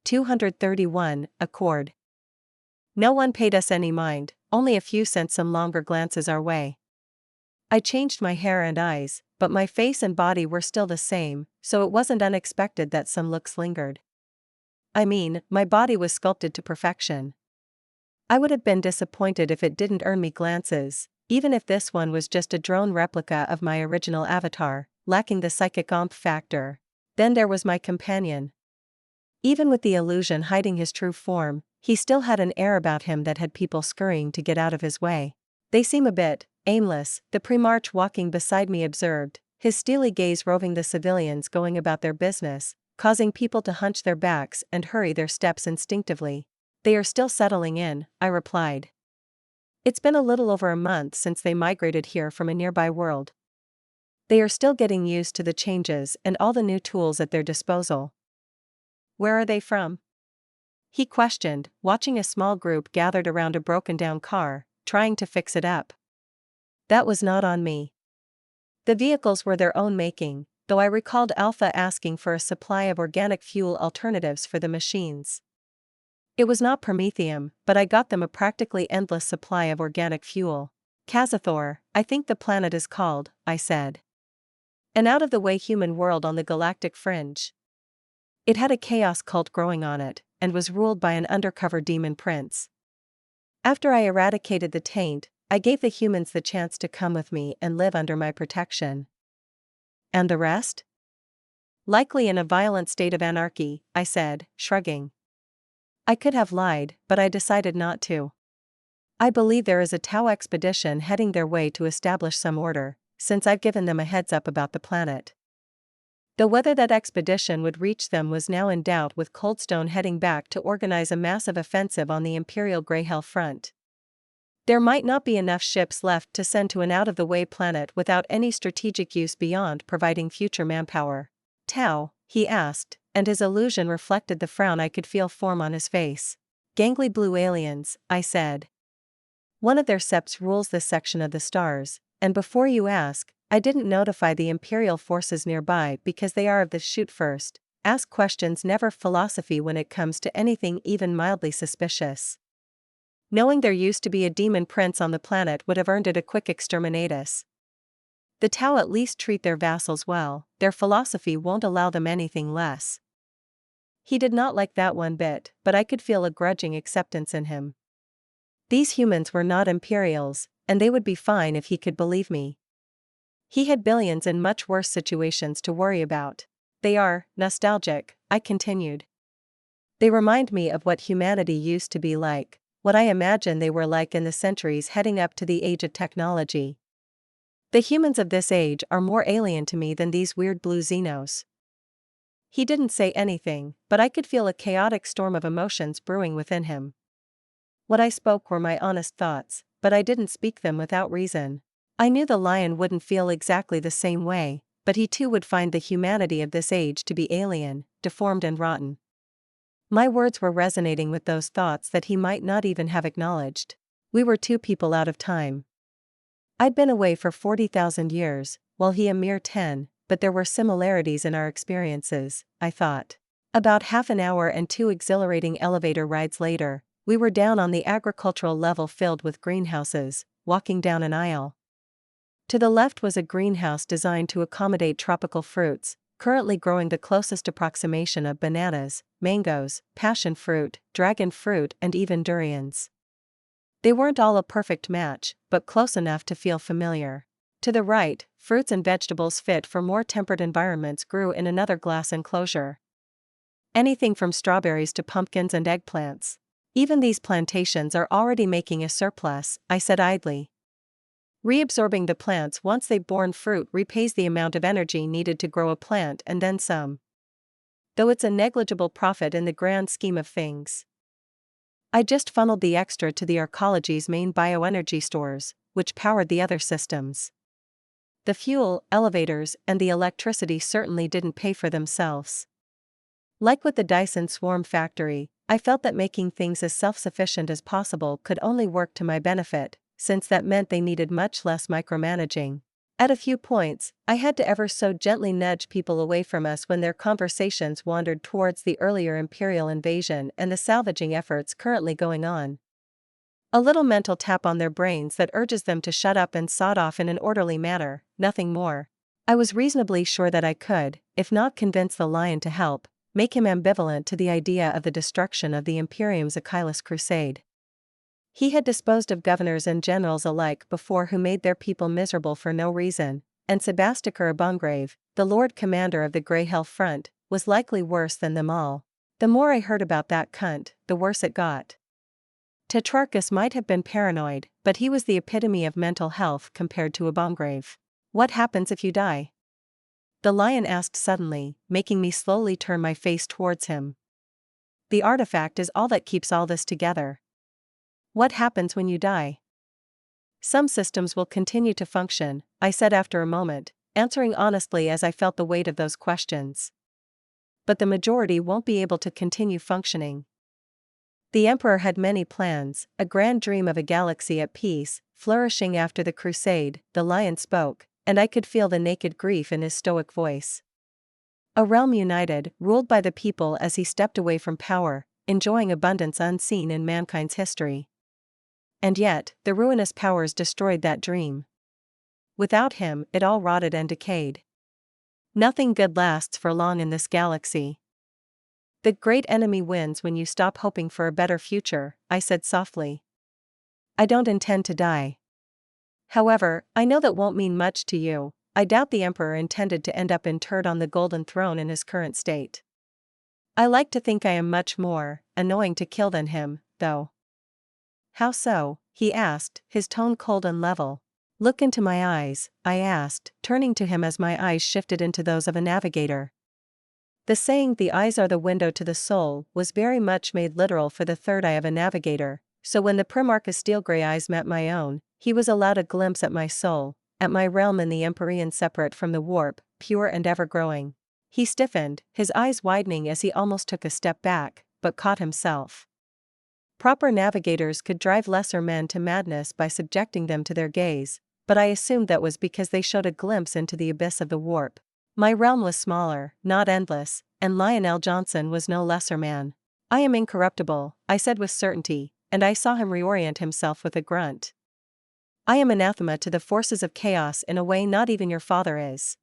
231, Accord. No one paid us any mind, only a few sent some longer glances our way. I changed my hair and eyes, but my face and body were still the same, so it wasn't unexpected that some looks lingered. I mean, my body was sculpted to perfection. I would have been disappointed if it didn't earn me glances, even if this one was just a drone replica of my original avatar, lacking the psychic oomph factor. Then there was my companion. Even with the illusion hiding his true form, he still had an air about him that had people scurrying to get out of his way. They seem a bit aimless, the Primarch walking beside me observed, his steely gaze roving the civilians going about their business, causing people to hunch their backs and hurry their steps instinctively. They are still settling in, I replied. It's been a little over a month since they migrated here from a nearby world. They are still getting used to the changes and all the new tools at their disposal. Where are they from? He questioned, watching a small group gathered around a broken-down car, trying to fix it up. That was not on me. The vehicles were their own making, though I recalled Alpha asking for a supply of organic fuel alternatives for the machines. It was not Promethium, but I got them a practically endless supply of organic fuel. Kazathor, I think the planet is called, I said. An out-of-the-way human world on the galactic fringe. It had a chaos cult growing on it, and was ruled by an undercover demon prince. After I eradicated the taint, I gave the humans the chance to come with me and live under my protection. And the rest? Likely in a violent state of anarchy, I said, shrugging. I could have lied, but I decided not to. I believe there is a Tau expedition heading their way to establish some order, since I've given them a heads up about the planet. Though whether that expedition would reach them was now in doubt, with Coldstone heading back to organize a massive offensive on the Imperial Greyhell front. There might not be enough ships left to send to an out-of-the-way planet without any strategic use beyond providing future manpower. Tau, he asked, and his illusion reflected the frown I could feel form on his face. Gangly blue aliens, I said. One of their septs rules this section of the stars, and before you ask, I didn't notify the Imperial forces nearby because they are of the shoot first, ask questions never philosophy when it comes to anything even mildly suspicious. Knowing there used to be a demon prince on the planet would have earned it a quick exterminatus. The Tau at least treat their vassals well, their philosophy won't allow them anything less. He did not like that one bit, but I could feel a grudging acceptance in him. These humans were not Imperials, and they would be fine if he could believe me. He had billions in much worse situations to worry about. They are nostalgic, I continued. They remind me of what humanity used to be like, what I imagine they were like in the centuries heading up to the age of technology. The humans of this age are more alien to me than these weird blue Xenos. He didn't say anything, but I could feel a chaotic storm of emotions brewing within him. What I spoke were my honest thoughts, but I didn't speak them without reason. I knew the lion wouldn't feel exactly the same way, but he too would find the humanity of this age to be alien, deformed and rotten. My words were resonating with those thoughts that he might not even have acknowledged. We were two people out of time. I'd been away for 40,000 years, while he a mere 10, but there were similarities in our experiences, I thought. About half an hour and 2 exhilarating elevator rides later, we were down on the agricultural level filled with greenhouses, walking down an aisle. To the left was a greenhouse designed to accommodate tropical fruits, currently growing the closest approximation of bananas, mangoes, passion fruit, dragon fruit and even durians. They weren't all a perfect match, but close enough to feel familiar. To the right, fruits and vegetables fit for more temperate environments grew in another glass enclosure. Anything from strawberries to pumpkins and eggplants. Even these plantations are already making a surplus, I said idly. Reabsorbing the plants once they've borne fruit repays the amount of energy needed to grow a plant and then some. Though it's a negligible profit in the grand scheme of things. I just funneled the extra to the arcology's main bioenergy stores, which powered the other systems. The fuel, elevators, and the electricity certainly didn't pay for themselves. Like with the Dyson Swarm factory, I felt that making things as self-sufficient as possible could only work to my benefit, since that meant they needed much less micromanaging. At a few points, I had to ever so gently nudge people away from us when their conversations wandered towards the earlier imperial invasion and the salvaging efforts currently going on. A little mental tap on their brains that urges them to shut up and sod off in an orderly manner, nothing more. I was reasonably sure that I could, if not convince the lion to help, make him ambivalent to the idea of the destruction of the Imperium's Achilles crusade. He had disposed of governors and generals alike before who made their people miserable for no reason, and Sebastocur Bongrave, the Lord Commander of the Grey Hell Front, was likely worse than them all. The more I heard about that cunt, the worse it got. Tetrarchus might have been paranoid, but he was the epitome of mental health compared to a Bongrave. What happens if you die? The lion asked suddenly, making me slowly turn my face towards him. The artifact is all that keeps all this together. What happens when you die? Some systems will continue to function, I said after a moment, answering honestly as I felt the weight of those questions. But the majority won't be able to continue functioning. The Emperor had many plans, a grand dream of a galaxy at peace, flourishing after the crusade, the lion spoke, and I could feel the naked grief in his stoic voice. A realm united, ruled by the people as he stepped away from power, enjoying abundance unseen in mankind's history. And yet, the ruinous powers destroyed that dream. Without him, it all rotted and decayed. Nothing good lasts for long in this galaxy. The great enemy wins when you stop hoping for a better future, I said softly. I don't intend to die. However, I know that won't mean much to you. I doubt the Emperor intended to end up interred on the Golden Throne in his current state. I like to think I am much more annoying to kill than him, though. How so? He asked, his tone cold and level. Look into my eyes, I asked, turning to him as my eyes shifted into those of a navigator. The saying "the eyes are the window to the soul" was very much made literal for the third eye of a navigator, so when the Primarch's steel-gray eyes met my own, he was allowed a glimpse at my soul, at my realm in the Empyrean separate from the warp, pure and ever-growing. He stiffened, his eyes widening as he almost took a step back, but caught himself. Proper navigators could drive lesser men to madness by subjecting them to their gaze, but I assumed that was because they showed a glimpse into the abyss of the warp. My realm was smaller, not endless, and Lionel Johnson was no lesser man. I am incorruptible, I said with certainty, and I saw him reorient himself with a grunt. I am anathema to the forces of chaos in a way not even your father is.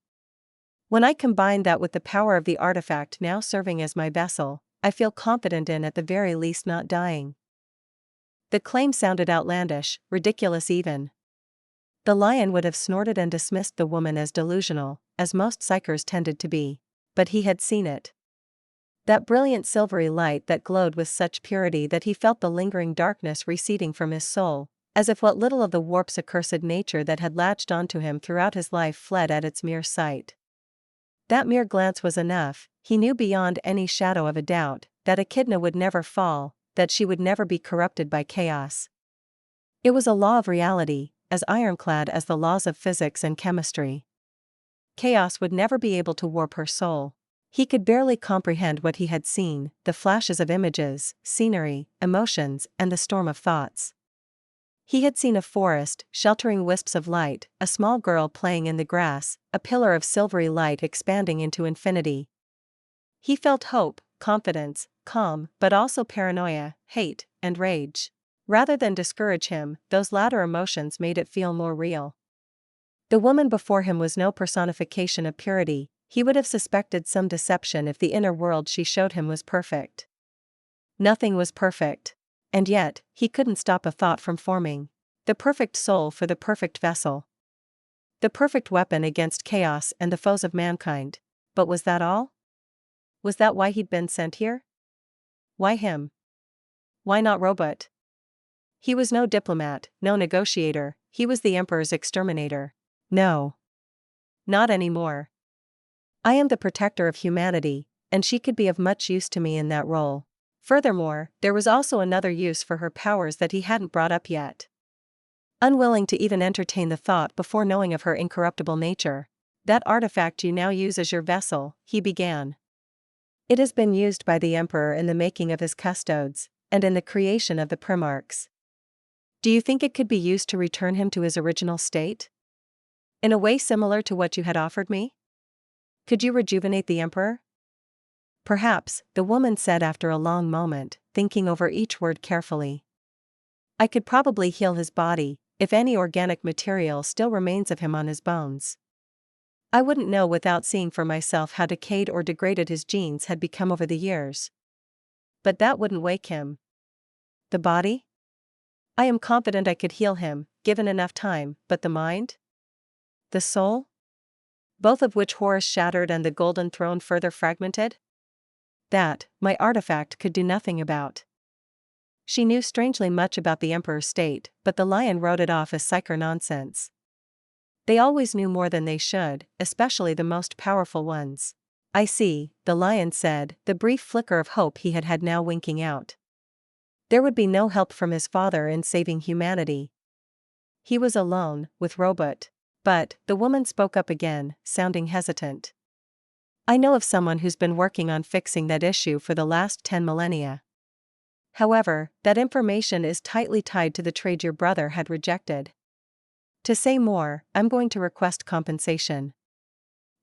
When I combine that with the power of the artifact now serving as my vessel, I feel confident in at the very least not dying. The claim sounded outlandish, ridiculous even. The lion would have snorted and dismissed the woman as delusional, as most psychers tended to be. But he had seen it. That brilliant silvery light that glowed with such purity that he felt the lingering darkness receding from his soul, as if what little of the warp's accursed nature that had latched onto him throughout his life fled at its mere sight. That mere glance was enough. He knew beyond any shadow of a doubt that Echidna would never fall, that she would never be corrupted by chaos. It was a law of reality, as ironclad as the laws of physics and chemistry. Chaos would never be able to warp her soul. He could barely comprehend what he had seen, the flashes of images, scenery, emotions, and the storm of thoughts. He had seen a forest, sheltering wisps of light, a small girl playing in the grass, a pillar of silvery light expanding into infinity. He felt hope, confidence, calm, but also paranoia, hate, and rage. Rather than discourage him, those latter emotions made it feel more real. The woman before him was no personification of purity. He would have suspected some deception if the inner world she showed him was perfect. Nothing was perfect. And yet, he couldn't stop a thought from forming. The perfect soul for the perfect vessel. The perfect weapon against chaos and the foes of mankind. But was that all? Was that why he'd been sent here? Why him? Why not Robot? He was no diplomat, no negotiator, he was the Emperor's exterminator. No. Not anymore. I am the protector of humanity, and she could be of much use to me in that role. Furthermore, there was also another use for her powers that he hadn't brought up yet. Unwilling to even entertain the thought before knowing of her incorruptible nature. That artifact you now use as your vessel, he began. It has been used by the Emperor in the making of his custodes, and in the creation of the Primarchs. Do you think it could be used to return him to his original state? In a way similar to what you had offered me? Could you rejuvenate the Emperor? Perhaps, the woman said after a long moment, thinking over each word carefully. I could probably heal his body, if any organic material still remains of him on his bones. I wouldn't know without seeing for myself how decayed or degraded his genes had become over the years. But that wouldn't wake him. The body? I am confident I could heal him, given enough time, but the mind? The soul? Both of which Horus shattered and the golden throne further fragmented? That, my artifact could do nothing about. She knew strangely much about the Emperor's state, but the lion wrote it off as psycho nonsense. They always knew more than they should, especially the most powerful ones. I see, the lion said, the brief flicker of hope he had had now winking out. There would be no help from his father in saving humanity. He was alone, with Robot. But, the woman spoke up again, sounding hesitant. I know of someone who's been working on fixing that issue for the last 10 millennia. However, that information is tightly tied to the trade your brother had rejected. To say more, I'm going to request compensation.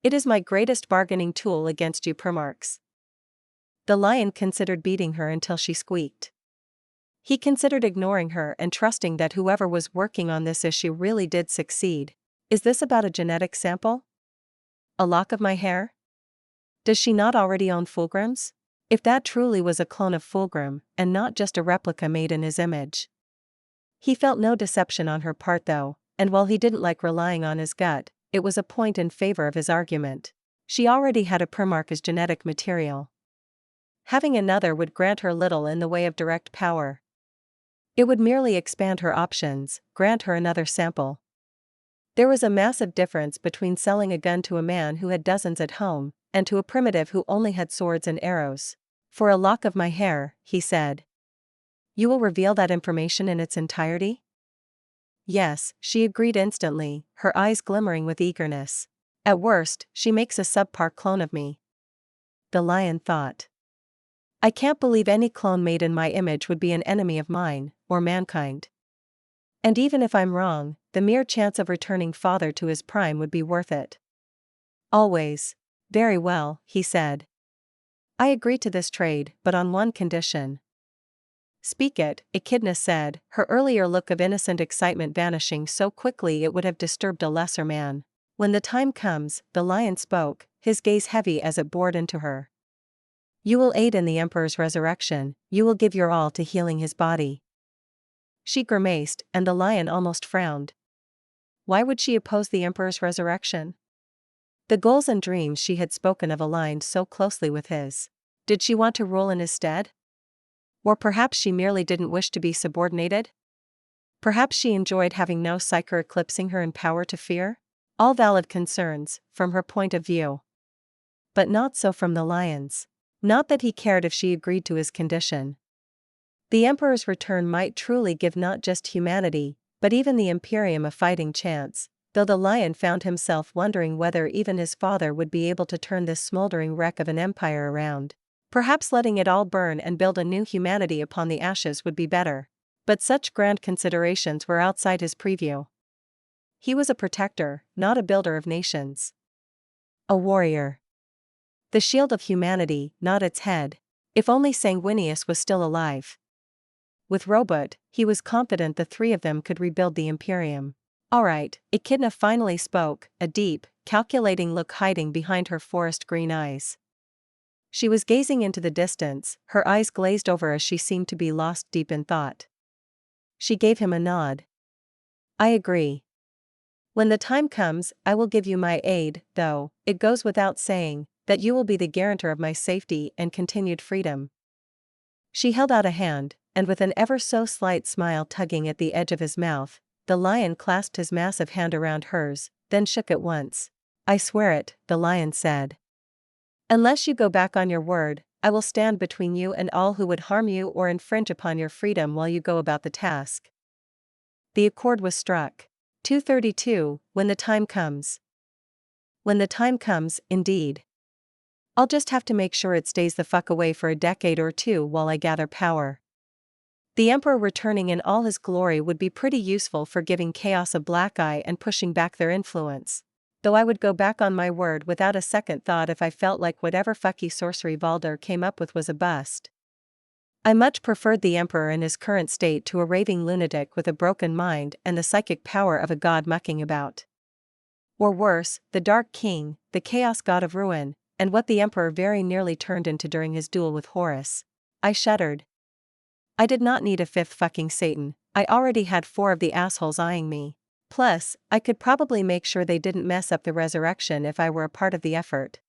It is my greatest bargaining tool against you Primarchs. The lion considered beating her until she squeaked. He considered ignoring her and trusting that whoever was working on this issue really did succeed. Is this about a genetic sample? A lock of my hair? Does she not already own Fulgrim's? If that truly was a clone of Fulgrim, and not just a replica made in his image. He felt no deception on her part though, and while he didn't like relying on his gut, it was a point in favor of his argument. She already had a Primarch as genetic material. Having another would grant her little in the way of direct power. It would merely expand her options, grant her another sample. There was a massive difference between selling a gun to a man who had dozens at home, and to a primitive who only had swords and arrows. For a lock of my hair, he said. You will reveal that information in its entirety? Yes, she agreed instantly, her eyes glimmering with eagerness. At worst, she makes a subpar clone of me. The lion thought. I can't believe any clone made in my image would be an enemy of mine, or mankind. And even if I'm wrong, the mere chance of returning father to his prime would be worth it. Always. Very well, he said. I agree to this trade, but on one condition. Speak it, Echidna said, her earlier look of innocent excitement vanishing so quickly it would have disturbed a lesser man. When the time comes, the lion spoke, his gaze heavy as it bored into her. You will aid in the Emperor's resurrection, you will give your all to healing his body. She grimaced, and the lion almost frowned. Why would she oppose the Emperor's resurrection? The goals and dreams she had spoken of aligned so closely with his. Did she want to rule in his stead? Or perhaps she merely didn't wish to be subordinated? Perhaps she enjoyed having no psyker eclipsing her in power to fear? All valid concerns, from her point of view. But not so from the lion's. Not that he cared if she agreed to his condition. The Emperor's return might truly give not just humanity, but even the Imperium a fighting chance, though the lion found himself wondering whether even his father would be able to turn this smoldering wreck of an empire around. Perhaps letting it all burn and build a new humanity upon the ashes would be better. But such grand considerations were outside his purview. He was a protector, not a builder of nations. A warrior. The shield of humanity, not its head. If only Sanguinius was still alive. With Robot, he was confident the three of them could rebuild the Imperium. All right, Echidna finally spoke, a deep, calculating look hiding behind her forest green eyes. She was gazing into the distance, her eyes glazed over as she seemed to be lost deep in thought. She gave him a nod. I agree. When the time comes, I will give you my aid, though, it goes without saying, that you will be the guarantor of my safety and continued freedom. She held out a hand, and with an ever so slight smile tugging at the edge of his mouth, the lion clasped his massive hand around hers, then shook it once. I swear it, the lion said. Unless you go back on your word, I will stand between you and all who would harm you or infringe upon your freedom while you go about the task. The accord was struck. 232, when the time comes. When the time comes, indeed. I'll just have to make sure it stays the fuck away for a decade or two while I gather power. The Emperor returning in all his glory would be pretty useful for giving chaos a black eye and pushing back their influence. Though I would go back on my word without a second thought if I felt like whatever fucky sorcery Valder came up with was a bust. I much preferred the Emperor in his current state to a raving lunatic with a broken mind and the psychic power of a god mucking about. Or worse, the Dark King, the chaos god of ruin, and what the Emperor very nearly turned into during his duel with Horus. I shuddered. I did not need a fifth fucking Satan, I already had 4 of the assholes eyeing me. Plus, I could probably make sure they didn't mess up the resurrection if I were a part of the effort.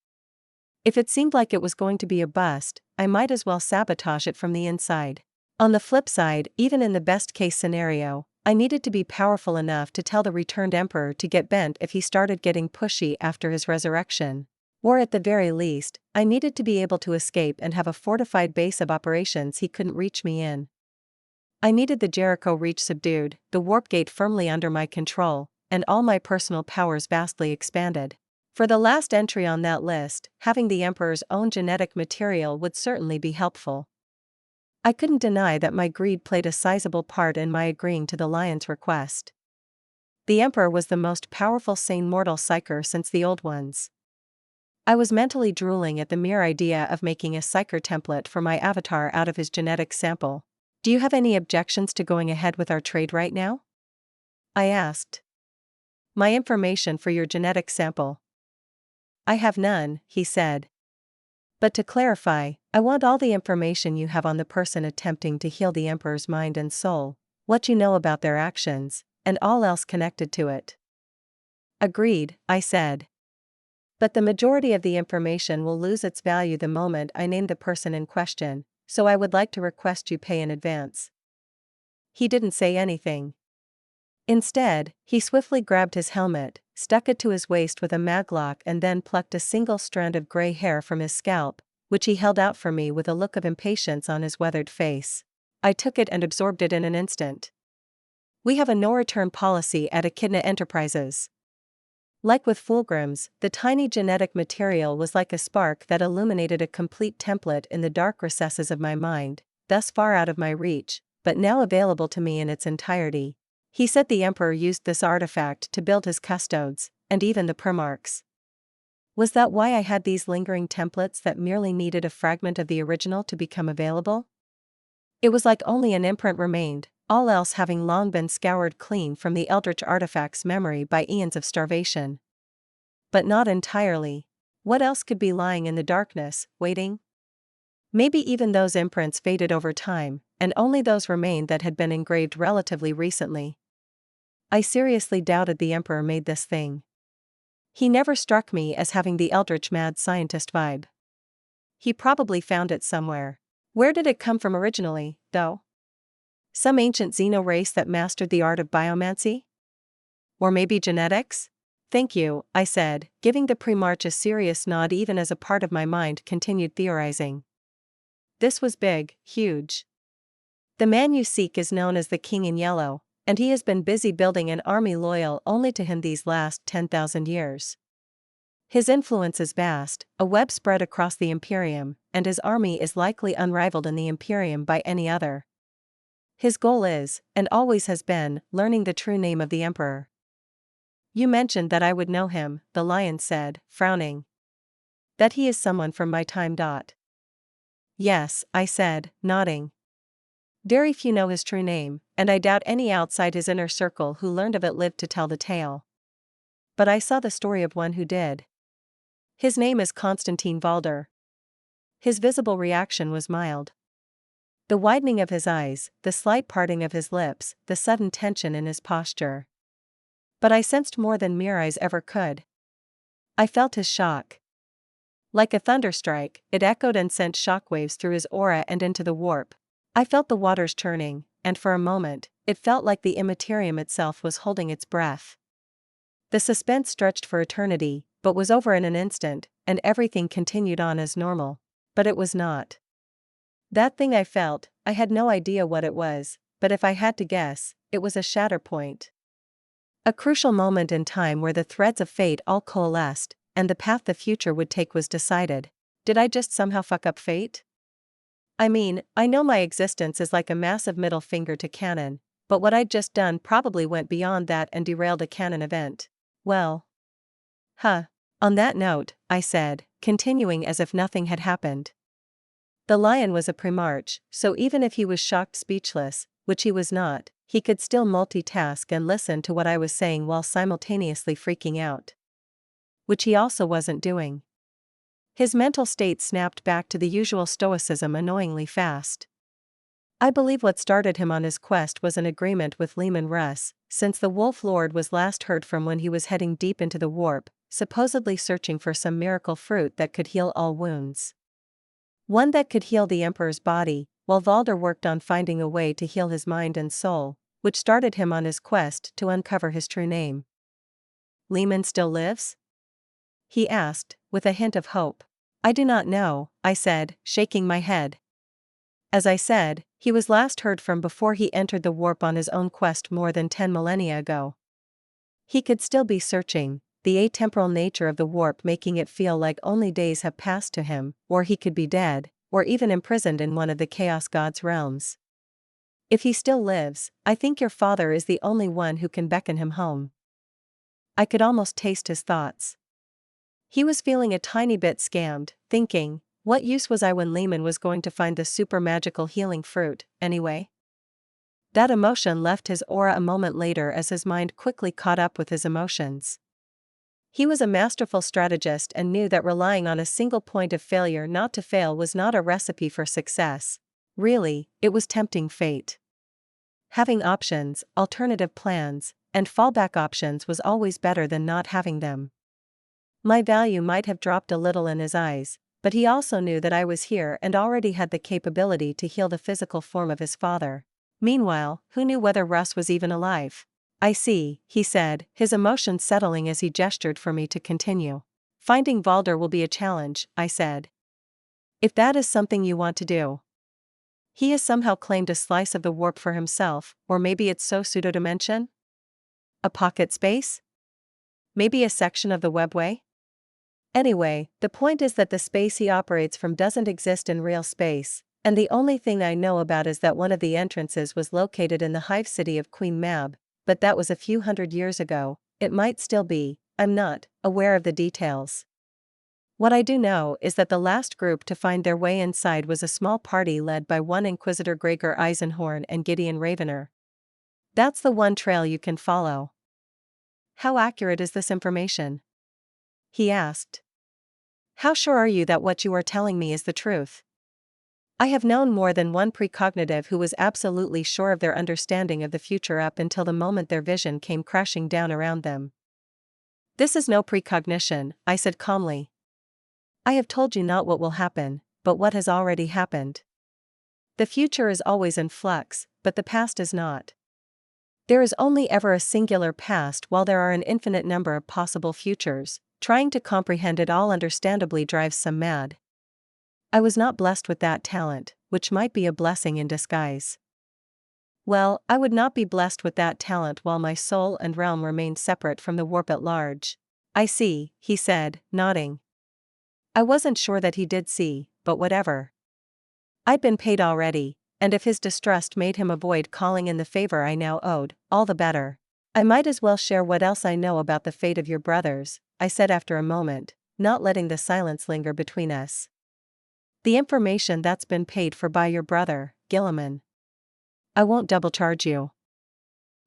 If it seemed like it was going to be a bust, I might as well sabotage it from the inside. On the flip side, even in the best case scenario, I needed to be powerful enough to tell the returned Emperor to get bent if he started getting pushy after his resurrection. Or at the very least, I needed to be able to escape and have a fortified base of operations he couldn't reach me in. I needed the Jericho Reach subdued, the warp gate firmly under my control, and all my personal powers vastly expanded. For the last entry on that list, having the Emperor's own genetic material would certainly be helpful. I couldn't deny that my greed played a sizable part in my agreeing to the Lion's request. The Emperor was the most powerful sane mortal psyker since the old ones. I was mentally drooling at the mere idea of making a psyker template for my avatar out of his genetic sample. Do you have any objections to going ahead with our trade right now? I asked. My information for your genetic sample. I have none, he said. But to clarify, I want all the information you have on the person attempting to heal the Emperor's mind and soul, what you know about their actions, and all else connected to it. Agreed, I said. But the majority of the information will lose its value the moment I name the person in question, so I would like to request you pay in advance. He didn't say anything. Instead, he swiftly grabbed his helmet, stuck it to his waist with a maglock and then plucked a single strand of gray hair from his scalp, which he held out for me with a look of impatience on his weathered face. I took it and absorbed it in an instant. We have a no-return policy at Echidna Enterprises. Like with Fulgrim's, the tiny genetic material was like a spark that illuminated a complete template in the dark recesses of my mind, thus far out of my reach, but now available to me in its entirety. He said the Emperor used this artifact to build his custodes, and even the Primarchs. Was that why I had these lingering templates that merely needed a fragment of the original to become available? It was like only an imprint remained, all else having long been scoured clean from the eldritch artifact's memory by eons of starvation. But not entirely. What else could be lying in the darkness, waiting? Maybe even those imprints faded over time, and only those remained that had been engraved relatively recently. I seriously doubted the Emperor made this thing. He never struck me as having the eldritch mad scientist vibe. He probably found it somewhere. Where did it come from originally, though? Some ancient Xeno race that mastered the art of biomancy? Or maybe genetics? Thank you, I said, giving the Primarch a serious nod even as a part of my mind continued theorizing. This was big, huge. The man you seek is known as the King in Yellow, and he has been busy building an army loyal only to him these last 10,000 years. His influence is vast, a web spread across the Imperium, and his army is likely unrivaled in the Imperium by any other. His goal is, and always has been, learning the true name of the Emperor. You mentioned that I would know him, the Lion said, frowning. That he is someone from my time. Yes, I said, nodding. Very few know his true name, and I doubt any outside his inner circle who learned of it lived to tell the tale. But I saw the story of one who did. His name is Constantine Valder. His visible reaction was mild. The widening of his eyes, the slight parting of his lips, the sudden tension in his posture. But I sensed more than mere eyes ever could. I felt his shock. Like a thunderstrike, it echoed and sent shockwaves through his aura and into the warp. I felt the waters churning, and for a moment, it felt like the immaterium itself was holding its breath. The suspense stretched for eternity, but was over in an instant, and everything continued on as normal. But it was not. That thing I felt, I had no idea what it was, but if I had to guess, it was a shatter point. A crucial moment in time where the threads of fate all coalesced, and the path the future would take was decided. Did I just somehow fuck up fate? I mean, I know my existence is like a massive middle finger to canon, but what I'd just done probably went beyond that and derailed a canon event. Well. On that note, I said, continuing as if nothing had happened. The lion was a primarch, so even if he was shocked speechless, which he was not, he could still multitask and listen to what I was saying while simultaneously freaking out. Which he also wasn't doing. His mental state snapped back to the usual stoicism annoyingly fast. I believe what started him on his quest was an agreement with Leman Russ, since the Wolf Lord was last heard from when he was heading deep into the warp, supposedly searching for some miracle fruit that could heal all wounds. One that could heal the Emperor's body, while Valder worked on finding a way to heal his mind and soul, which started him on his quest to uncover his true name. Leman still lives? He asked, with a hint of hope. I do not know, I said, shaking my head. As I said, he was last heard from before he entered the warp on his own quest more than 10 millennia ago. He could still be searching, the atemporal nature of the warp making it feel like only days have passed to him, or he could be dead, or even imprisoned in one of the Chaos God's realms. If he still lives, I think your father is the only one who can beckon him home. I could almost taste his thoughts. He was feeling a tiny bit scammed, thinking, what use was I when Leman was going to find the super magical healing fruit, anyway? That emotion left his aura a moment later as his mind quickly caught up with his emotions. He was a masterful strategist and knew that relying on a single point of failure not to fail was not a recipe for success. Really, it was tempting fate. Having options, alternative plans, and fallback options was always better than not having them. My value might have dropped a little in his eyes, but he also knew that I was here and already had the capability to heal the physical form of his father. Meanwhile, who knew whether Russ was even alive? I see, he said, his emotions settling as he gestured for me to continue. Finding Valder will be a challenge, I said. If that is something you want to do. He has somehow claimed a slice of the warp for himself, or maybe it's so pseudo-dimension? A pocket space? Maybe a section of the webway? Anyway, the point is that the space he operates from doesn't exist in real space, and the only thing I know about is that one of the entrances was located in the hive city of Queen Mab, but that was a few hundred years ago. It might still be, I'm not aware of the details. What I do know is that the last group to find their way inside was a small party led by one Inquisitor Gregor Eisenhorn and Gideon Ravener. That's the one trail you can follow. How accurate is this information? He asked. How sure are you that what you are telling me is the truth? I have known more than one precognitive who was absolutely sure of their understanding of the future up until the moment their vision came crashing down around them. This is no precognition, I said calmly. I have told you not what will happen, but what has already happened. The future is always in flux, but the past is not. There is only ever a singular past while there are an infinite number of possible futures. Trying to comprehend it all understandably drives some mad. I was not blessed with that talent, which might be a blessing in disguise. Well, I would not be blessed with that talent while my soul and realm remained separate from the warp at large. I see, he said, nodding. I wasn't sure that he did see, but whatever. I'd been paid already, and if his distrust made him avoid calling in the favor I now owed, all the better. I might as well share what else I know about the fate of your brothers, I said after a moment, not letting the silence linger between us. The information that's been paid for by your brother, Gilliman. I won't double charge you.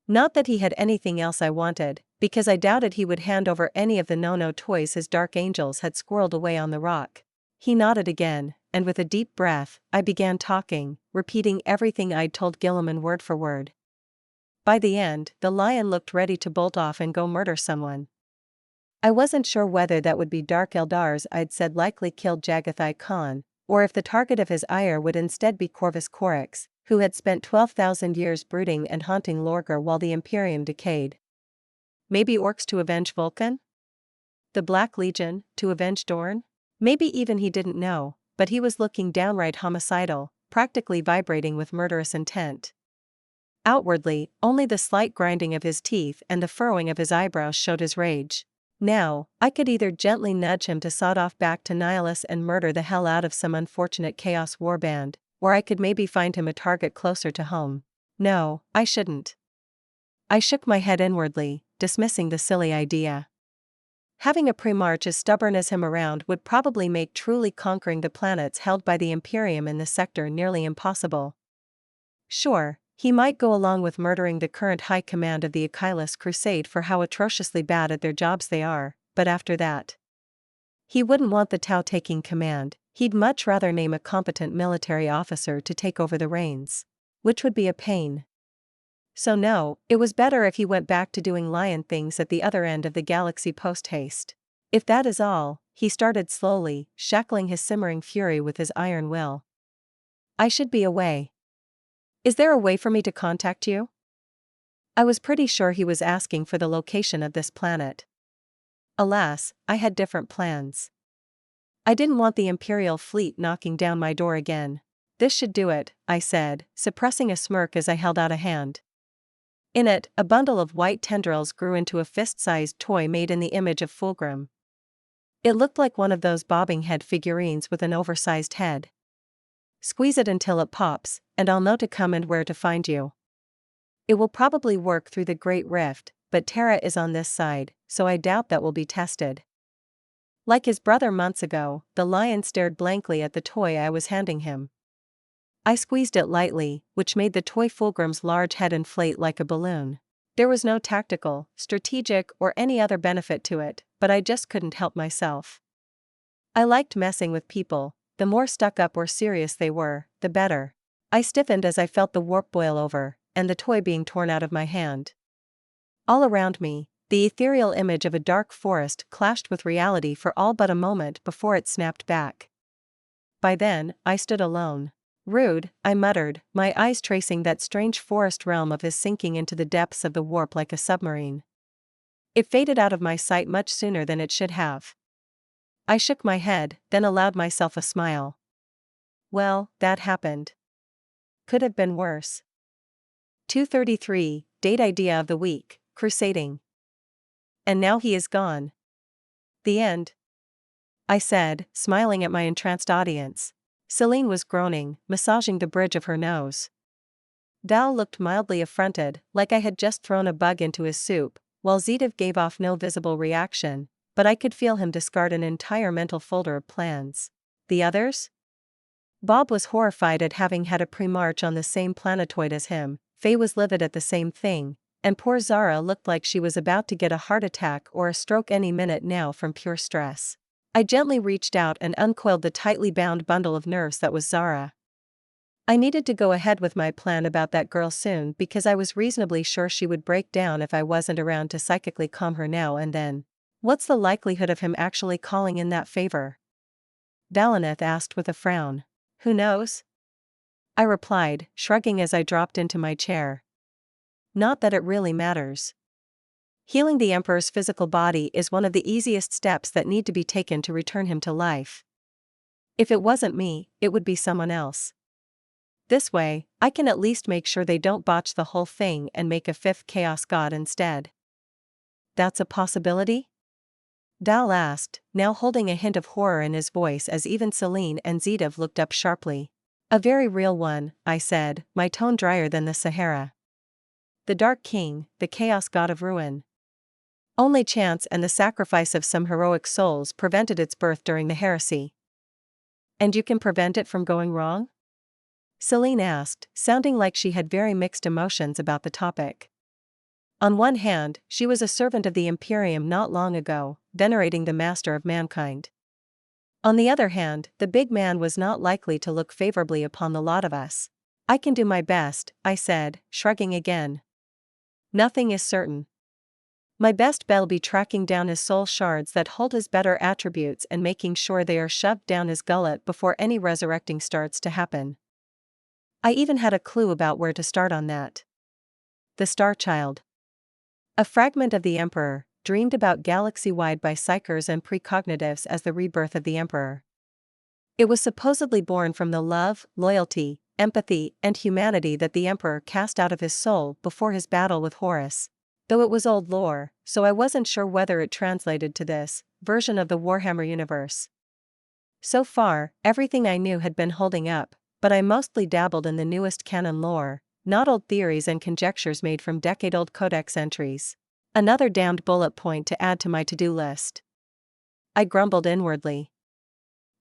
Not that he had anything else I wanted, because I doubted he would hand over any of the no-no toys his dark angels had squirreled away on the rock. He nodded again, and with a deep breath, I began talking, repeating everything I'd told Gilliman word for word. By the end, the lion looked ready to bolt off and go murder someone. I wasn't sure whether that would be Dark Eldars I'd said likely killed Jagathai Khan, or if the target of his ire would instead be Corvus Corax, who had spent 12,000 years brooding and haunting Lorgar while the Imperium decayed. Maybe orcs to avenge Vulcan? The Black Legion, to avenge Dorn? Maybe even he didn't know, but he was looking downright homicidal, practically vibrating with murderous intent. Outwardly, only the slight grinding of his teeth and the furrowing of his eyebrows showed his rage. Now, I could either gently nudge him to sod off back to Nihilus and murder the hell out of some unfortunate Chaos Warband, or I could maybe find him a target closer to home. No, I shouldn't. I shook my head inwardly, dismissing the silly idea. Having a Primarch as stubborn as him around would probably make truly conquering the planets held by the Imperium in the sector nearly impossible. Sure, he might go along with murdering the current high command of the Achilles Crusade for how atrociously bad at their jobs they are, but after that, he wouldn't want the Tau taking command. He'd much rather name a competent military officer to take over the reins. Which would be a pain. So no, it was better if he went back to doing lion things at the other end of the galaxy post-haste. If that is all, he started slowly, shackling his simmering fury with his iron will. I should be away. Is there a way for me to contact you? I was pretty sure he was asking for the location of this planet. Alas, I had different plans. I didn't want the Imperial fleet knocking down my door again. This should do it, I said, suppressing a smirk as I held out a hand. In it, a bundle of white tendrils grew into a fist-sized toy made in the image of Fulgrim. It looked like one of those bobbing head figurines with an oversized head. Squeeze it until it pops, and I'll know to come and where to find you. It will probably work through the Great Rift, but Terra is on this side, so I doubt that will be tested. Like his brother months ago, the lion stared blankly at the toy I was handing him. I squeezed it lightly, which made the toy Fulgrim's large head inflate like a balloon. There was no tactical, strategic, or any other benefit to it, but I just couldn't help myself. I liked messing with people. The more stuck up or serious they were, the better. I stiffened as I felt the warp boil over, and the toy being torn out of my hand. All around me, the ethereal image of a dark forest clashed with reality for all but a moment before it snapped back. By then, I stood alone. Rude, I muttered, my eyes tracing that strange forest realm of his sinking into the depths of the warp like a submarine. It faded out of my sight much sooner than it should have. I shook my head, then allowed myself a smile. Well, that happened. Could have been worse. 233, date idea of the week, crusading. And now he is gone. The end. I said, smiling at my entranced audience. Celine was groaning, massaging the bridge of her nose. Dal looked mildly affronted, like I had just thrown a bug into his soup, while Zedov gave off no visible reaction, but I could feel him discard an entire mental folder of plans. The others? Bob was horrified at having had a Primarch on the same planetoid as him, Faye was livid at the same thing, and poor Zara looked like she was about to get a heart attack or a stroke any minute now from pure stress. I gently reached out and uncoiled the tightly bound bundle of nerves that was Zara. I needed to go ahead with my plan about that girl soon because I was reasonably sure she would break down if I wasn't around to psychically calm her now and then. What's the likelihood of him actually calling in that favor? Valineth asked with a frown. Who knows? I replied, shrugging as I dropped into my chair. Not that it really matters. Healing the Emperor's physical body is one of the easiest steps that need to be taken to return him to life. If it wasn't me, it would be someone else. This way, I can at least make sure they don't botch the whole thing and make a fifth Chaos God instead. That's a possibility? Dal asked, now holding a hint of horror in his voice as even Celine and Zedov looked up sharply. A very real one, I said, my tone drier than the Sahara. The Dark King, the Chaos God of Ruin. Only chance and the sacrifice of some heroic souls prevented its birth during the heresy. And you can prevent it from going wrong? Celine asked, sounding like she had very mixed emotions about the topic. On one hand, she was a servant of the Imperium not long ago, venerating the master of mankind. On the other hand, the big man was not likely to look favorably upon the lot of us. I can do my best, I said, shrugging again. Nothing is certain. My best bet'll be tracking down his soul shards that hold his better attributes and making sure they are shoved down his gullet before any resurrecting starts to happen. I even had a clue about where to start on that. The Star Child. A fragment of the Emperor, dreamed about galaxy-wide by psychers and precognitives as the rebirth of the Emperor. It was supposedly born from the love, loyalty, empathy, and humanity that the Emperor cast out of his soul before his battle with Horus. Though it was old lore, so I wasn't sure whether it translated to this version of the Warhammer universe. So far, everything I knew had been holding up, but I mostly dabbled in the newest canon lore, not old theories and conjectures made from decade-old codex entries. Another damned bullet point to add to my to-do list. I grumbled inwardly.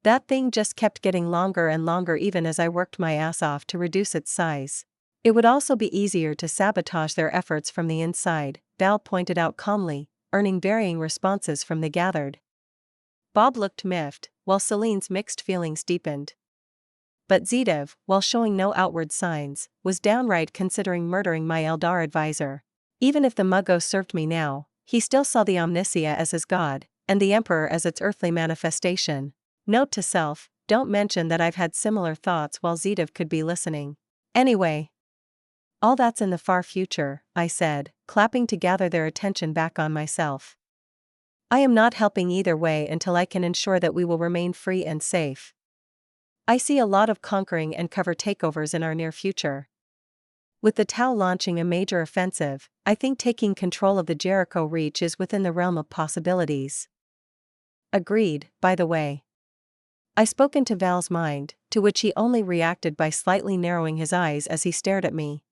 That thing just kept getting longer and longer even as I worked my ass off to reduce its size. It would also be easier to sabotage their efforts from the inside, Val pointed out calmly, earning varying responses from the gathered. Bob looked miffed, while Celine's mixed feelings deepened. But Zedev, while showing no outward signs, was downright considering murdering my Eldar advisor. Even if the Muggo served me now, he still saw the Omniscia as his god, and the Emperor as its earthly manifestation. Note to self, don't mention that I've had similar thoughts while Zedev could be listening. Anyway. All that's in the far future, I said, clapping to gather their attention back on myself. I am not helping either way until I can ensure that we will remain free and safe. I see a lot of conquering and cover takeovers in our near future. With the Tau launching a major offensive, I think taking control of the Jericho Reach is within the realm of possibilities. Agreed, by the way. I spoke into Val's mind, to which he only reacted by slightly narrowing his eyes as he stared at me.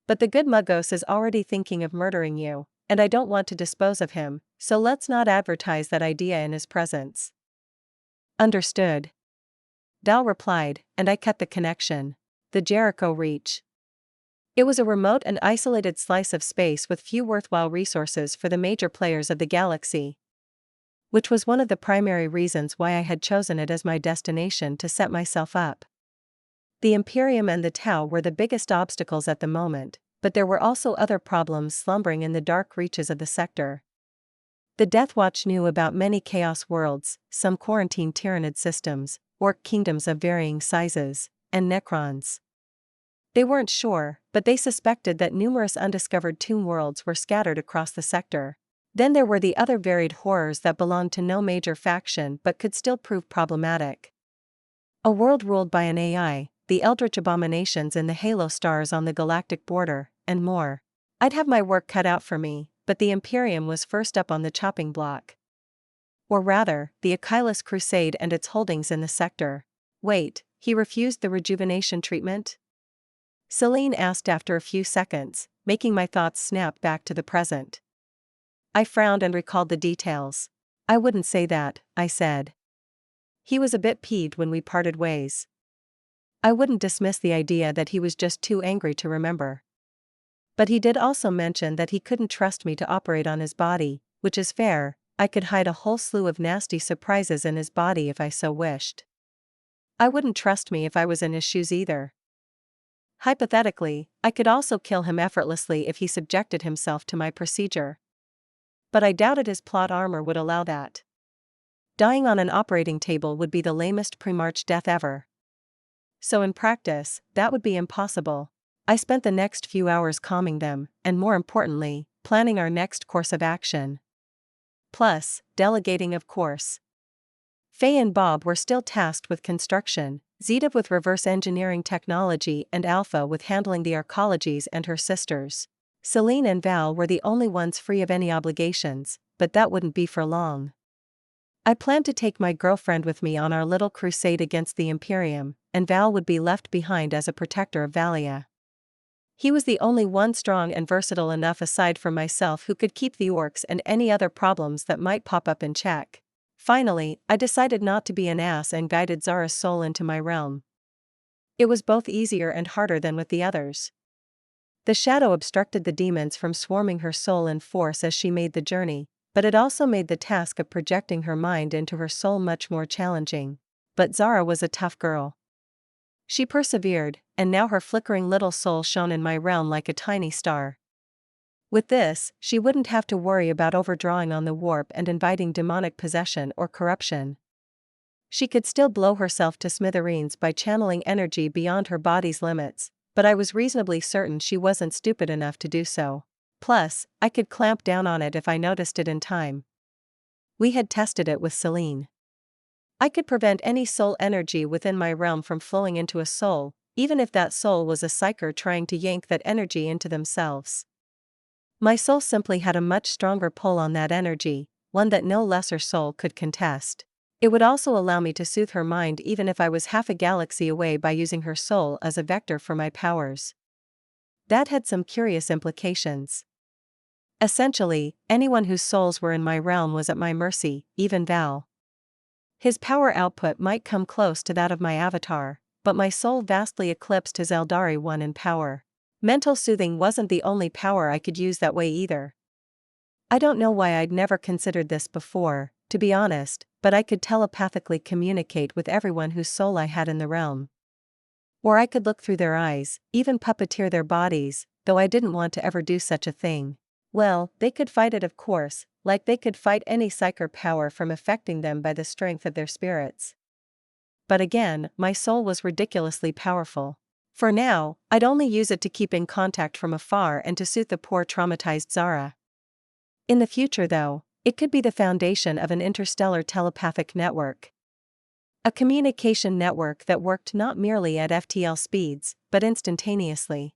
But the good Muggos is already thinking of murdering you, and I don't want to dispose of him, so let's not advertise that idea in his presence. Understood. Val replied, and I cut the connection. The Jericho Reach. It was a remote and isolated slice of space with few worthwhile resources for the major players of the galaxy. Which was one of the primary reasons why I had chosen it as my destination to set myself up. The Imperium and the Tau were the biggest obstacles at the moment, but there were also other problems slumbering in the dark reaches of the sector. The Death Watch knew about many Chaos worlds, some quarantine Tyranid systems, orc kingdoms of varying sizes, and Necrons. They weren't sure, but they suspected that numerous undiscovered tomb worlds were scattered across the sector. Then there were the other varied horrors that belonged to no major faction but could still prove problematic. A world ruled by an AI, the eldritch abominations in the halo stars on the galactic border, and more. I'd have my work cut out for me, but the Imperium was first up on the chopping block. Or rather, the Achilles Crusade and its holdings in the sector. Wait, he refused the rejuvenation treatment? Celine asked after a few seconds, making my thoughts snap back to the present. I frowned and recalled the details. I wouldn't say that, I said. He was a bit peeved when we parted ways. I wouldn't dismiss the idea that he was just too angry to remember. But he did also mention that he couldn't trust me to operate on his body, which is fair. I could hide a whole slew of nasty surprises in his body if I so wished. I wouldn't trust me if I was in his shoes either. Hypothetically, I could also kill him effortlessly if he subjected himself to my procedure. But I doubted his plot armor would allow that. Dying on an operating table would be the lamest pre-march death ever. So in practice, that would be impossible. I spent the next few hours calming them, and more importantly, planning our next course of action. Plus, delegating of course. Faye and Bob were still tasked with construction, Zedev with reverse engineering technology and Alpha with handling the arcologies and her sisters. Celine and Val were the only ones free of any obligations, but that wouldn't be for long. I planned to take my girlfriend with me on our little crusade against the Imperium, and Val would be left behind as a protector of Valia. He was the only one strong and versatile enough aside from myself who could keep the orcs and any other problems that might pop up in check. Finally, I decided not to be an ass and guided Zara's soul into my realm. It was both easier and harder than with the others. The shadow obstructed the demons from swarming her soul in force as she made the journey, but it also made the task of projecting her mind into her soul much more challenging. But Zara was a tough girl. She persevered, and now her flickering little soul shone in my realm like a tiny star. With this, she wouldn't have to worry about overdrawing on the warp and inviting demonic possession or corruption. She could still blow herself to smithereens by channeling energy beyond her body's limits, but I was reasonably certain she wasn't stupid enough to do so. Plus, I could clamp down on it if I noticed it in time. We had tested it with Celine. I could prevent any soul energy within my realm from flowing into a soul, even if that soul was a psyker trying to yank that energy into themselves. My soul simply had a much stronger pull on that energy, one that no lesser soul could contest. It would also allow me to soothe her mind even if I was half a galaxy away by using her soul as a vector for my powers. That had some curious implications. Essentially, anyone whose souls were in my realm was at my mercy, even Val. His power output might come close to that of my avatar, but my soul vastly eclipsed his Eldari one in power. Mental soothing wasn't the only power I could use that way either. I don't know why I'd never considered this before, to be honest, but I could telepathically communicate with everyone whose soul I had in the realm. Or I could look through their eyes, even puppeteer their bodies, though I didn't want to ever do such a thing. Well, they could fight it, of course, like they could fight any psyker power from affecting them by the strength of their spirits. But again, my soul was ridiculously powerful. For now, I'd only use it to keep in contact from afar and to soothe the poor traumatized Zara. In the future though, it could be the foundation of an interstellar telepathic network. A communication network that worked not merely at FTL speeds, but instantaneously.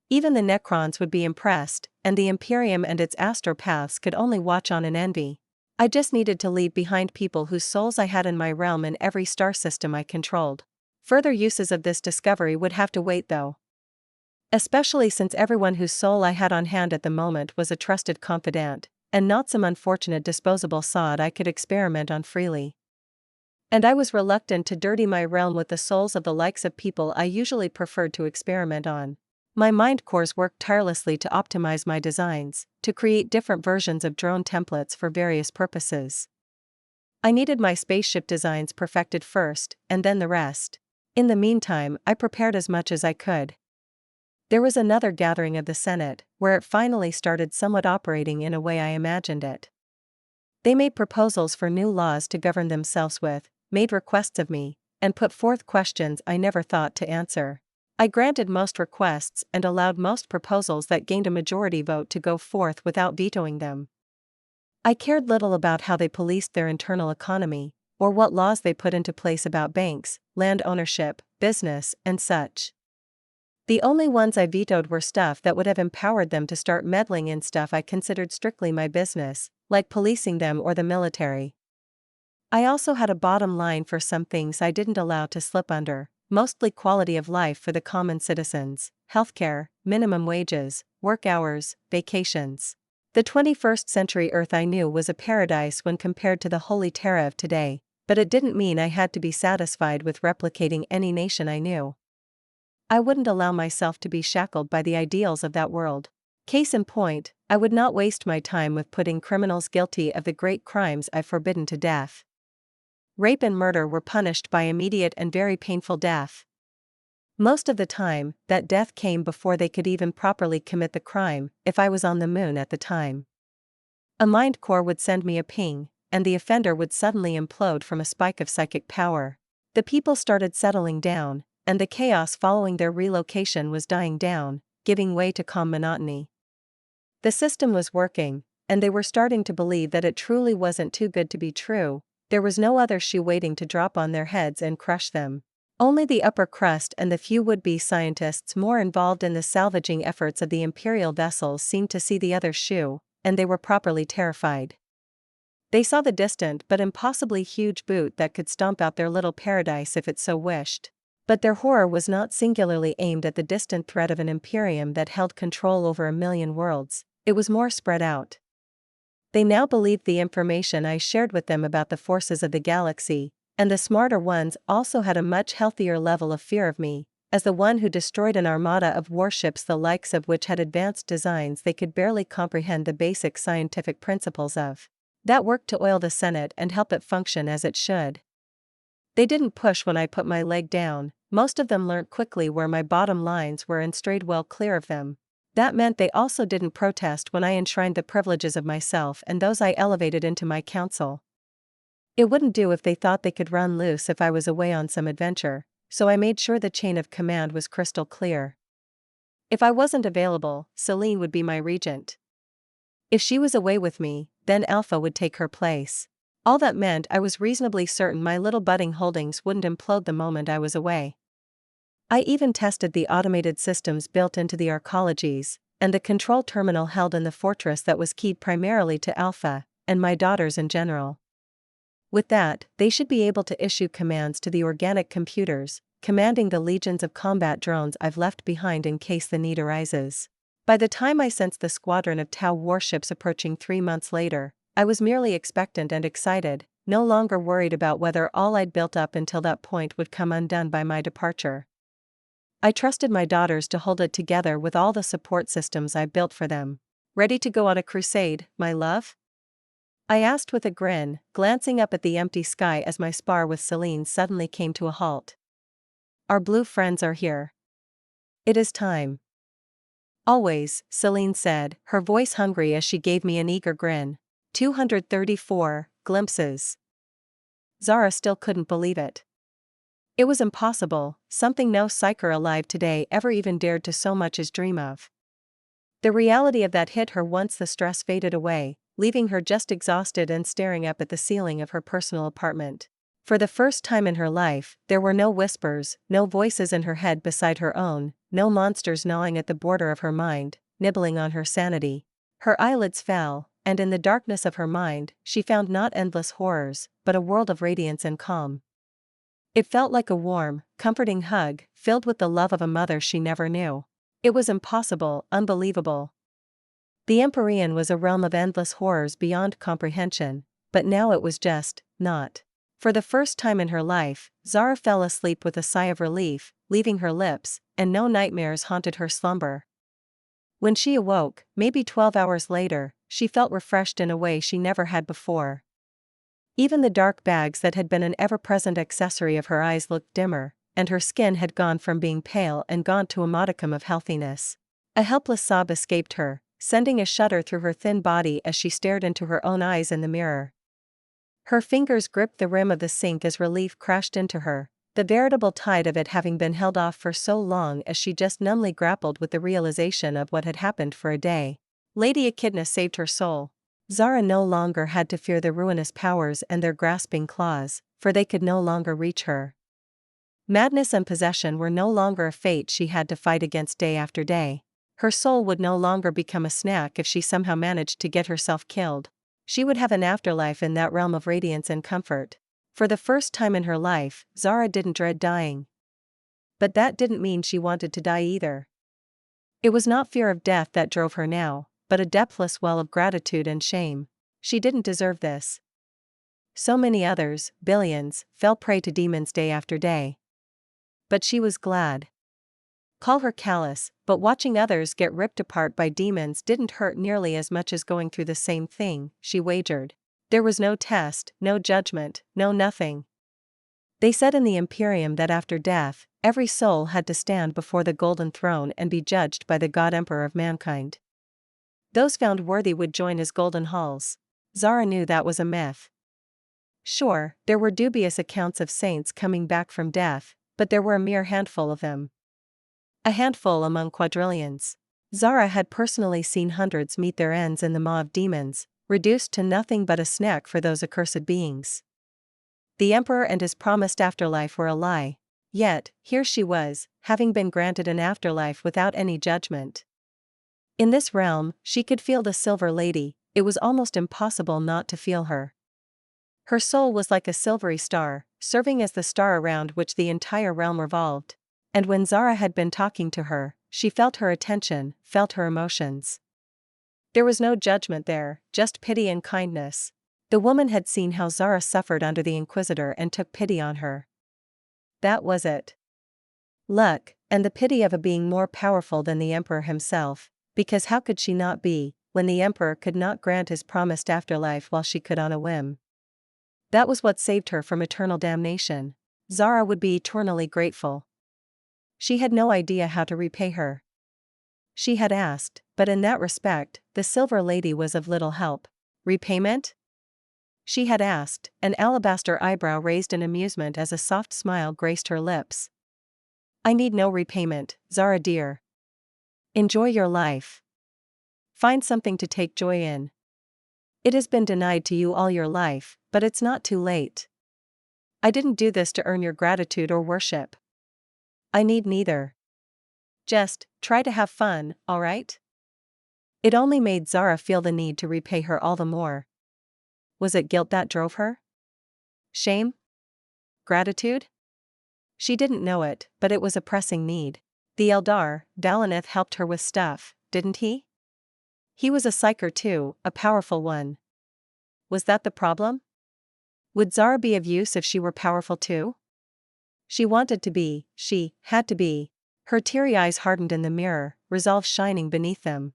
Even the Necrons would be impressed, and the Imperium and its astropaths could only watch on in envy. I just needed to leave behind people whose souls I had in my realm in every star system I controlled. Further uses of this discovery would have to wait though. Especially since everyone whose soul I had on hand at the moment was a trusted confidant, and not some unfortunate disposable sod I could experiment on freely. And I was reluctant to dirty my realm with the souls of the likes of people I usually preferred to experiment on. My mind cores worked tirelessly to optimize my designs, to create different versions of drone templates for various purposes. I needed my spaceship designs perfected first, and then the rest. In the meantime, I prepared as much as I could. There was another gathering of the Senate, where it finally started somewhat operating in a way I imagined it. They made proposals for new laws to govern themselves with, made requests of me, and put forth questions I never thought to answer. I granted most requests and allowed most proposals that gained a majority vote to go forth without vetoing them. I cared little about how they policed their internal economy, or what laws they put into place about banks, land ownership, business, and such. The only ones I vetoed were stuff that would have empowered them to start meddling in stuff I considered strictly my business, like policing them or the military. I also had a bottom line for some things I didn't allow to slip under, mostly quality of life for the common citizens, healthcare, minimum wages, work hours, vacations. The 21st century Earth I knew was a paradise when compared to the holy Terra of today, but it didn't mean I had to be satisfied with replicating any nation I knew. I wouldn't allow myself to be shackled by the ideals of that world. Case in point, I would not waste my time with putting criminals guilty of the great crimes I've forbidden to death. Rape and murder were punished by immediate and very painful death. Most of the time, that death came before they could even properly commit the crime, if I was on the moon at the time. A mind core would send me a ping, and the offender would suddenly implode from a spike of psychic power. The people started settling down, and the chaos following their relocation was dying down, giving way to calm monotony. The system was working, and they were starting to believe that it truly wasn't too good to be true. There was no other shoe waiting to drop on their heads and crush them. Only the upper crust and the few would-be scientists more involved in the salvaging efforts of the Imperial vessels seemed to see the other shoe, and they were properly terrified. They saw the distant but impossibly huge boot that could stomp out their little paradise if it so wished. But their horror was not singularly aimed at the distant threat of an Imperium that held control over 1,000,000 worlds, it was more spread out. They now believed the information I shared with them about the forces of the galaxy, and the smarter ones also had a much healthier level of fear of me, as the one who destroyed an armada of warships the likes of which had advanced designs they could barely comprehend the basic scientific principles of. That worked to oil the Senate and help it function as it should. They didn't push when I put my leg down, most of them learnt quickly where my bottom lines were and strayed well clear of them. That meant they also didn't protest when I enshrined the privileges of myself and those I elevated into my council. It wouldn't do if they thought they could run loose if I was away on some adventure, so I made sure the chain of command was crystal clear. If I wasn't available, Celine would be my regent. If she was away with me, then Alpha would take her place. All that meant I was reasonably certain my little budding holdings wouldn't implode the moment I was away. I even tested the automated systems built into the arcologies, and the control terminal held in the fortress that was keyed primarily to Alpha, and my daughters in general. With that, they should be able to issue commands to the organic computers, commanding the legions of combat drones I've left behind in case the need arises. By the time I sensed the squadron of Tau warships approaching 3 months later, I was merely expectant and excited, no longer worried about whether all I'd built up until that point would come undone by my departure. I trusted my daughters to hold it together with all the support systems I built for them. Ready to go on a crusade, my love? I asked with a grin, glancing up at the empty sky as my spar with Celine suddenly came to a halt. Our blue friends are here. It is time. Always, Celine said, her voice hungry as she gave me an eager grin. 234 glimpses. Zara still couldn't believe it. It was impossible, something no psyker alive today ever even dared to so much as dream of. The reality of that hit her once the stress faded away, leaving her just exhausted and staring up at the ceiling of her personal apartment. For the first time in her life, there were no whispers, no voices in her head beside her own, no monsters gnawing at the border of her mind, nibbling on her sanity. Her eyelids fell, and in the darkness of her mind, she found not endless horrors, but a world of radiance and calm. It felt like a warm, comforting hug, filled with the love of a mother she never knew. It was impossible, unbelievable. The Empyrean was a realm of endless horrors beyond comprehension, but now it was just not. For the first time in her life, Zara fell asleep with a sigh of relief, leaving her lips, and no nightmares haunted her slumber. When she awoke, maybe 12 hours later, she felt refreshed in a way she never had before. Even the dark bags that had been an ever-present accessory of her eyes looked dimmer, and her skin had gone from being pale and gaunt to a modicum of healthiness. A helpless sob escaped her, sending a shudder through her thin body as she stared into her own eyes in the mirror. Her fingers gripped the rim of the sink as relief crashed into her, the veritable tide of it having been held off for so long as she just numbly grappled with the realization of what had happened for a day. Lady Echidna saved her soul. Zara no longer had to fear the ruinous powers and their grasping claws, for they could no longer reach her. Madness and possession were no longer a fate she had to fight against day after day. Her soul would no longer become a snack if she somehow managed to get herself killed. She would have an afterlife in that realm of radiance and comfort. For the first time in her life, Zara didn't dread dying. But that didn't mean she wanted to die either. It was not fear of death that drove her now, but a depthless well of gratitude and shame. She didn't deserve this. So many others, billions, fell prey to demons day after day. But she was glad. Call her callous, but watching others get ripped apart by demons didn't hurt nearly as much as going through the same thing, she wagered. There was no test, no judgment, no nothing. They said in the Imperium that after death, every soul had to stand before the Golden Throne and be judged by the God Emperor of mankind. Those found worthy would join his golden halls. Zara knew that was a myth. Sure, there were dubious accounts of saints coming back from death, but there were a mere handful of them. A handful among quadrillions. Zara had personally seen hundreds meet their ends in the maw of demons, reduced to nothing but a snack for those accursed beings. The Emperor and his promised afterlife were a lie. Yet, here she was, having been granted an afterlife without any judgment. In this realm, she could feel the Silver Lady. It was almost impossible not to feel her. Her soul was like a silvery star, serving as the star around which the entire realm revolved. And when Zara had been talking to her, she felt her attention, felt her emotions. There was no judgment there, just pity and kindness. The woman had seen how Zara suffered under the Inquisitor and took pity on her. That was it. Luck, and the pity of a being more powerful than the Emperor himself, because how could she not be, when the Emperor could not grant his promised afterlife while she could on a whim? That was what saved her from eternal damnation. Zara would be eternally grateful. She had no idea how to repay her. She had asked, but in that respect, the Silver Lady was of little help. Repayment? She had asked, an alabaster eyebrow raised in amusement as a soft smile graced her lips. I need no repayment, Zara dear. Enjoy your life. Find something to take joy in. It has been denied to you all your life, but it's not too late. I didn't do this to earn your gratitude or worship. I need neither. Just, try to have fun, alright? It only made Zara feel the need to repay her all the more. Was it guilt that drove her? Shame? Gratitude? She didn't know it, but it was a pressing need. The Eldar, Valineth, helped her with stuff, didn't he? He was a psyker too, a powerful one. Was that the problem? Would Zara be of use if she were powerful too? She wanted to be, she had to be. Her teary eyes hardened in the mirror, resolve shining beneath them.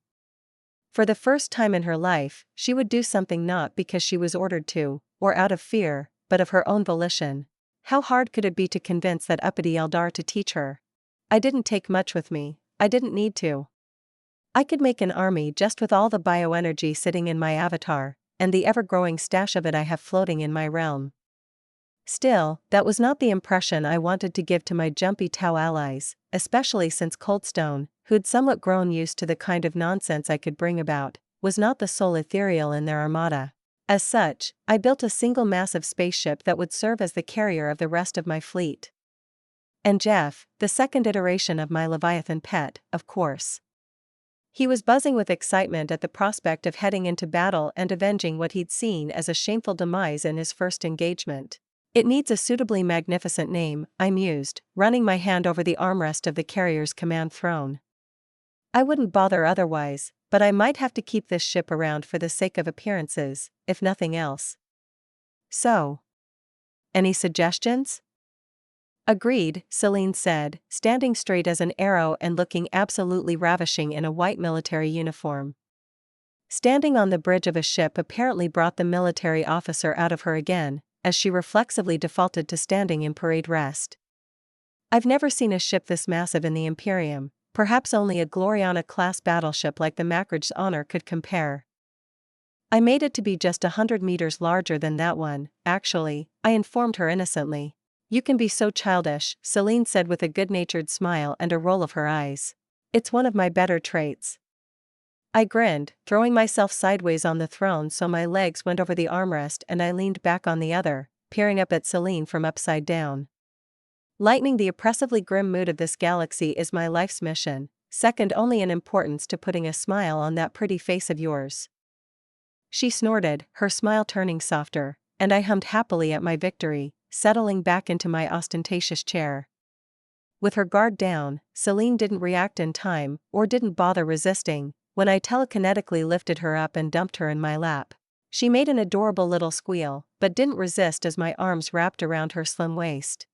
For the first time in her life, she would do something not because she was ordered to, or out of fear, but of her own volition. How hard could it be to convince that uppity Eldar to teach her? I didn't take much with me, I didn't need to. I could make an army just with all the bioenergy sitting in my avatar, and the ever-growing stash of it I have floating in my realm. Still, that was not the impression I wanted to give to my jumpy Tau allies, especially since Coldstone, who'd somewhat grown used to the kind of nonsense I could bring about, was not the sole ethereal in their armada. As such, I built a single massive spaceship that would serve as the carrier of the rest of my fleet. And Jeff, the second iteration of my Leviathan pet, of course. He was buzzing with excitement at the prospect of heading into battle and avenging what he'd seen as a shameful demise in his first engagement. It needs a suitably magnificent name, I mused, running my hand over the armrest of the carrier's command throne. I wouldn't bother otherwise, but I might have to keep this ship around for the sake of appearances, if nothing else. So, any suggestions? Agreed, Celine said, standing straight as an arrow and looking absolutely ravishing in a white military uniform. Standing on the bridge of a ship apparently brought the military officer out of her again, as she reflexively defaulted to standing in parade rest. I've never seen a ship this massive in the Imperium, perhaps only a Gloriana-class battleship like the Macridge's Honor could compare. I made it to be just 100 meters larger than that one, actually, I informed her innocently. You can be so childish, Celine said with a good-natured smile and a roll of her eyes. It's one of my better traits. I grinned, throwing myself sideways on the throne so my legs went over the armrest and I leaned back on the other, peering up at Celine from upside down. Lightening the oppressively grim mood of this galaxy is my life's mission, second only in importance to putting a smile on that pretty face of yours. She snorted, her smile turning softer, and I hummed happily at my victory, settling back into my ostentatious chair. With her guard down, Celine didn't react in time, or didn't bother resisting, when I telekinetically lifted her up and dumped her in my lap. She made an adorable little squeal, but didn't resist as my arms wrapped around her slim waist.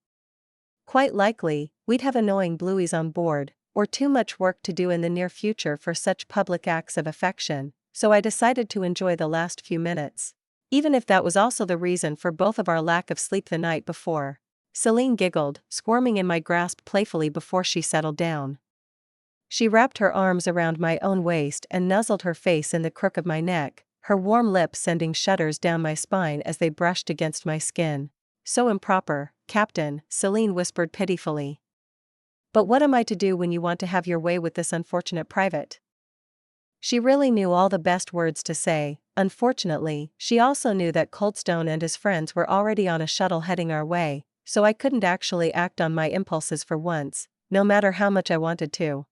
Quite likely, we'd have annoying blueies on board, or too much work to do in the near future for such public acts of affection, so I decided to enjoy the last few minutes. Even if that was also the reason for both of our lack of sleep the night before. Celine giggled, squirming in my grasp playfully before she settled down. She wrapped her arms around my own waist and nuzzled her face in the crook of my neck, her warm lips sending shudders down my spine as they brushed against my skin. So improper, Captain, Celine whispered pitifully. But what am I to do when you want to have your way with this unfortunate private? She really knew all the best words to say. Unfortunately, she also knew that Coldstone and his friends were already on a shuttle heading our way, so I couldn't actually act on my impulses for once, no matter how much I wanted to.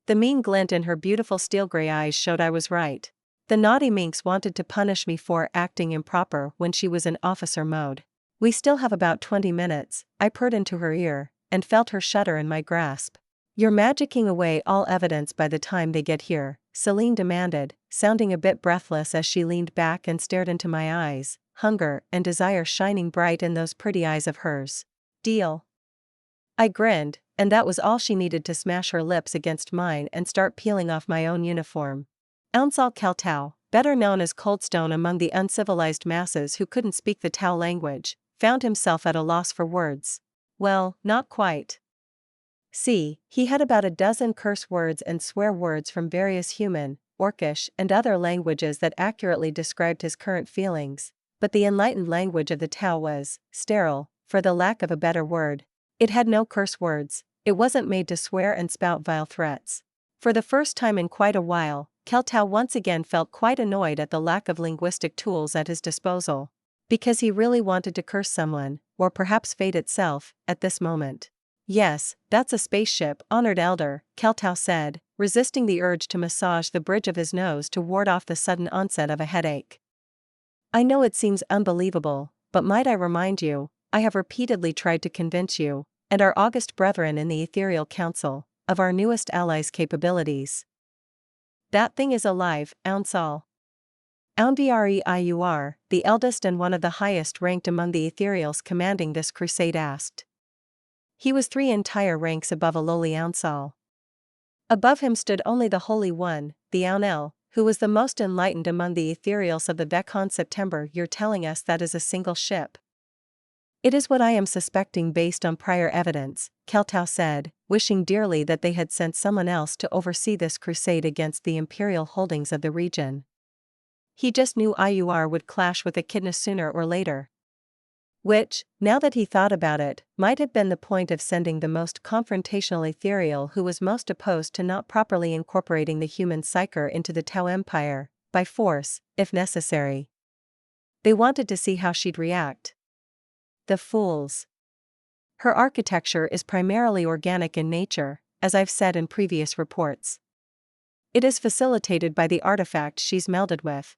The mean glint in her beautiful steel-gray eyes showed I was right. The naughty minx wanted to punish me for acting improper when she was in officer mode. We still have about 20 minutes, I purred into her ear, and felt her shudder in my grasp. You're magicking away all evidence by the time they get here, Celine demanded, sounding a bit breathless as she leaned back and stared into my eyes, hunger and desire shining bright in those pretty eyes of hers. Deal. I grinned, and that was all she needed to smash her lips against mine and start peeling off my own uniform. Ounsal Keltau, better known as Coldstone among the uncivilized masses who couldn't speak the Tau language, found himself at a loss for words. Well, not quite. See, he had about a dozen curse words and swear words from various human, Orcish, and other languages that accurately described his current feelings, but the enlightened language of the Tau was sterile, for the lack of a better word. It had no curse words, it wasn't made to swear and spout vile threats. For the first time in quite a while, Keltau once again felt quite annoyed at the lack of linguistic tools at his disposal. Because he really wanted to curse someone, or perhaps fate itself, at this moment. Yes, that's a spaceship, honored elder, Keltau said, resisting the urge to massage the bridge of his nose to ward off the sudden onset of a headache. I know it seems unbelievable, but might I remind you, I have repeatedly tried to convince you, and our august brethren in the Ethereal Council, of our newest allies' capabilities. That thing is alive, Ounsal. Oundvreur, the eldest and one of the highest ranked among the Ethereals commanding this crusade, asked. He was 3 entire ranks above a lowly Ounsal. Above him stood only the Holy One, the Aunel, who was the most enlightened among the Ethereals of the Vekon September. You're telling us that is a single ship? It is what I am suspecting based on prior evidence, Keltau said, wishing dearly that they had sent someone else to oversee this crusade against the imperial holdings of the region. He just knew IUR would clash with Echidna sooner or later. Which, now that he thought about it, might have been the point of sending the most confrontational ethereal who was most opposed to not properly incorporating the human psyker into the Tau Empire, by force, if necessary. They wanted to see how she'd react. The fools. Her architecture is primarily organic in nature, as I've said in previous reports. It is facilitated by the artifact she's melded with.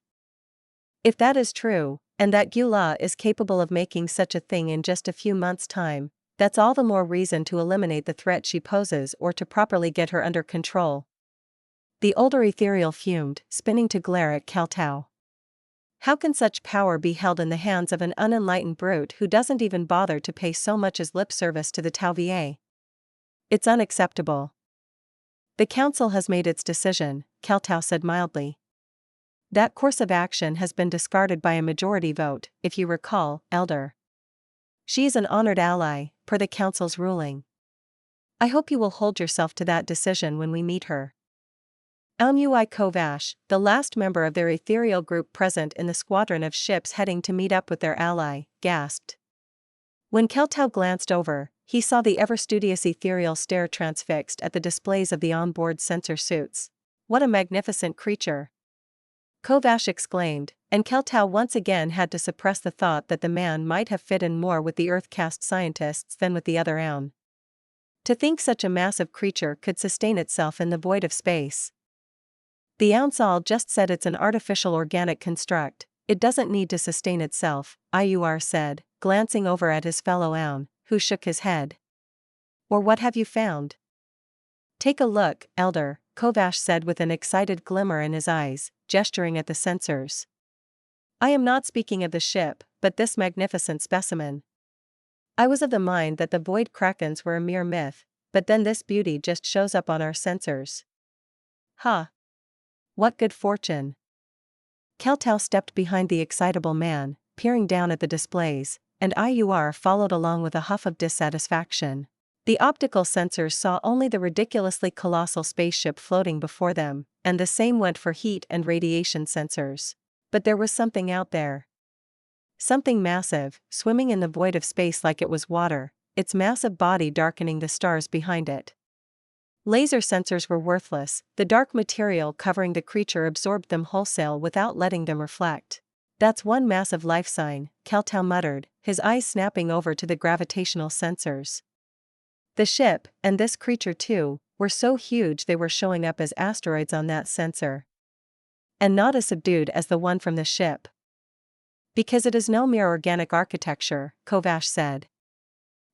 If that is true, and that Gula is capable of making such a thing in just a few months' time, that's all the more reason to eliminate the threat she poses or to properly get her under control. The older ethereal fumed, spinning to glare at Keltau. How can such power be held in the hands of an unenlightened brute who doesn't even bother to pay so much as lip service to the Tau VA? It's unacceptable. The council has made its decision, Keltau said mildly. That course of action has been discarded by a majority vote, if you recall, Elder. She is an honored ally, per the council's ruling. I hope you will hold yourself to that decision when we meet her. Almui Kovash, the last member of their ethereal group present in the squadron of ships heading to meet up with their ally, gasped. When Keltau glanced over, he saw the ever-studious ethereal stare transfixed at the displays of the onboard sensor suits. What a magnificent creature! Kovash exclaimed, and Keltau once again had to suppress the thought that the man might have fit in more with the Earth-caste scientists than with the other Aun. To think such a massive creature could sustain itself in the void of space. The Ounsal just said it's an artificial organic construct, it doesn't need to sustain itself, IUR said, glancing over at his fellow Aun, who shook his head. Or what have you found? Take a look, Elder, Kovash said with an excited glimmer in his eyes, gesturing at the sensors. I am not speaking of the ship, but this magnificent specimen. I was of the mind that the void krakens were a mere myth, but then this beauty just shows up on our sensors. Huh. What good fortune. Keltau stepped behind the excitable man, peering down at the displays, and IUR followed along with a huff of dissatisfaction. The optical sensors saw only the ridiculously colossal spaceship floating before them, and the same went for heat and radiation sensors. But there was something out there. Something massive, swimming in the void of space like it was water, its massive body darkening the stars behind it. Laser sensors were worthless, the dark material covering the creature absorbed them wholesale without letting them reflect. That's one massive life sign, Keltau muttered, his eyes snapping over to the gravitational sensors. The ship, and this creature too, were so huge they were showing up as asteroids on that sensor. And not as subdued as the one from the ship. Because it is no mere organic architecture, Kovash said.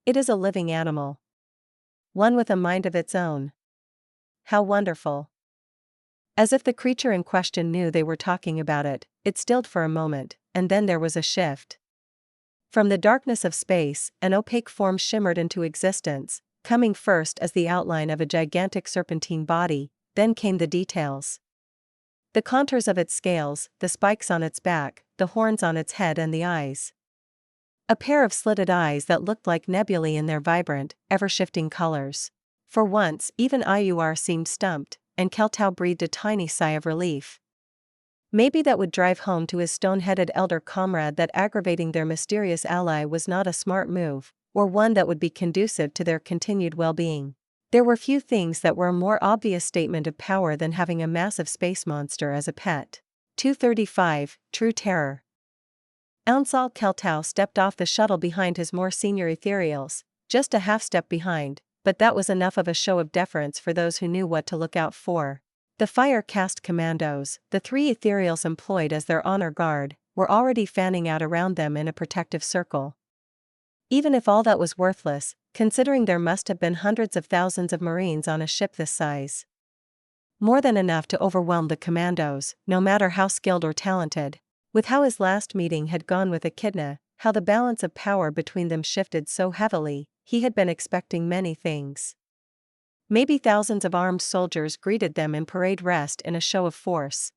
It is a living animal. One with a mind of its own. How wonderful. As if the creature in question knew they were talking about it, it stilled for a moment, and then there was a shift. From the darkness of space, an opaque form shimmered into existence, coming first as the outline of a gigantic serpentine body, then came the details. The contours of its scales, the spikes on its back, the horns on its head and the eyes. A pair of slitted eyes that looked like nebulae in their vibrant, ever-shifting colors. For once, even IUR seemed stumped, and Keltau breathed a tiny sigh of relief. Maybe that would drive home to his stone-headed elder comrade that aggravating their mysterious ally was not a smart move, or one that would be conducive to their continued well-being. There were few things that were a more obvious statement of power than having a massive space monster as a pet. 235, True Terror. Ounsal Keltau stepped off the shuttle behind his more senior ethereals, just a half step behind, but that was enough of a show of deference for those who knew what to look out for. The fire caste commandos, the 3 ethereals employed as their honor guard, were already fanning out around them in a protective circle. Even if all that was worthless, considering there must have been hundreds of thousands of Marines on a ship this size. More than enough to overwhelm the commandos, no matter how skilled or talented. With how his last meeting had gone with Echidna, how the balance of power between them shifted so heavily, he had been expecting many things. Maybe thousands of armed soldiers greeted them in parade rest in a show of force.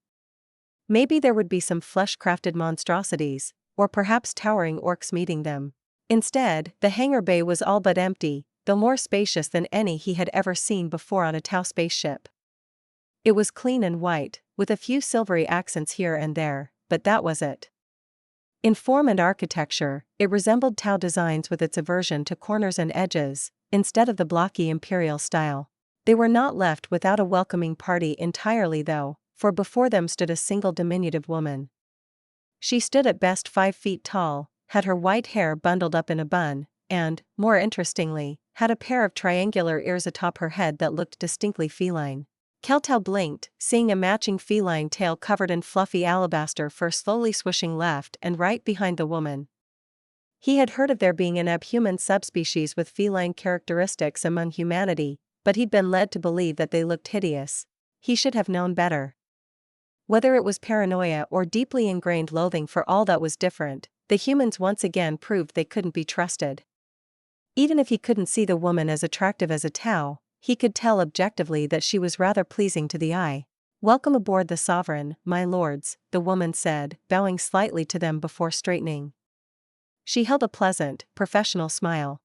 Maybe there would be some flesh-crafted monstrosities, or perhaps towering orcs meeting them. Instead, the hangar bay was all but empty, though more spacious than any he had ever seen before on a Tau spaceship. It was clean and white, with a few silvery accents here and there, but that was it. In form and architecture, it resembled Tau designs with its aversion to corners and edges, instead of the blocky imperial style. They were not left without a welcoming party entirely though, for before them stood a single diminutive woman. She stood at best 5 feet tall, had her white hair bundled up in a bun, and, more interestingly, had a pair of triangular ears atop her head that looked distinctly feline. Keltau blinked, seeing a matching feline tail covered in fluffy alabaster fur slowly swishing left and right behind the woman. He had heard of there being an abhuman subspecies with feline characteristics among humanity, but he'd been led to believe that they looked hideous. He should have known better. Whether it was paranoia or deeply ingrained loathing for all that was different, the humans once again proved they couldn't be trusted. Even if he couldn't see the woman as attractive as a Tau, he could tell objectively that she was rather pleasing to the eye. "Welcome aboard the Sovereign, my lords," the woman said, bowing slightly to them before straightening. She held a pleasant, professional smile.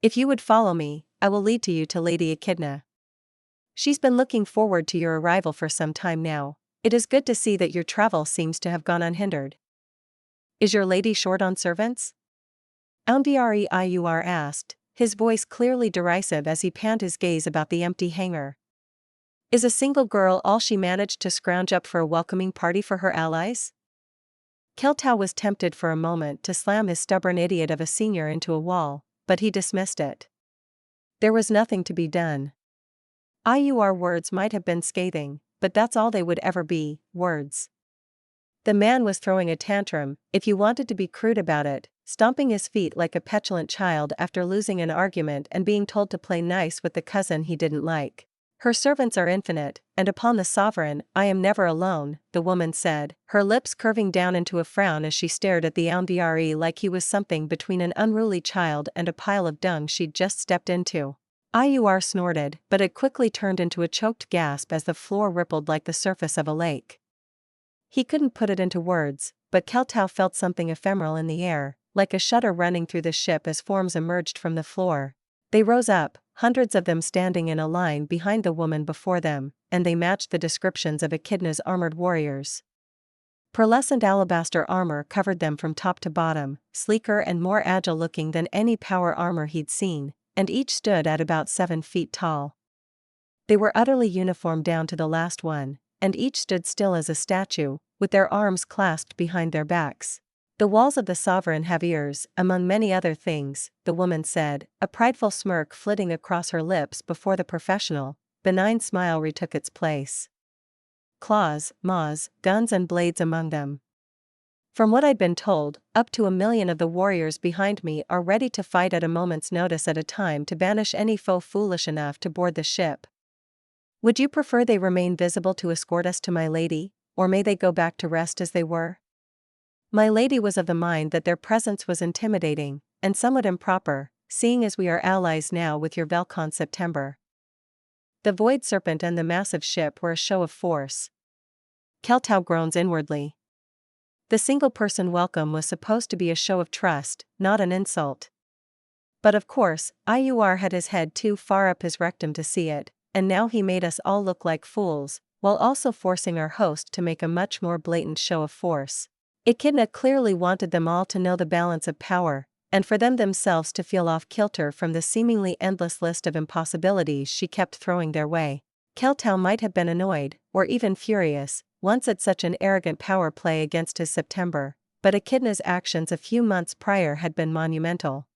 "If you would follow me, I will lead you to Lady Echidna. She's been looking forward to your arrival for some time now. It is good to see that your travel seems to have gone unhindered." "Is your lady short on servants?" Iur asked, his voice clearly derisive as he panned his gaze about the empty hangar. "Is a single girl all she managed to scrounge up for a welcoming party for her allies?" Keltau was tempted for a moment to slam his stubborn idiot of a senior into a wall, but he dismissed it. There was nothing to be done. Iur words might have been scathing, but that's all they would ever be, words. The man was throwing a tantrum, if you wanted to be crude about it, stomping his feet like a petulant child after losing an argument and being told to play nice with the cousin he didn't like. "Her servants are infinite, and upon the Sovereign I am never alone," the woman said, her lips curving down into a frown as she stared at the Audiobook like he was something between an unruly child and a pile of dung she'd just stepped into. Iur snorted, but it quickly turned into a choked gasp as the floor rippled like the surface of a lake. He couldn't put it into words, but Keltau felt something ephemeral in the air, like a shudder running through the ship as forms emerged from the floor. They rose up, hundreds of them standing in a line behind the woman before them, and they matched the descriptions of Echidna's armored warriors. Pearlescent alabaster armor covered them from top to bottom, sleeker and more agile looking than any power armor he'd seen, and each stood at about 7 feet tall. They were utterly uniform down to the last one, and each stood still as a statue, with their arms clasped behind their backs. "The walls of the Sovereign have ears, among many other things," the woman said, a prideful smirk flitting across her lips before the professional, benign smile retook its place. "Claws, maws, guns and blades among them. From what I'd been told, up to 1 million of the warriors behind me are ready to fight at a moment's notice at a time to banish any foe foolish enough to board the ship. Would you prefer they remain visible to escort us to my lady, or may they go back to rest as they were?" My lady was of the mind that their presence was intimidating, and somewhat improper, seeing as we are allies now with your Velcon September. The Void Serpent and the massive ship were a show of force. Keltau groans inwardly. The single-person welcome was supposed to be a show of trust, not an insult. But of course, Iur had his head too far up his rectum to see it, and now he made us all look like fools, while also forcing our host to make a much more blatant show of force. Echidna clearly wanted them all to know the balance of power, and for them themselves to feel off-kilter from the seemingly endless list of impossibilities she kept throwing their way. Keltau might have been annoyed, or even furious, once at such an arrogant power play against his September, but Echidna's actions a few months prior had been monumental.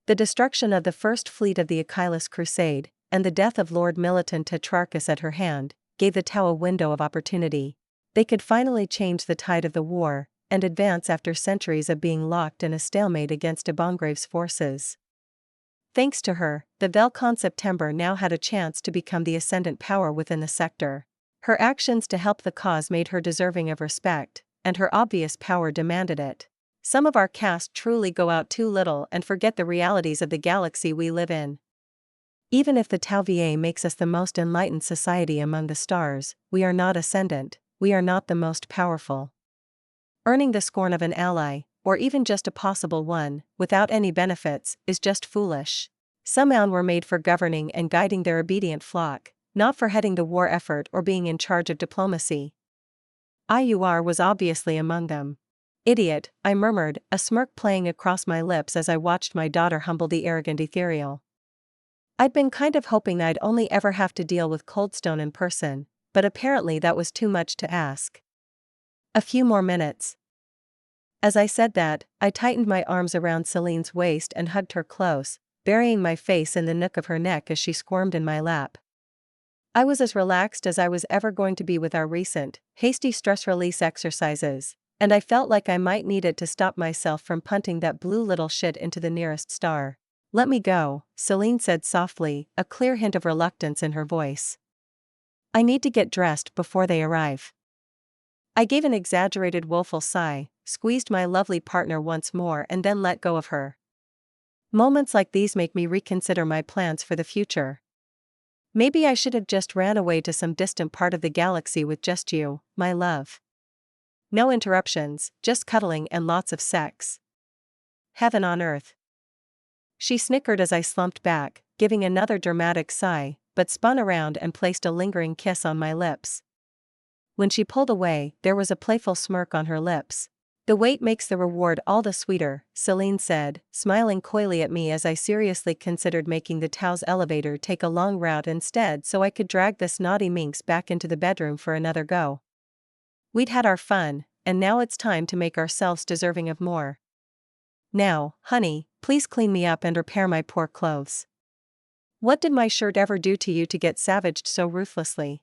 The destruction of the first fleet of the Achilles Crusade, and the death of Lord Militant Tetrarchus at her hand, gave the Tau a window of opportunity. They could finally change the tide of the war, and advance after centuries of being locked in a stalemate against Ebongrave's forces. Thanks to her, the Velcon September now had a chance to become the ascendant power within the sector. Her actions to help the cause made her deserving of respect, and her obvious power demanded it. Some of our caste truly go out too little and forget the realities of the galaxy we live in. Even if the Tau Va makes us the most enlightened society among the stars, we are not ascendant, we are not the most powerful. Earning the scorn of an ally, or even just a possible one, without any benefits, is just foolish. Some Aun were made for governing and guiding their obedient flock, not for heading the war effort or being in charge of diplomacy. IUR was obviously among them. Idiot, I murmured, a smirk playing across my lips as I watched my daughter humble the arrogant ethereal. I'd been kind of hoping I'd only ever have to deal with Coldstone in person, but apparently that was too much to ask. A few more minutes. As I said that, I tightened my arms around Celine's waist and hugged her close, burying my face in the nook of her neck as she squirmed in my lap. I was as relaxed as I was ever going to be with our recent, hasty stress release exercises, and I felt like I might need it to stop myself from punting that blue little shit into the nearest star. Let me go, Celine said softly, a clear hint of reluctance in her voice. I need to get dressed before they arrive. I gave an exaggerated woeful sigh, squeezed my lovely partner once more and then let go of her. Moments like these make me reconsider my plans for the future. Maybe I should have just ran away to some distant part of the galaxy with just you, my love. No interruptions, just cuddling and lots of sex. Heaven on earth. She snickered as I slumped back, giving another dramatic sigh, but spun around and placed a lingering kiss on my lips. When she pulled away, there was a playful smirk on her lips. The wait makes the reward all the sweeter, Celine said, smiling coyly at me as I seriously considered making the Tau's elevator take a long route instead so I could drag this naughty minx back into the bedroom for another go. We'd had our fun, and now it's time to make ourselves deserving of more. Now, honey, please clean me up and repair my poor clothes. What did my shirt ever do to you to get savaged so ruthlessly?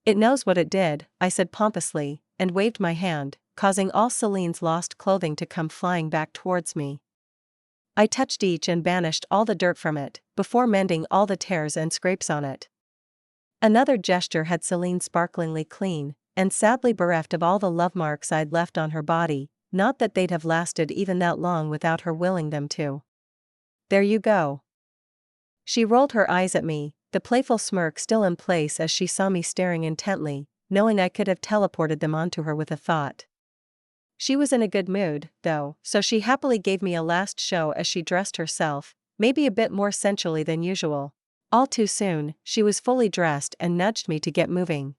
It knows what it did, I said pompously, and waved my hand, causing all Celine's lost clothing to come flying back towards me. I touched each and banished all the dirt from it, before mending all the tears and scrapes on it. Another gesture had Celine sparklingly clean, and sadly bereft of all the love marks I'd left on her body, not that they'd have lasted even that long without her willing them to. There you go. She rolled her eyes at me, the playful smirk still in place as she saw me staring intently, knowing I could have teleported them onto her with a thought. She was in a good mood, though, so she happily gave me a last show as she dressed herself, maybe a bit more sensually than usual. All too soon, she was fully dressed and nudged me to get moving.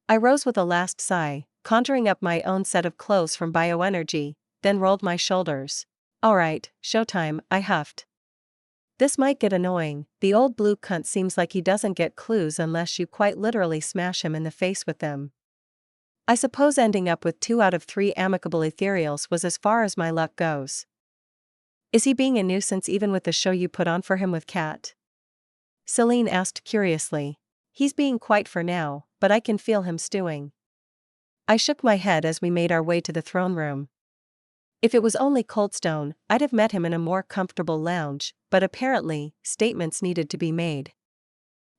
I rose with a last sigh, conjuring up my own set of clothes from bioenergy, then rolled my shoulders. All right, showtime, I huffed. This might get annoying, the old blue cunt seems like he doesn't get clues unless you quite literally smash him in the face with them. I suppose ending up with 2 out of 3 amicable ethereals was as far as my luck goes. Is he being a nuisance even with the show you put on for him with Kat? Celine asked curiously. He's being quite for now, but I can feel him stewing. I shook my head as we made our way to the throne room. If it was only Coldstone, I'd have met him in a more comfortable lounge, but apparently, statements needed to be made.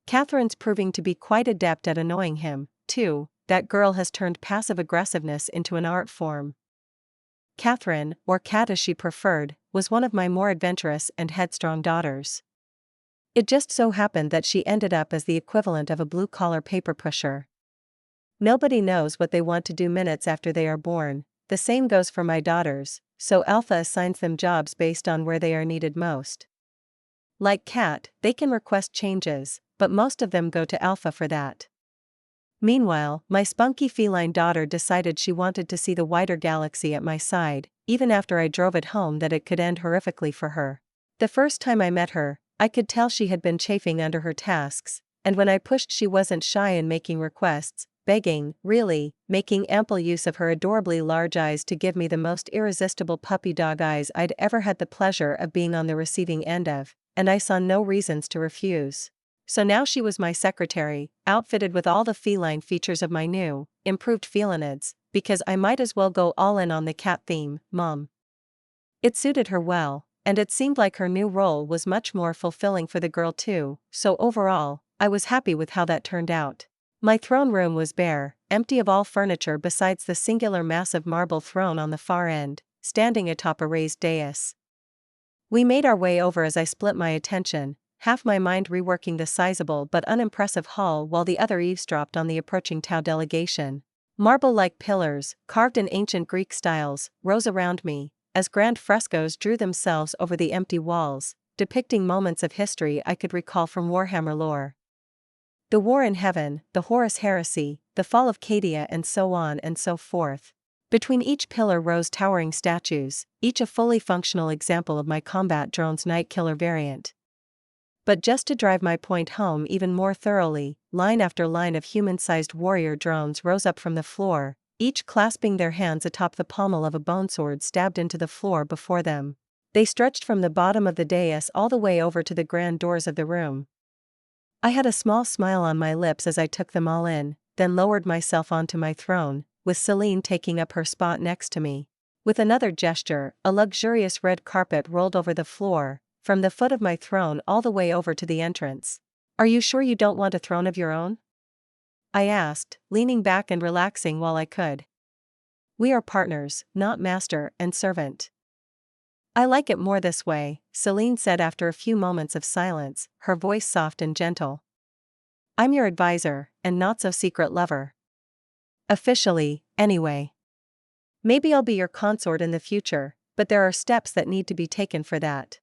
Catherine's proving to be quite adept at annoying him, too. That girl has turned passive aggressiveness into an art form. Catherine, or Kat as she preferred, was one of my more adventurous and headstrong daughters. It just so happened that she ended up as the equivalent of a blue-collar paper pusher. Nobody knows what they want to do minutes after they are born, the same goes for my daughters, so Alpha assigns them jobs based on where they are needed most. Like Kat, they can request changes, but most of them go to Alpha for that. Meanwhile, my spunky feline daughter decided she wanted to see the wider galaxy at my side, even after I drove it home that it could end horrifically for her. The first time I met her, I could tell she had been chafing under her tasks, and when I pushed she wasn't shy in making requests, begging, really, making ample use of her adorably large eyes to give me the most irresistible puppy dog eyes I'd ever had the pleasure of being on the receiving end of, and I saw no reasons to refuse. So now she was my secretary, outfitted with all the feline features of my new, improved felinids, because I might as well go all in on the cat theme, Mom. It suited her well, and it seemed like her new role was much more fulfilling for the girl too, so overall, I was happy with how that turned out. My throne room was bare, empty of all furniture besides the singular massive marble throne on the far end, standing atop a raised dais. We made our way over as I split my attention, half my mind reworking the sizable but unimpressive hall while the other eavesdropped on the approaching Tau delegation. Marble-like pillars, carved in ancient Greek styles, rose around me, as grand frescoes drew themselves over the empty walls, depicting moments of history I could recall from Warhammer lore. The war in heaven, the Horus heresy, the fall of Cadia, and so on and so forth. Between each pillar rose towering statues, each a fully functional example of my combat drone's night killer variant. But just to drive my point home even more thoroughly, line after line of human-sized warrior drones rose up from the floor, each clasping their hands atop the pommel of a bone sword stabbed into the floor before them. They stretched from the bottom of the dais all the way over to the grand doors of the room. I had a small smile on my lips as I took them all in, then lowered myself onto my throne, with Celine taking up her spot next to me. With another gesture, a luxurious red carpet rolled over the floor, from the foot of my throne all the way over to the entrance. "Are you sure you don't want a throne of your own?" I asked, leaning back and relaxing while I could. "We are partners, not master and servant." "I like it more this way," Celine said after a few moments of silence, her voice soft and gentle. "I'm your advisor, and not-so-secret lover. Officially, anyway. Maybe I'll be your consort in the future, but there are steps that need to be taken for that."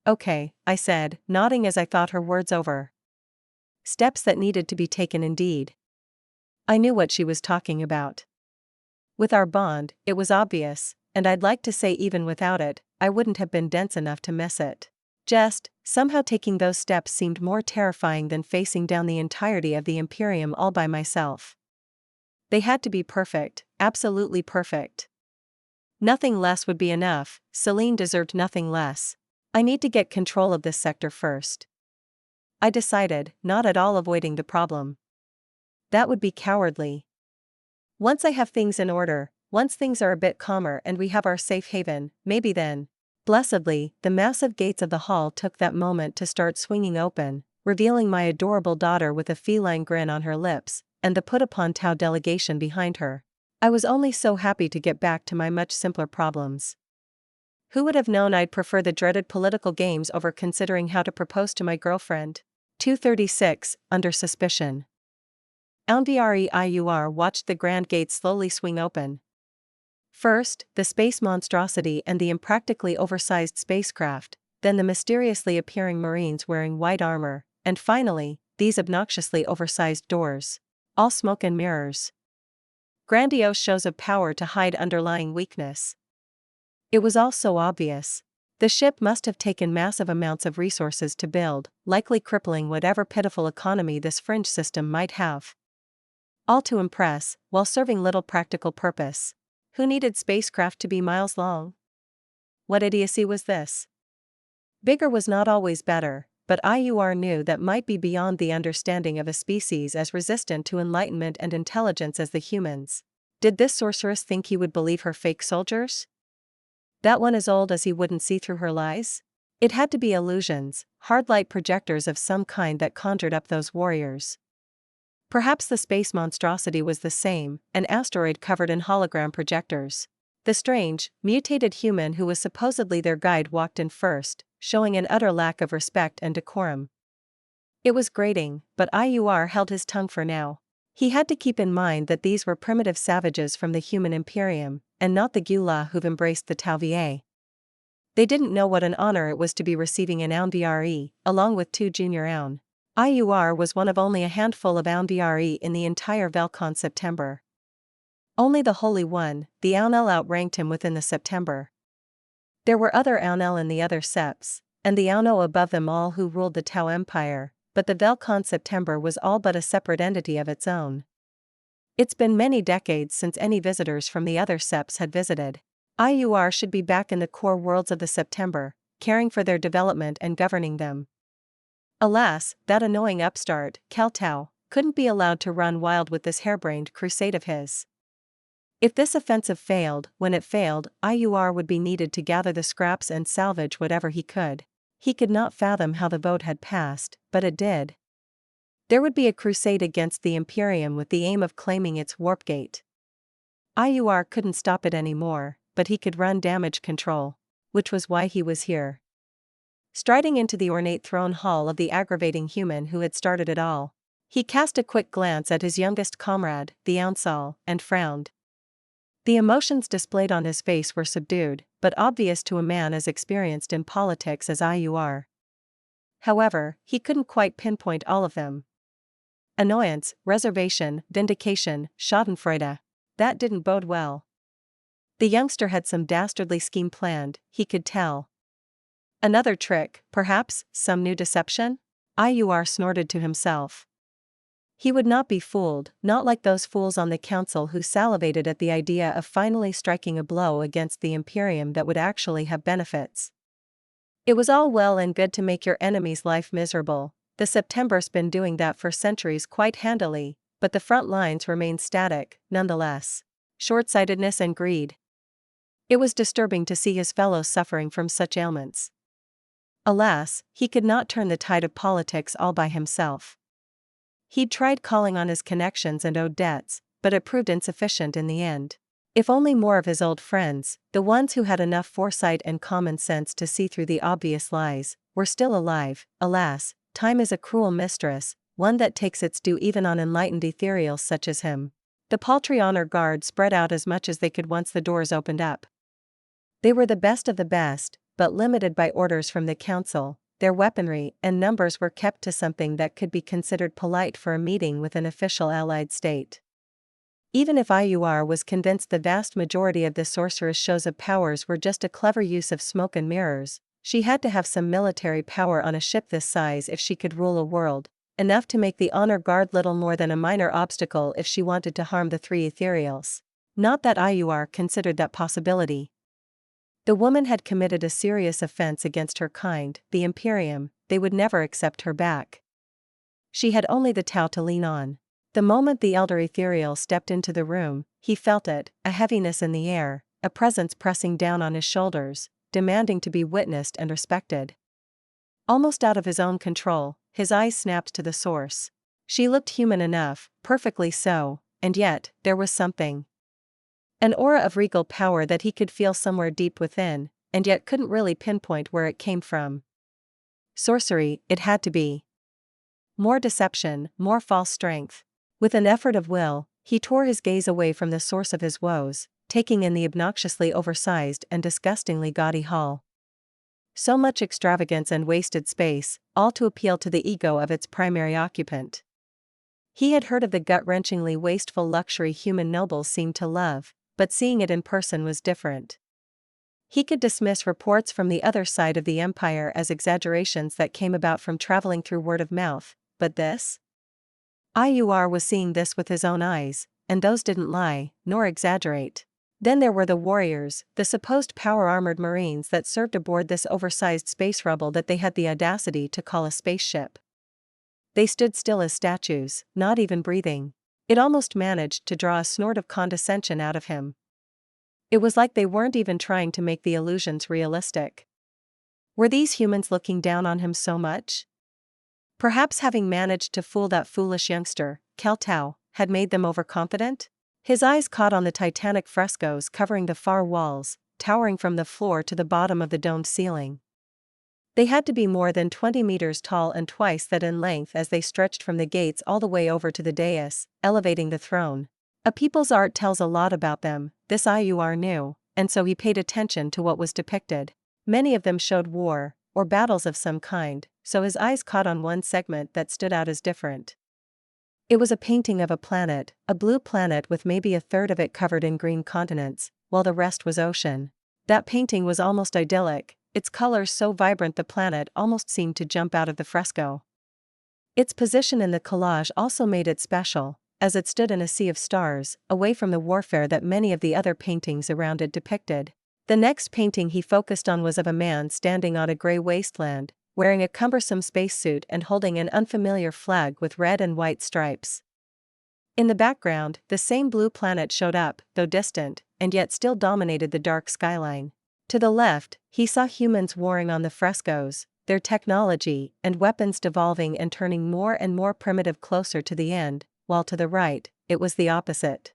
"Okay," I said, nodding as I thought her words over. Steps that needed to be taken indeed. I knew what she was talking about. With our bond, it was obvious, and I'd like to say even without it, I wouldn't have been dense enough to miss it. Somehow taking those steps seemed more terrifying than facing down the entirety of the Imperium all by myself. They had to be perfect, absolutely perfect. Nothing less would be enough. Celine deserved nothing less. I need to get control of this sector first. I decided, not at all avoiding the problem. That would be cowardly. Once I have things in order, once things are a bit calmer and we have our safe haven, maybe then. Blessedly, the massive gates of the hall took that moment to start swinging open, revealing my adorable daughter with a feline grin on her lips, and the put-upon Tau delegation behind her. I was only so happy to get back to my much simpler problems. Who would have known I'd prefer the dreaded political games over considering how to propose to my girlfriend? 236, under suspicion. Alnviar watched the grand gates slowly swing open. First, the space monstrosity and the impractically oversized spacecraft, then the mysteriously appearing Marines wearing white armor, and finally, these obnoxiously oversized doors. All smoke and mirrors. Grandiose shows of power to hide underlying weakness. It was all so obvious. The ship must have taken massive amounts of resources to build, likely crippling whatever pitiful economy this fringe system might have. All to impress, while serving little practical purpose. Who needed spacecraft to be miles long? What idiocy was this? Bigger was not always better, but IUR knew that might be beyond the understanding of a species as resistant to enlightenment and intelligence as the humans. Did this sorceress think he would believe her fake soldiers? That one as old as he wouldn't see through her lies? It had to be illusions, hard light projectors of some kind that conjured up those warriors. Perhaps the space monstrosity was the same, an asteroid covered in hologram projectors. The strange, mutated human who was supposedly their guide walked in first, showing an utter lack of respect and decorum. It was grating, but IUR held his tongue for now. He had to keep in mind that these were primitive savages from the human Imperium, and not the Gula who've embraced the Tau VA. They didn't know what an honor it was to be receiving an Aunvre, along with 2 junior Aun. IUR was one of only a handful of Aunvre in the entire Velcon September. Only the Holy One, the Aunel, outranked him within the September. There were other Aunel in the other Seps, and the Auno above them all who ruled the Tau Empire, but the Velcon September was all but a separate entity of its own. It's been many decades since any visitors from the other Seps had visited. IUR should be back in the core worlds of the September, caring for their development and governing them. Alas, that annoying upstart, Keltau, couldn't be allowed to run wild with this harebrained crusade of his. If this offensive failed, when it failed, IUR would be needed to gather the scraps and salvage whatever he could. He could not fathom how the vote had passed, but it did. There would be a crusade against the Imperium with the aim of claiming its warp gate. IUR couldn't stop it anymore, but he could run damage control, which was why he was here. Striding into the ornate throne hall of the aggravating human who had started it all, he cast a quick glance at his youngest comrade, the Ounsal, and frowned. The emotions displayed on his face were subdued, but obvious to a man as experienced in politics as IUR. However, he couldn't quite pinpoint all of them. Annoyance, reservation, vindication, schadenfreude. That didn't bode well. The youngster had some dastardly scheme planned, he could tell. Another trick, perhaps, some new deception? IUR snorted to himself. He would not be fooled, not like those fools on the council who salivated at the idea of finally striking a blow against the Imperium that would actually have benefits. It was all well and good to make your enemy's life miserable. The September's been doing that for centuries quite handily, but the front lines remain static, nonetheless. Short-sightedness and greed. It was disturbing to see his fellows suffering from such ailments. Alas, he could not turn the tide of politics all by himself. He'd tried calling on his connections and owed debts, but it proved insufficient in the end. If only more of his old friends, the ones who had enough foresight and common sense to see through the obvious lies, were still alive. Alas, time is a cruel mistress, one that takes its due even on enlightened ethereals such as him. The paltry honor guard spread out as much as they could once the doors opened up. They were the best of the best, but limited by orders from the council. Their weaponry and numbers were kept to something that could be considered polite for a meeting with an official allied state. Even if IUR was convinced the vast majority of the sorceress shows of powers were just a clever use of smoke and mirrors, she had to have some military power on a ship this size if she could rule a world, enough to make the honor guard little more than a minor obstacle if she wanted to harm the three ethereals. Not that IUR considered that possibility. The woman had committed a serious offense against her kind, the Imperium. They would never accept her back. She had only the Tau to lean on. The moment the elder ethereal stepped into the room, he felt it, a heaviness in the air, a presence pressing down on his shoulders, demanding to be witnessed and respected. Almost out of his own control, his eyes snapped to the source. She looked human enough, perfectly so, and yet, there was something. An aura of regal power that he could feel somewhere deep within, and yet couldn't really pinpoint where it came from. Sorcery, it had to be. More deception, more false strength. With an effort of will, he tore his gaze away from the source of his woes, taking in the obnoxiously oversized and disgustingly gaudy hall. So much extravagance and wasted space, all to appeal to the ego of its primary occupant. He had heard of the gut-wrenchingly wasteful luxury human nobles seemed to love, but seeing it in person was different. He could dismiss reports from the other side of the empire as exaggerations that came about from traveling through word of mouth, but this? IUR was seeing this with his own eyes, and those didn't lie, nor exaggerate. Then there were the warriors, the supposed power-armored marines that served aboard this oversized space rubble that they had the audacity to call a spaceship. They stood still as statues, not even breathing. It almost managed to draw a snort of condescension out of him. It was like they weren't even trying to make the illusions realistic. Were these humans looking down on him so much? Perhaps having managed to fool that foolish youngster, Keltau, had made them overconfident? His eyes caught on the titanic frescoes covering the far walls, towering from the floor to the bottom of the domed ceiling. They had to be more than 20 meters tall and twice that in length as they stretched from the gates all the way over to the dais, elevating the throne. A people's art tells a lot about them, this IUR knew, and so he paid attention to what was depicted. Many of them showed war, or battles of some kind, so his eyes caught on one segment that stood out as different. It was a painting of a planet, a blue planet with maybe a third of it covered in green continents, while the rest was ocean. That painting was almost idyllic, its colors so vibrant the planet almost seemed to jump out of the fresco. Its position in the collage also made it special, as it stood in a sea of stars, away from the warfare that many of the other paintings around it depicted. The next painting he focused on was of a man standing on a gray wasteland, wearing a cumbersome spacesuit and holding an unfamiliar flag with red and white stripes. In the background, the same blue planet showed up, though distant, and yet still dominated the dark skyline. To the left, he saw humans warring on the frescoes, their technology and weapons devolving and turning more and more primitive closer to the end, while to the right, it was the opposite.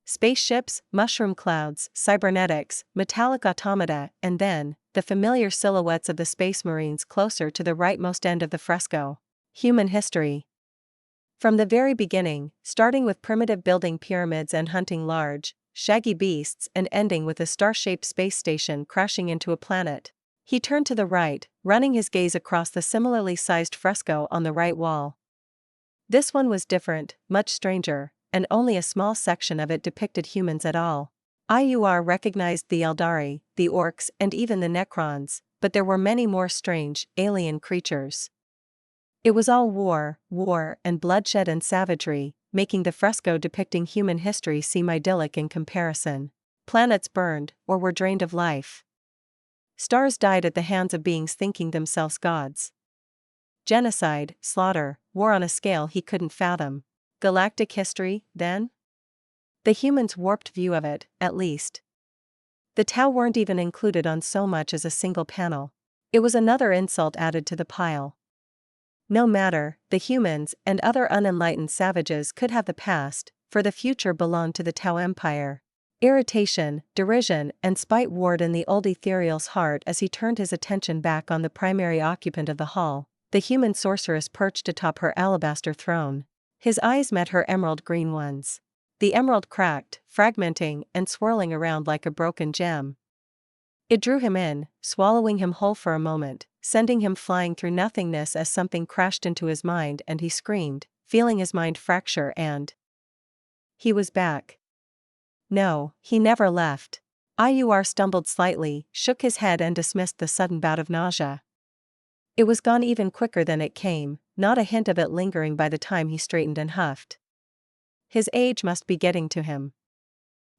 Spaceships, mushroom clouds, cybernetics, metallic automata, and then, the familiar silhouettes of the space marines closer to the rightmost end of the fresco. Human history. From the very beginning, starting with primitive building pyramids and hunting large, shaggy beasts and ending with a star-shaped space station crashing into a planet. He turned to the right, running his gaze across the similarly sized fresco on the right wall. This one was different, much stranger, and only a small section of it depicted humans at all. IUR recognized the Eldari, the orcs, and even the Necrons, but there were many more strange, alien creatures. It was all war, and bloodshed and savagery, making the fresco depicting human history seem idyllic in comparison. Planets burned, or were drained of life. Stars died at the hands of beings thinking themselves gods. Genocide, slaughter, war on a scale he couldn't fathom. Galactic history, then? The humans' warped view of it, at least. The Tau weren't even included on so much as a single panel. It was another insult added to the pile. No matter, the humans and other unenlightened savages could have the past, for the future belonged to the Tau Empire. Irritation, derision, and spite warred in the old ethereal's heart as he turned his attention back on the primary occupant of the hall, the human sorceress perched atop her alabaster throne. His eyes met her emerald green ones. The emerald cracked, fragmenting, and swirling around like a broken gem. It drew him in, swallowing him whole for a moment, sending him flying through nothingness as something crashed into his mind and he screamed, feeling his mind fracture and... He was back. No, he never left. IUR stumbled slightly, shook his head and dismissed the sudden bout of nausea. It was gone even quicker than it came, not a hint of it lingering by the time he straightened and huffed. His age must be getting to him.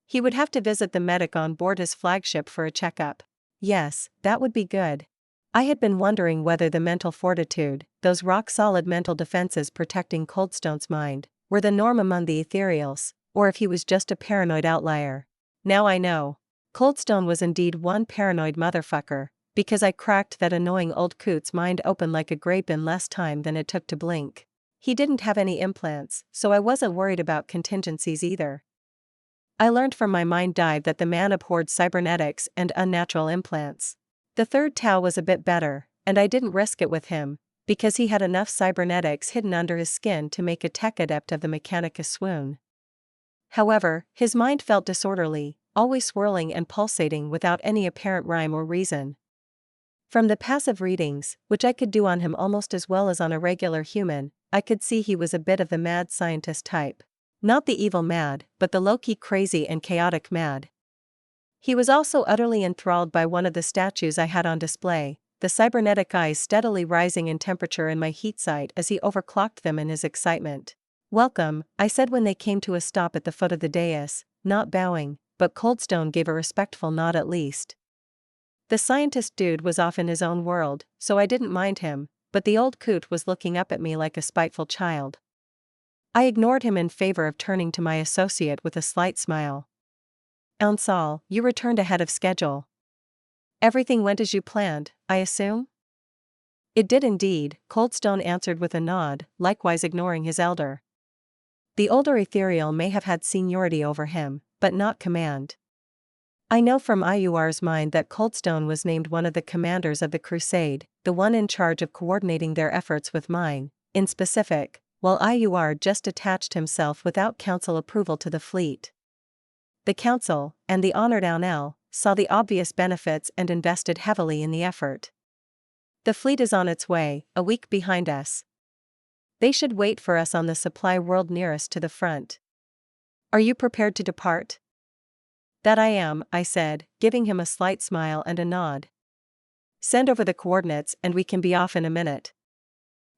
He would have to visit the medic on board his flagship for a checkup. Yes, that would be good. I had been wondering whether the mental fortitude, those rock-solid mental defenses protecting Coldstone's mind, were the norm among the ethereals, or if he was just a paranoid outlier. Now I know. Coldstone was indeed one paranoid motherfucker, because I cracked that annoying old coot's mind open like a grape in less time than it took to blink. He didn't have any implants, so I wasn't worried about contingencies either. I learned from my mind dive that the man abhorred cybernetics and unnatural implants. The third Tau was a bit better, and I didn't risk it with him, because he had enough cybernetics hidden under his skin to make a tech adept of the Mechanicus swoon. However, his mind felt disorderly, always swirling and pulsating without any apparent rhyme or reason. From the passive readings, which I could do on him almost as well as on a regular human, I could see he was a bit of the mad scientist type. Not the evil mad, but the low-key crazy and chaotic mad. He was also utterly enthralled by one of the statues I had on display, the cybernetic eyes steadily rising in temperature in my heat sight as he overclocked them in his excitement. "Welcome," I said when they came to a stop at the foot of the dais, not bowing, but Coldstone gave a respectful nod at least. The scientist dude was off in his own world, so I didn't mind him, but the old coot was looking up at me like a spiteful child. I ignored him in favor of turning to my associate with a slight smile. "Ansal, you returned ahead of schedule. Everything went as you planned, I assume?" "It did indeed," Coldstone answered with a nod, likewise ignoring his elder. The older ethereal may have had seniority over him, but not command. I know from IUR's mind that Coldstone was named one of the commanders of the crusade, the one in charge of coordinating their efforts with mine, in specific, while IUR just attached himself without council approval to the fleet. The council, and the honored annals, saw the obvious benefits and invested heavily in the effort. The fleet is on its way, a week behind us. They should wait for us on the supply world nearest to the front. Are you prepared to depart? That I am, I said, giving him a slight smile and a nod. Send over the coordinates and we can be off in a minute.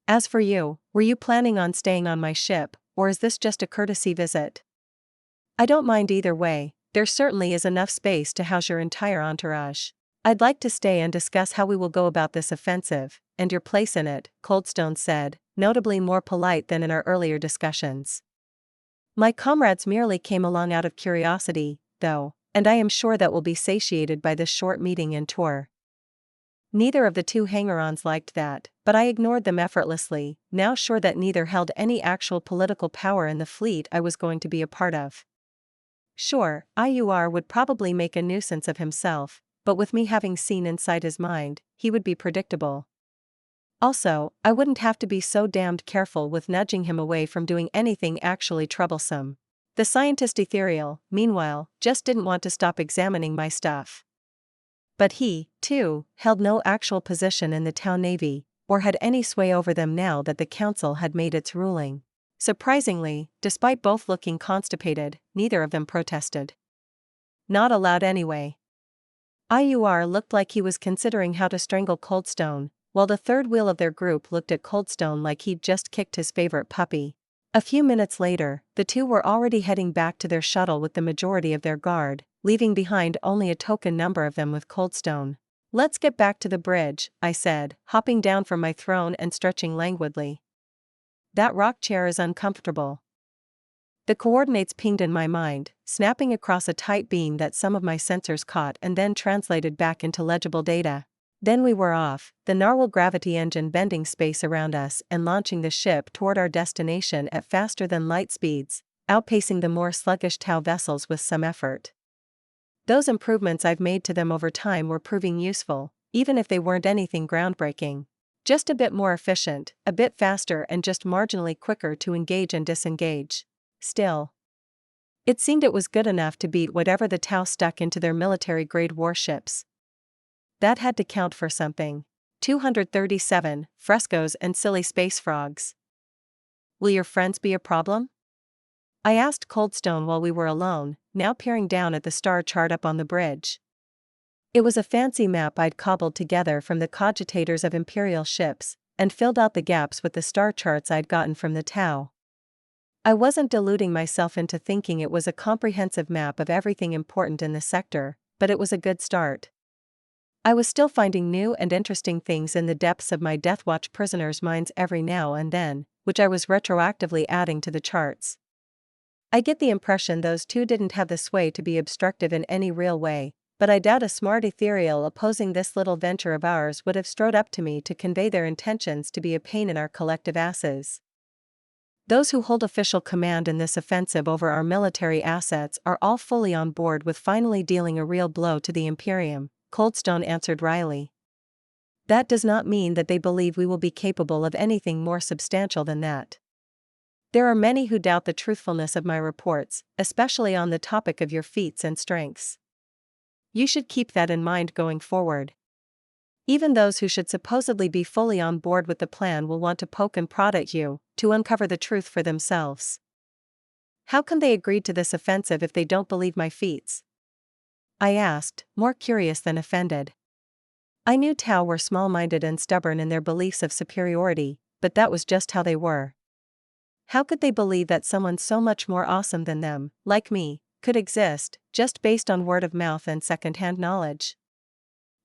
As for you, were you planning on staying on my ship, or is this just a courtesy visit? I don't mind either way, there certainly is enough space to house your entire entourage. I'd like to stay and discuss how we will go about this offensive, and your place in it, Coldstone said, notably more polite than in our earlier discussions. My comrades merely came along out of curiosity, though, and I am sure that will be satiated by this short meeting and tour. Neither of the two hanger-ons liked that, but I ignored them effortlessly, now sure that neither held any actual political power in the fleet I was going to be a part of. Sure, IUR would probably make a nuisance of himself, but with me having seen inside his mind, he would be predictable. Also, I wouldn't have to be so damned careful with nudging him away from doing anything actually troublesome. The scientist Ethereal, meanwhile, just didn't want to stop examining my stuff. But he, too, held no actual position in the town navy, or had any sway over them now that the council had made its ruling. Surprisingly, despite both looking constipated, neither of them protested. Not allowed anyway. IUR looked like he was considering how to strangle Coldstone, while the third wheel of their group looked at Coldstone like he'd just kicked his favorite puppy. A few minutes later, the two were already heading back to their shuttle with the majority of their guard, leaving behind only a token number of them with Coldstone. "Let's get back to the bridge," I said, hopping down from my throne and stretching languidly. "That rock chair is uncomfortable." The coordinates pinged in my mind, snapping across a tight beam that some of my sensors caught and then translated back into legible data. Then we were off, the narwhal gravity engine bending space around us and launching the ship toward our destination at faster than light speeds, outpacing the more sluggish Tau vessels with some effort. Those improvements I've made to them over time were proving useful, even if they weren't anything groundbreaking. Just a bit more efficient, a bit faster and just marginally quicker to engage and disengage. Still, it seemed it was good enough to beat whatever the Tau stuck into their military-grade warships. That had to count for something. 237, frescoes and silly space frogs. "Will your friends be a problem?" I asked Coldstone while we were alone, now peering down at the star chart up on the bridge. It was a fancy map I'd cobbled together from the cogitators of Imperial ships, and filled out the gaps with the star charts I'd gotten from the Tau. I wasn't deluding myself into thinking it was a comprehensive map of everything important in the sector, but it was a good start. I was still finding new and interesting things in the depths of my Deathwatch prisoners' minds every now and then, which I was retroactively adding to the charts. I get the impression those two didn't have the sway to be obstructive in any real way, but I doubt a smart ethereal opposing this little venture of ours would have strode up to me to convey their intentions to be a pain in our collective asses. Those who hold official command in this offensive over our military assets are all fully on board with finally dealing a real blow to the Imperium, Coldstone answered wryly. That does not mean that they believe we will be capable of anything more substantial than that. There are many who doubt the truthfulness of my reports, especially on the topic of your feats and strengths. You should keep that in mind going forward. Even those who should supposedly be fully on board with the plan will want to poke and prod at you, to uncover the truth for themselves. How can they agree to this offensive if they don't believe my feats? I asked, more curious than offended. I knew Tau were small-minded and stubborn in their beliefs of superiority, but that was just how they were. How could they believe that someone so much more awesome than them, like me, could exist, just based on word of mouth and second-hand knowledge?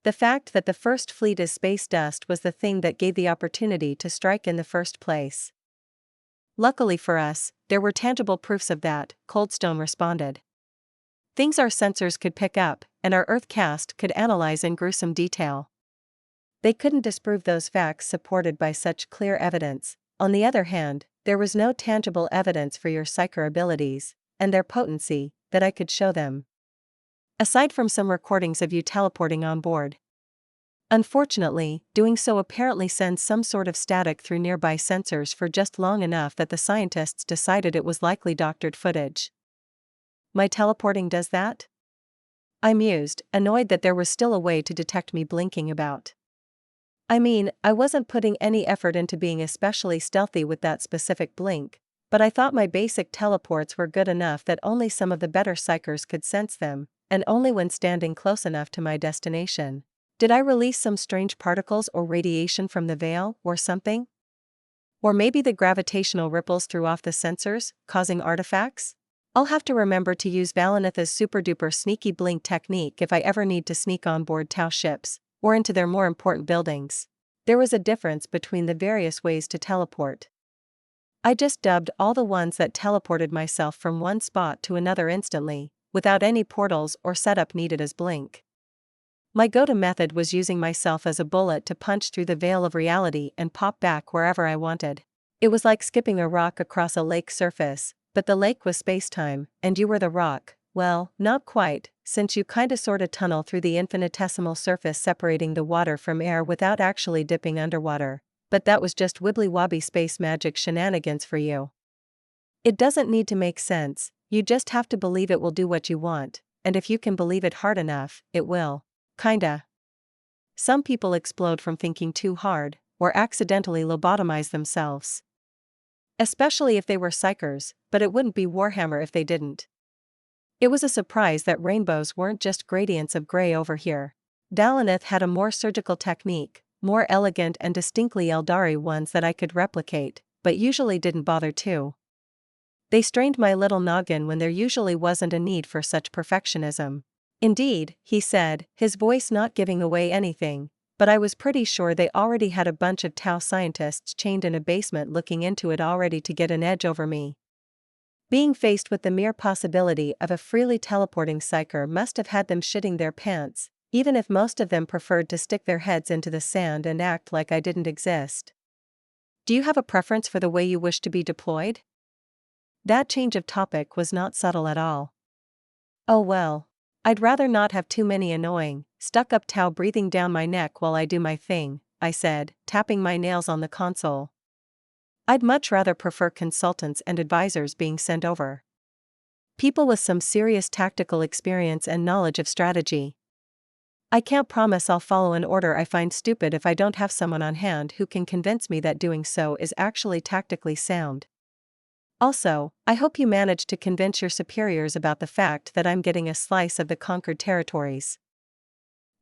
The fact that the First Fleet is space dust was the thing that gave the opportunity to strike in the first place. Luckily for us, there were tangible proofs of that, Coldstone responded. Things our sensors could pick up, and our Earthcast could analyze in gruesome detail. They couldn't disprove those facts supported by such clear evidence. On the other hand, there was no tangible evidence for your psyker abilities, and their potency, that I could show them. Aside from some recordings of you teleporting on board. Unfortunately, doing so apparently sends some sort of static through nearby sensors for just long enough that the scientists decided it was likely doctored footage. My teleporting does that? I mused, annoyed that there was still a way to detect me blinking about. I mean, I wasn't putting any effort into being especially stealthy with that specific blink, but I thought my basic teleports were good enough that only some of the better psychers could sense them, and only when standing close enough to my destination. Did I release some strange particles or radiation from the veil, or something? Or maybe the gravitational ripples threw off the sensors, causing artifacts? I'll have to remember to use Valinitha's super-duper sneaky blink technique if I ever need to sneak on board Tau ships, or into their more important buildings. There was a difference between the various ways to teleport. I just dubbed all the ones that teleported myself from one spot to another instantly, without any portals or setup needed as blink. My go-to method was using myself as a bullet to punch through the veil of reality and pop back wherever I wanted. It was like skipping a rock across a lake surface, but the lake was space-time, and you were the rock. Well, not quite, since you kinda sorta tunnel through the infinitesimal surface separating the water from air without actually dipping underwater. But that was just wibbly-wobbly space magic shenanigans for you. It doesn't need to make sense, you just have to believe it will do what you want, and if you can believe it hard enough, it will. Kinda. Some people explode from thinking too hard, or accidentally lobotomize themselves. Especially if they were psychers, but it wouldn't be Warhammer if they didn't. It was a surprise that rainbows weren't just gradients of gray over here. Dalaneth had a more surgical technique, more elegant and distinctly Eldari ones that I could replicate, but usually didn't bother to. They strained my little noggin when there usually wasn't a need for such perfectionism. Indeed, he said, his voice not giving away anything, but I was pretty sure they already had a bunch of Tau scientists chained in a basement looking into it already to get an edge over me. Being faced with the mere possibility of a freely teleporting psyker must have had them shitting their pants, even if most of them preferred to stick their heads into the sand and act like I didn't exist. Do you have a preference for the way you wish to be deployed? That change of topic was not subtle at all. Oh well. I'd rather not have too many annoying, stuck-up Tau breathing down my neck while I do my thing, I said, tapping my nails on the console. I'd much rather prefer consultants and advisors being sent over. People with some serious tactical experience and knowledge of strategy. I can't promise I'll follow an order I find stupid if I don't have someone on hand who can convince me that doing so is actually tactically sound. Also, I hope you manage to convince your superiors about the fact that I'm getting a slice of the conquered territories.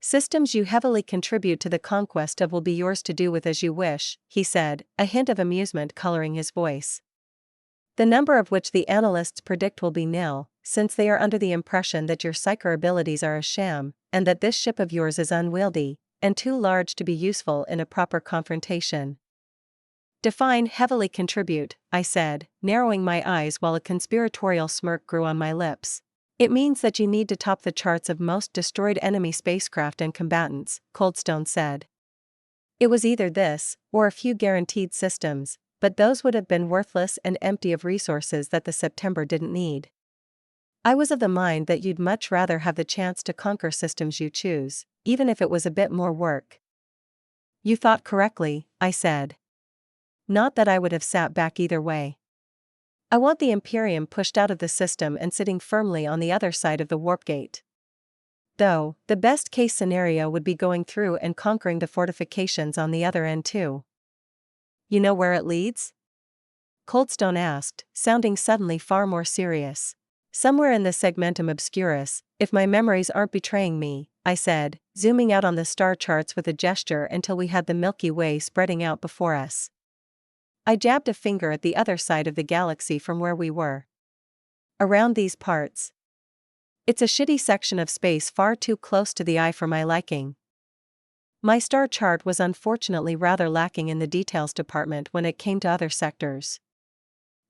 Systems you heavily contribute to the conquest of will be yours to do with as you wish, he said, a hint of amusement coloring his voice. The number of which the analysts predict will be nil, since they are under the impression that your psyker abilities are a sham, and that this ship of yours is unwieldy, and too large to be useful in a proper confrontation. Define heavily contribute, I said, narrowing my eyes while a conspiratorial smirk grew on my lips. It means that you need to top the charts of most destroyed enemy spacecraft and combatants, Coldstone said. It was either this, or a few guaranteed systems, but those would have been worthless and empty of resources that the September didn't need. I was of the mind that you'd much rather have the chance to conquer systems you choose, even if it was a bit more work. You thought correctly, I said. Not that I would have sat back either way. I want the Imperium pushed out of the system and sitting firmly on the other side of the warp gate. Though, the best case scenario would be going through and conquering the fortifications on the other end too. You know where it leads? Coldstone asked, sounding suddenly far more serious. Somewhere in the segmentum obscurus, if my memories aren't betraying me, I said, zooming out on the star charts with a gesture until we had the Milky Way spreading out before us. I jabbed a finger at the other side of the galaxy from where we were. Around these parts. It's a shitty section of space far too close to the eye for my liking. My star chart was unfortunately rather lacking in the details department when it came to other sectors.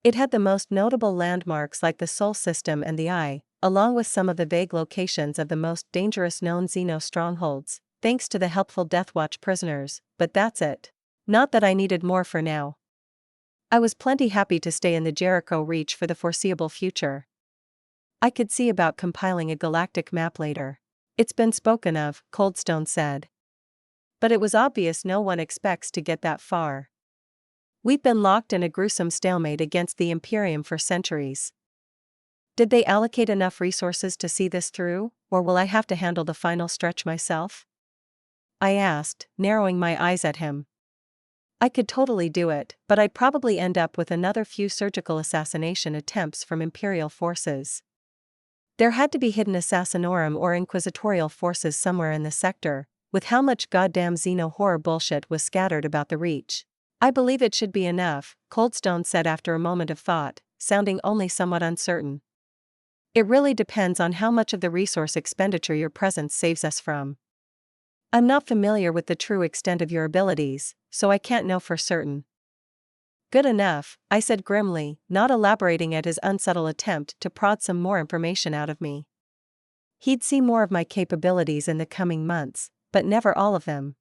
It had the most notable landmarks like the Sol system and the Eye, along with some of the vague locations of the most dangerous known Xeno strongholds, thanks to the helpful Deathwatch prisoners, but that's it. Not that I needed more for now. I was plenty happy to stay in the Jericho Reach for the foreseeable future. I could see about compiling a galactic map later. It's been spoken of, Coldstone said. But it was obvious no one expects to get that far. We've been locked in a gruesome stalemate against the Imperium for centuries. Did they allocate enough resources to see this through, or will I have to handle the final stretch myself? I asked, narrowing my eyes at him. I could totally do it, but I'd probably end up with another few surgical assassination attempts from Imperial forces. There had to be hidden assassinorum or inquisitorial forces somewhere in the sector, with how much goddamn Xeno horror bullshit was scattered about the Reach. I believe it should be enough, Coldstone said after a moment of thought, sounding only somewhat uncertain. It really depends on how much of the resource expenditure your presence saves us from. I'm not familiar with the true extent of your abilities, so I can't know for certain. Good enough, I said grimly, not elaborating at his unsubtle attempt to prod some more information out of me. He'd see more of my capabilities in the coming months, but never all of them.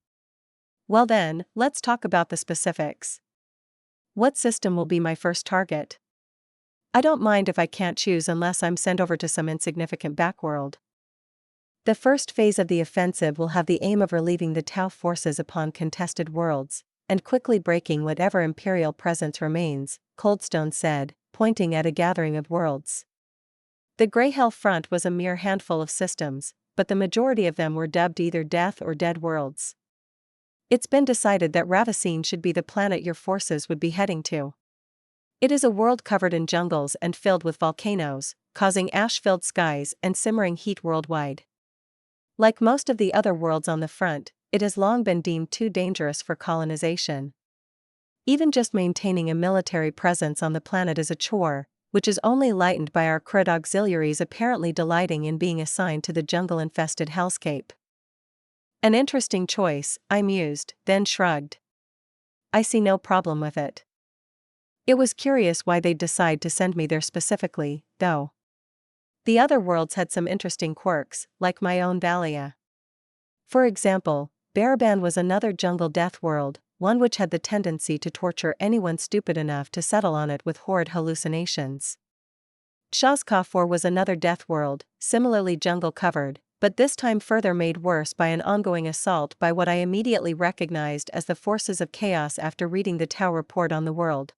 Well then, let's talk about the specifics. What system will be my first target? I don't mind if I can't choose unless I'm sent over to some insignificant backworld. The first phase of the offensive will have the aim of relieving the Tau forces upon contested worlds, and quickly breaking whatever Imperial presence remains, Coldstone said, pointing at a gathering of worlds. The Greyhell front was a mere handful of systems, but the majority of them were dubbed either Death or Dead worlds. It's been decided that Ravicine should be the planet your forces would be heading to. It is a world covered in jungles and filled with volcanoes, causing ash-filled skies and simmering heat worldwide. Like most of the other worlds on the front, it has long been deemed too dangerous for colonization. Even just maintaining a military presence on the planet is a chore, which is only lightened by our Krud auxiliaries apparently delighting in being assigned to the jungle-infested hellscape. An interesting choice, I mused, then shrugged. I see no problem with it. It was curious why they'd decide to send me there specifically, though. The other worlds had some interesting quirks, like my own Valia. For example, Baraban was another jungle death world, one which had the tendency to torture anyone stupid enough to settle on it with horrid hallucinations. Shazkafor was another death world, similarly jungle-covered, but this time further made worse by an ongoing assault by what I immediately recognized as the forces of chaos after reading the Tau report on the world.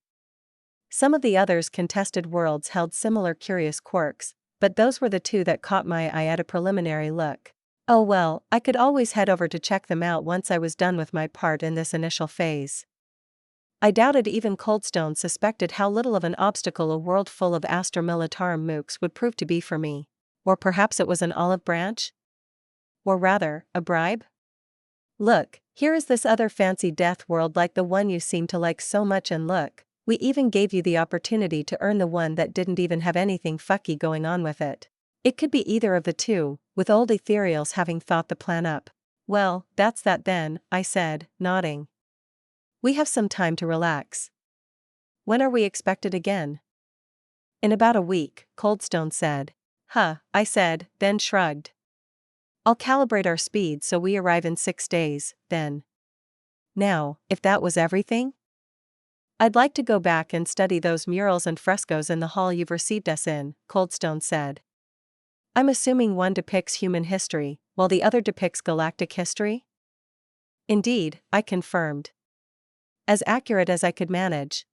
Some of the others' contested worlds held similar curious quirks, but those were the two that caught my eye at a preliminary look. Oh well, I could always head over to check them out once I was done with my part in this initial phase. I doubted even Coldstone suspected how little of an obstacle a world full of Astra Militarum mooks would prove to be for me. Or perhaps it was an olive branch? Or rather, a bribe? Look, here is this other fancy death world like the one you seem to like so much, and look, we even gave you the opportunity to earn the one that didn't even have anything fucky going on with it. It could be either of the two, with old Ethereals having thought the plan up. Well, that's that then, I said, nodding. We have some time to relax. When are we expected again? In about a week, Coldstone said. Huh, I said, then shrugged. I'll calibrate our speed so we arrive in 6 days, then. Now, if that was everything? I'd like to go back and study those murals and frescoes in the hall you've received us in, Coldstone said. I'm assuming one depicts human history, while the other depicts galactic history? Indeed, I confirmed. As accurate as I could manage.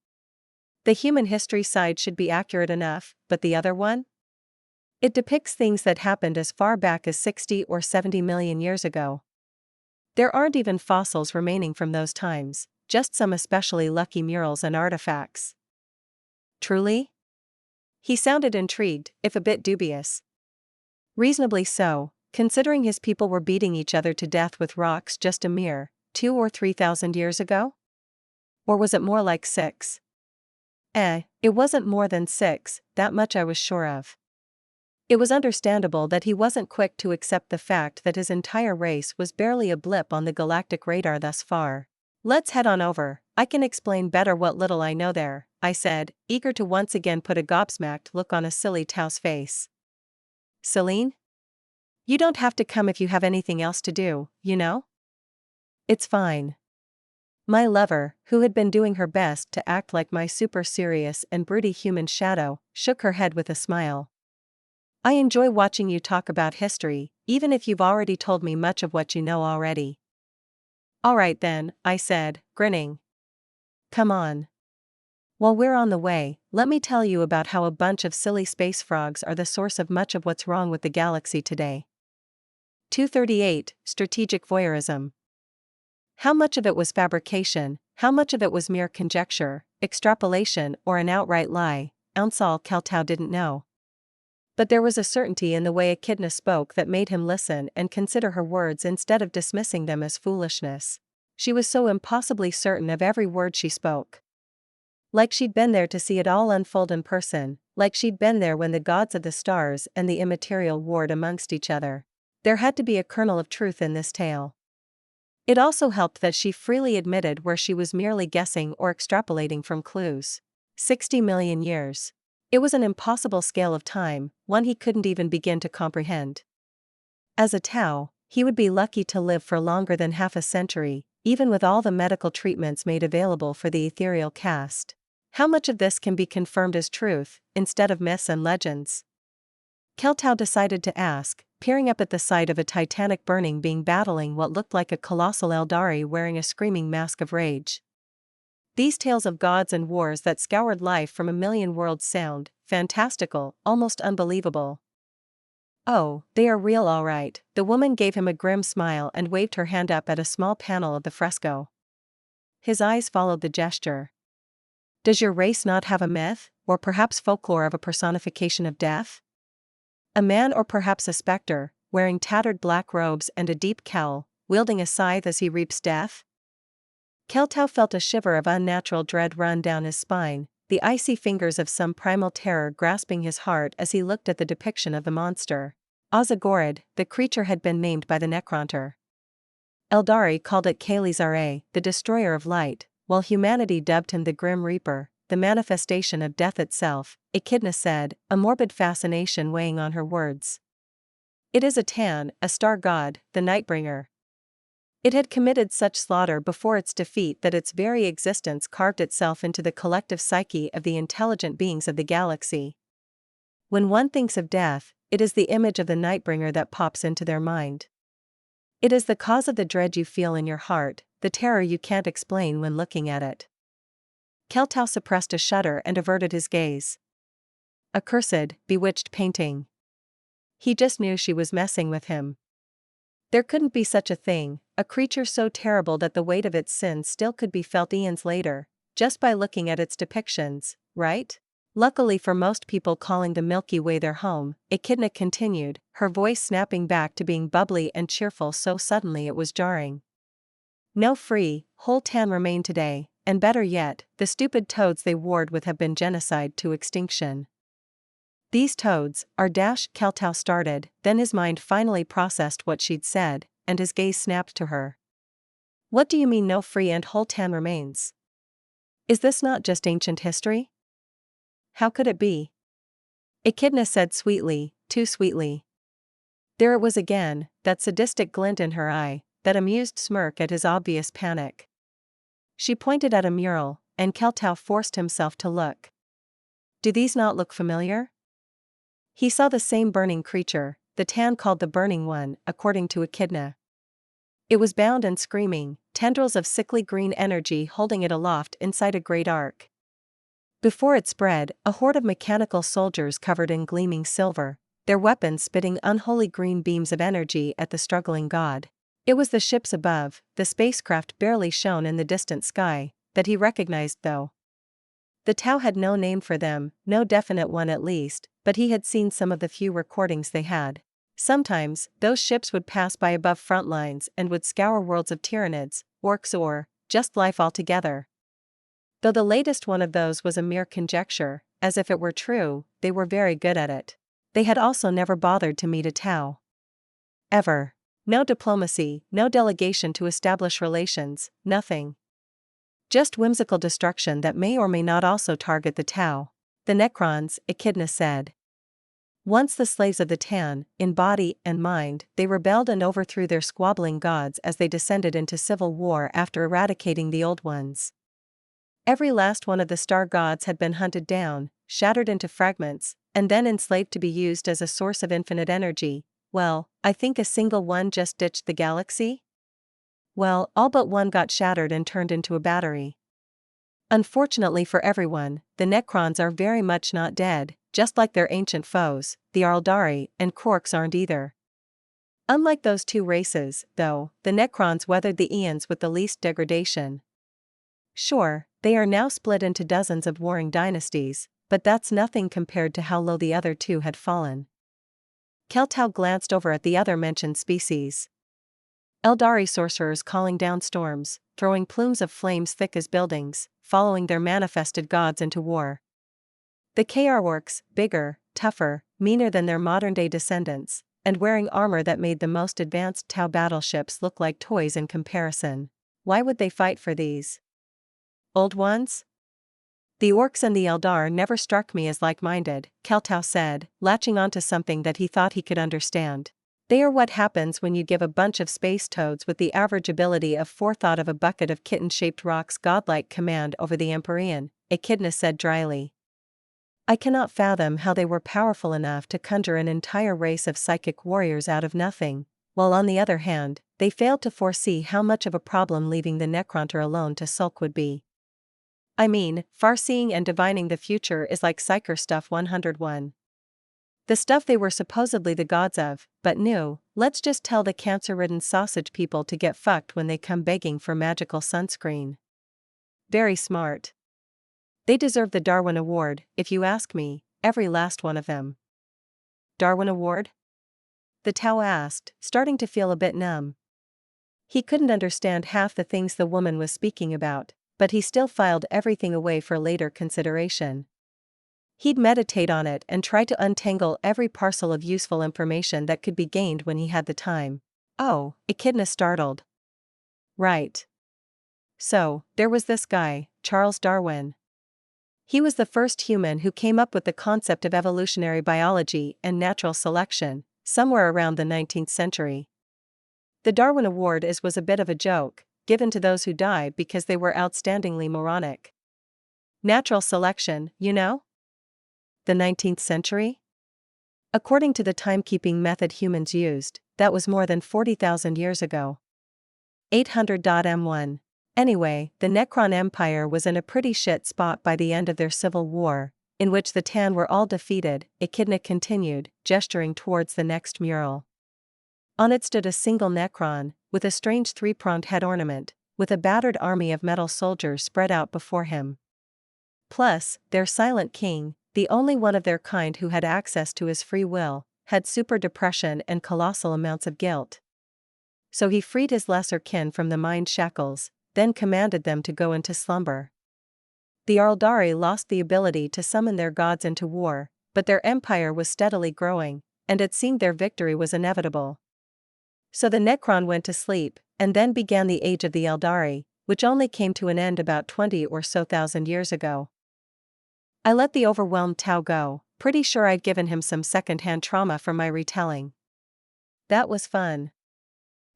The human history side should be accurate enough, but the other one? It depicts things that happened as far back as 60 or 70 million years ago. There aren't even fossils remaining from those times, just some especially lucky murals and artifacts. Truly? He sounded intrigued, if a bit dubious. Reasonably so, considering his people were beating each other to death with rocks just a mere 2,000 or 3,000 years ago? Or was it more like 6? It wasn't more than 6, that much I was sure of. It was understandable that he wasn't quick to accept the fact that his entire race was barely a blip on the galactic radar thus far. Let's head on over, I can explain better what little I know there, I said, eager to once again put a gobsmacked look on a silly Tau's face. Celine? You don't have to come if you have anything else to do, you know? It's fine. My lover, who had been doing her best to act like my super serious and broody human shadow, shook her head with a smile. I enjoy watching you talk about history, even if you've already told me much of what you know already. All right then, I said, grinning. Come on. While we're on the way, let me tell you about how a bunch of silly space frogs are the source of much of what's wrong with the galaxy today. 238, Strategic Voyeurism. How much of it was fabrication, how much of it was mere conjecture, extrapolation, or an outright lie, Ounsal Keltau didn't know. But there was a certainty in the way Echidna spoke that made him listen and consider her words instead of dismissing them as foolishness. She was so impossibly certain of every word she spoke. Like she'd been there to see it all unfold in person, like she'd been there when the gods of the stars and the immaterial warred amongst each other. There had to be a kernel of truth in this tale. It also helped that she freely admitted where she was merely guessing or extrapolating from clues. 60 million years. It was an impossible scale of time, one he couldn't even begin to comprehend. As a Tau, he would be lucky to live for longer than half a century, even with all the medical treatments made available for the ethereal caste. How much of this can be confirmed as truth, instead of myths and legends? Keltau decided to ask, peering up at the sight of a titanic burning being battling what looked like a colossal Eldari wearing a screaming mask of rage. These tales of gods and wars that scoured life from a million worlds sound fantastical, almost unbelievable. Oh, they are real all right. The woman gave him a grim smile and waved her hand up at a small panel of the fresco. His eyes followed the gesture. Does your race not have a myth, or perhaps folklore of a personification of death? A man, or perhaps a specter, wearing tattered black robes and a deep cowl, wielding a scythe as he reaps death? Keltau felt a shiver of unnatural dread run down his spine, the icy fingers of some primal terror grasping his heart as he looked at the depiction of the monster. Ozagorid, the creature had been named by the Necronter. Eldari called it Kalizare, the destroyer of light, while humanity dubbed him the Grim Reaper, the manifestation of death itself, Echidna said, a morbid fascination weighing on her words. It is a Tan, a star god, the Nightbringer. It had committed such slaughter before its defeat that its very existence carved itself into the collective psyche of the intelligent beings of the galaxy. When one thinks of death, it is the image of the Nightbringer that pops into their mind. It is the cause of the dread you feel in your heart, the terror you can't explain when looking at it. Keltau suppressed a shudder and averted his gaze. Accursed, bewitched painting. He just knew she was messing with him. There couldn't be such a thing, a creature so terrible that the weight of its sins still could be felt eons later, just by looking at its depictions, right? Luckily for most people calling the Milky Way their home, Echidna continued, her voice snapping back to being bubbly and cheerful so suddenly it was jarring. No free, whole Tan remain today, and better yet, the stupid toads they warred with have been genocide to extinction. These toads are Keltau started, then his mind finally processed what she'd said, and his gaze snapped to her. What do you mean no free and whole Tan remains? Is this not just ancient history? How could it be? Echidna said sweetly, too sweetly. There it was again, that sadistic glint in her eye, that amused smirk at his obvious panic. She pointed at a mural, and Keltau forced himself to look. Do these not look familiar? He saw the same burning creature, the Tan called the Burning One, according to Echidna. It was bound and screaming, tendrils of sickly green energy holding it aloft inside a great arc. Before it spread, a horde of mechanical soldiers covered in gleaming silver, their weapons spitting unholy green beams of energy at the struggling god. It was the ships above, the spacecraft barely shown in the distant sky, that he recognized though. The Tau had no name for them, no definite one at least, but he had seen some of the few recordings they had. Sometimes, those ships would pass by above front lines and would scour worlds of Tyranids, orcs or, just life altogether. Though the latest one of those was a mere conjecture, as if it were true, they were very good at it. They had also never bothered to meet a Tau. Ever. No diplomacy, no delegation to establish relations, nothing. Just whimsical destruction that may or may not also target the Tau. The Necrons, Echidna said. Once the slaves of the Tan, in body and mind, they rebelled and overthrew their squabbling gods as they descended into civil war after eradicating the old ones. Every last one of the star gods had been hunted down, shattered into fragments, and then enslaved to be used as a source of infinite energy. Well, I think a single one just ditched the galaxy? Well, all but one got shattered and turned into a battery. Unfortunately for everyone, the Necrons are very much not dead, just like their ancient foes, the Eldari and Korks aren't either. Unlike those two races, though, the Necrons weathered the eons with the least degradation. Sure, they are now split into dozens of warring dynasties, but that's nothing compared to how low the other two had fallen. Keltau glanced over at the other mentioned species. Eldari sorcerers calling down storms, throwing plumes of flames thick as buildings, following their manifested gods into war. The KR orcs, bigger, tougher, meaner than their modern-day descendants, and wearing armor that made the most advanced Tau battleships look like toys in comparison. Why would they fight for these old ones? The orcs and the Eldar never struck me as like-minded, Keltau said, latching onto something that he thought he could understand. They are what happens when you give a bunch of space toads with the average ability of forethought of a bucket of kitten-shaped rocks godlike command over the Empyrean, Echidna said dryly. I cannot fathom how they were powerful enough to conjure an entire race of psychic warriors out of nothing, while on the other hand, they failed to foresee how much of a problem leaving the Necronter alone to sulk would be. I mean, far-seeing and divining the future is like Psyker stuff 101. The stuff they were supposedly the gods of, but knew, let's just tell the cancer-ridden sausage people to get fucked when they come begging for magical sunscreen. Very smart. They deserve the Darwin Award, if you ask me, every last one of them. Darwin Award? The Tau asked, starting to feel a bit numb. He couldn't understand half the things the woman was speaking about, but he still filed everything away for later consideration. He'd meditate on it and try to untangle every parcel of useful information that could be gained when he had the time. Oh, Echidna startled. Right. So, there was this guy, Charles Darwin. He was the first human who came up with the concept of evolutionary biology and natural selection, somewhere around the 19th century. The Darwin Award was a bit of a joke, given to those who die because they were outstandingly moronic. Natural selection, you know? The 19th century? According to the timekeeping method humans used, that was more than 40,000 years ago. 800.m1. Anyway, the Necron Empire was in a pretty shit spot by the end of their civil war, in which the Tan were all defeated, Echidna continued, gesturing towards the next mural. On it stood a single Necron, with a strange three-pronged head ornament, with a battered army of metal soldiers spread out before him. Plus, their silent king, the only one of their kind who had access to his free will, had super depression and colossal amounts of guilt. So he freed his lesser kin from the mind shackles, then commanded them to go into slumber. The Eldari lost the ability to summon their gods into war, but their empire was steadily growing, and it seemed their victory was inevitable. So the Necron went to sleep, and then began the age of the Eldari, which only came to an end about 20 or so thousand years ago. I let the overwhelmed Tau go, pretty sure I'd given him some second-hand trauma from my retelling. That was fun.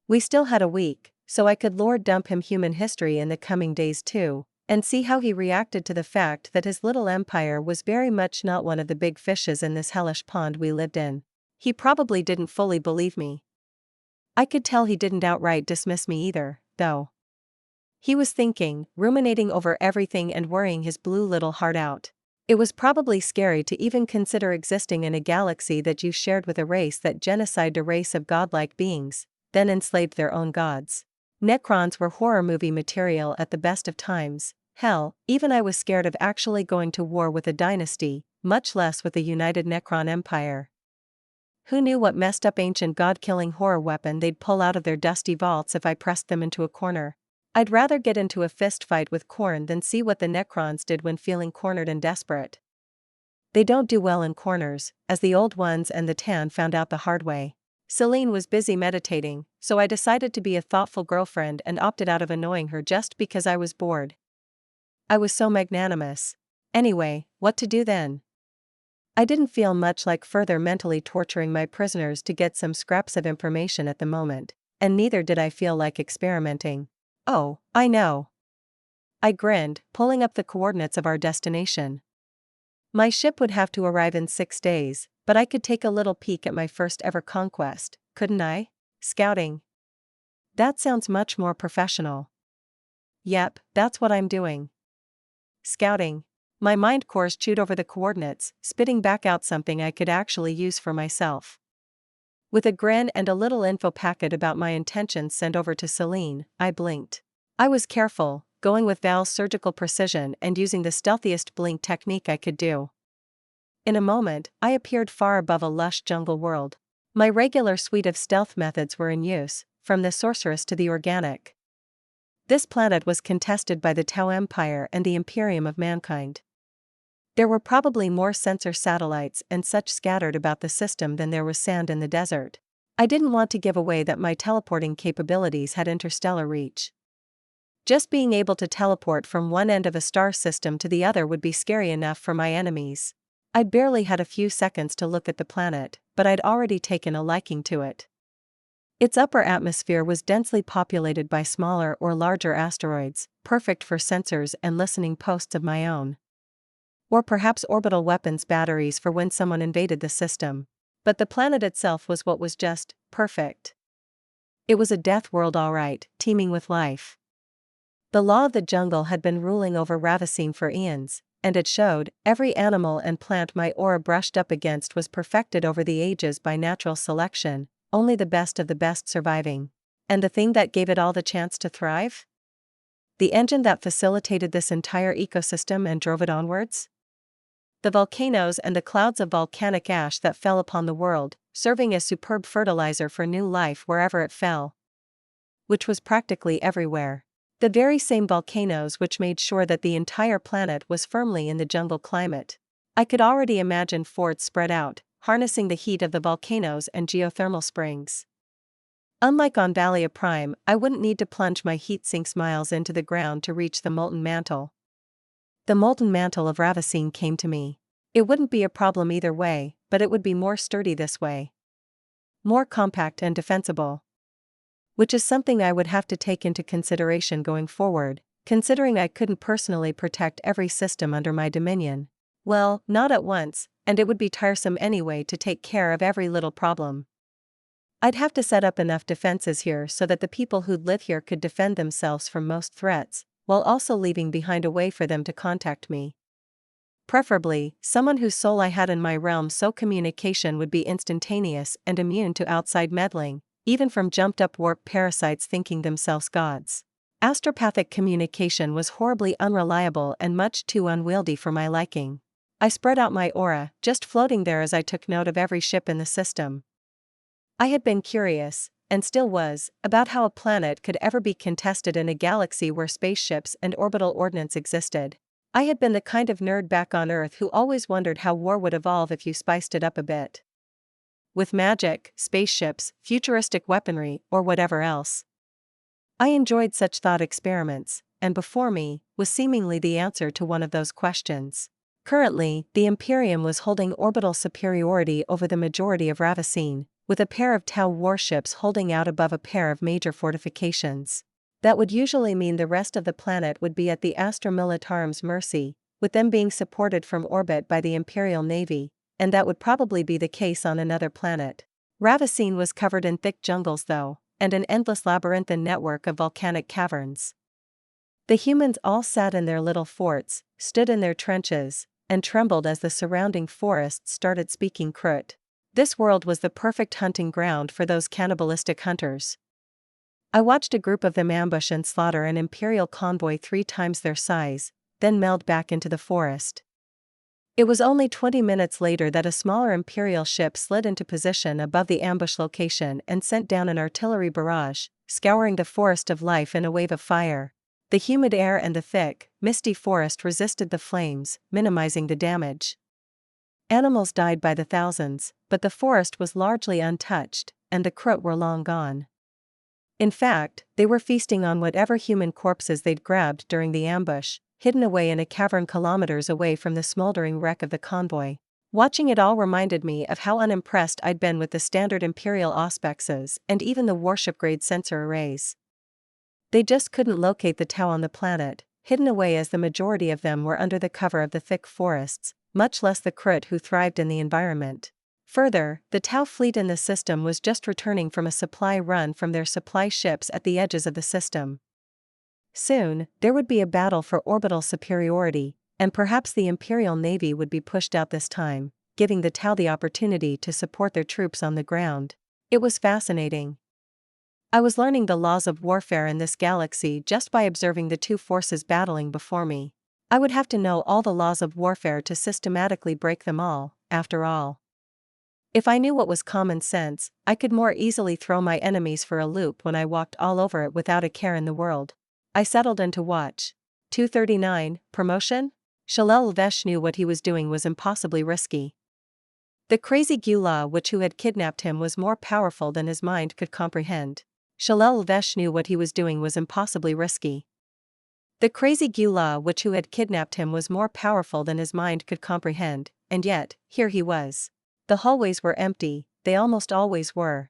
We still had a week, so I could lore dump him human history in the coming days too, and see how he reacted to the fact that his little empire was very much not one of the big fishes in this hellish pond we lived in. He probably didn't fully believe me. I could tell he didn't outright dismiss me either, though. He was thinking, ruminating over everything and worrying his blue little heart out. It was probably scary to even consider existing in a galaxy that you shared with a race that genocided a race of godlike beings, then enslaved their own gods. Necrons were horror movie material at the best of times. Hell, even I was scared of actually going to war with a dynasty, much less with a united Necron empire. Who knew what messed up ancient god-killing horror weapon they'd pull out of their dusty vaults if I pressed them into a corner? I'd rather get into a fist fight with Khorne than see what the Necrons did when feeling cornered and desperate. They don't do well in corners, as the old ones and the Tan found out the hard way. Celine was busy meditating, so I decided to be a thoughtful girlfriend and opted out of annoying her just because I was bored. I was so magnanimous. Anyway, what to do then? I didn't feel much like further mentally torturing my prisoners to get some scraps of information at the moment, and neither did I feel like experimenting. Oh, I know. I grinned, pulling up the coordinates of our destination. My ship would have to arrive in 6 days, but I could take a little peek at my first ever conquest, couldn't I? Scouting. That sounds much more professional. Yep, that's what I'm doing. Scouting. My mind cores chewed over the coordinates, spitting back out something I could actually use for myself. With a grin and a little info packet about my intentions sent over to Celine, I blinked. I was careful, going with Val's surgical precision and using the stealthiest blink technique I could do. In a moment, I appeared far above a lush jungle world. My regular suite of stealth methods were in use, from the sorceress to the organic. This planet was contested by the Tau Empire and the Imperium of mankind. There were probably more sensor satellites and such scattered about the system than there was sand in the desert. I didn't want to give away that my teleporting capabilities had interstellar reach. Just being able to teleport from one end of a star system to the other would be scary enough for my enemies. I'd barely had a few seconds to look at the planet, but I'd already taken a liking to it. Its upper atmosphere was densely populated by smaller or larger asteroids, perfect for sensors and listening posts of my own. Or perhaps orbital weapons batteries for when someone invaded the system. But the planet itself was what was just perfect. It was a death world all right, teeming with life. The law of the jungle had been ruling over Ravicine for eons, and it showed. Every animal and plant my aura brushed up against was perfected over the ages by natural selection, only the best of the best surviving. And the thing that gave it all the chance to thrive? The engine that facilitated this entire ecosystem and drove it onwards? The volcanoes and the clouds of volcanic ash that fell upon the world, serving as superb fertilizer for new life wherever it fell. Which was practically everywhere. The very same volcanoes which made sure that the entire planet was firmly in the jungle climate. I could already imagine forts spread out, harnessing the heat of the volcanoes and geothermal springs. Unlike on Valia Prime, I wouldn't need to plunge my heat sinks miles into the ground to reach the molten mantle. The molten mantle of Ravicine came to me. It wouldn't be a problem either way, but it would be more sturdy this way. More compact and defensible. Which is something I would have to take into consideration going forward, considering I couldn't personally protect every system under my dominion. Well, not at once, and it would be tiresome anyway to take care of every little problem. I'd have to set up enough defenses here so that the people who'd live here could defend themselves from most threats, while also leaving behind a way for them to contact me. Preferably, someone whose soul I had in my realm so communication would be instantaneous and immune to outside meddling, even from jumped-up warp parasites thinking themselves gods. Astropathic communication was horribly unreliable and much too unwieldy for my liking. I spread out my aura, just floating there as I took note of every ship in the system. I had been curious, and still was, about how a planet could ever be contested in a galaxy where spaceships and orbital ordnance existed. I had been the kind of nerd back on Earth who always wondered how war would evolve if you spiced it up a bit. With magic, spaceships, futuristic weaponry, or whatever else. I enjoyed such thought experiments, and before me was seemingly the answer to one of those questions. Currently, the Imperium was holding orbital superiority over the majority of Ravicine, with a pair of Tau warships holding out above a pair of major fortifications. That would usually mean the rest of the planet would be at the Astra Militarum's mercy, with them being supported from orbit by the Imperial Navy, and that would probably be the case on another planet. Ravicine was covered in thick jungles though, and an endless labyrinthine network of volcanic caverns. The humans all sat in their little forts, stood in their trenches, and trembled as the surrounding forests started speaking Krut. This world was the perfect hunting ground for those cannibalistic hunters. I watched a group of them ambush and slaughter an Imperial convoy 3 times their size, then meld back into the forest. It was only 20 minutes later that a smaller Imperial ship slid into position above the ambush location and sent down an artillery barrage, scouring the forest of life in a wave of fire. The humid air and the thick, misty forest resisted the flames, minimizing the damage. Animals died by the thousands, but the forest was largely untouched, and the Krut were long gone. In fact, they were feasting on whatever human corpses they'd grabbed during the ambush, hidden away in a cavern kilometers away from the smoldering wreck of the convoy. Watching it all reminded me of how unimpressed I'd been with the standard Imperial auspexes and even the warship-grade sensor arrays. They just couldn't locate the Tau on the planet, hidden away as the majority of them were under the cover of the thick forests, much less the Krut who thrived in the environment. Further, the Tau fleet in the system was just returning from a supply run from their supply ships at the edges of the system. Soon, there would be a battle for orbital superiority, and perhaps the Imperial Navy would be pushed out this time, giving the Tau the opportunity to support their troops on the ground. It was fascinating. I was learning the laws of warfare in this galaxy just by observing the two forces battling before me. I would have to know all the laws of warfare to systematically break them all, after all. If I knew what was common sense, I could more easily throw my enemies for a loop when I walked all over it without a care in the world. I settled in to watch. 239, promotion? Shalel Lvesh knew what he was doing was impossibly risky. The crazy Gula witch who had kidnapped him was more powerful than his mind could comprehend. Shalel Lvesh knew what he was doing was impossibly risky. The crazy Gula witch who had kidnapped him was more powerful than his mind could comprehend, and yet, here he was. The hallways were empty, they almost always were.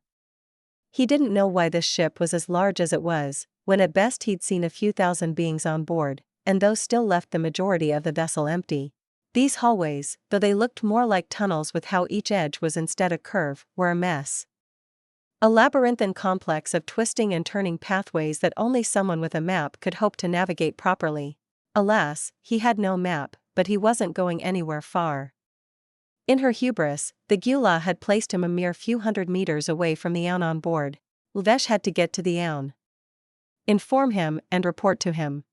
He didn't know why this ship was as large as it was, when at best he'd seen a few thousand beings on board, and those still left the majority of the vessel empty. These hallways, though they looked more like tunnels with how each edge was instead a curve, were a mess. A labyrinthine complex of twisting and turning pathways that only someone with a map could hope to navigate properly. Alas, he had no map, but he wasn't going anywhere far. In her hubris, the Gula had placed him a mere few hundred meters away from the Aun on board. Lvesh had to get to the Aun, inform him, and report to him.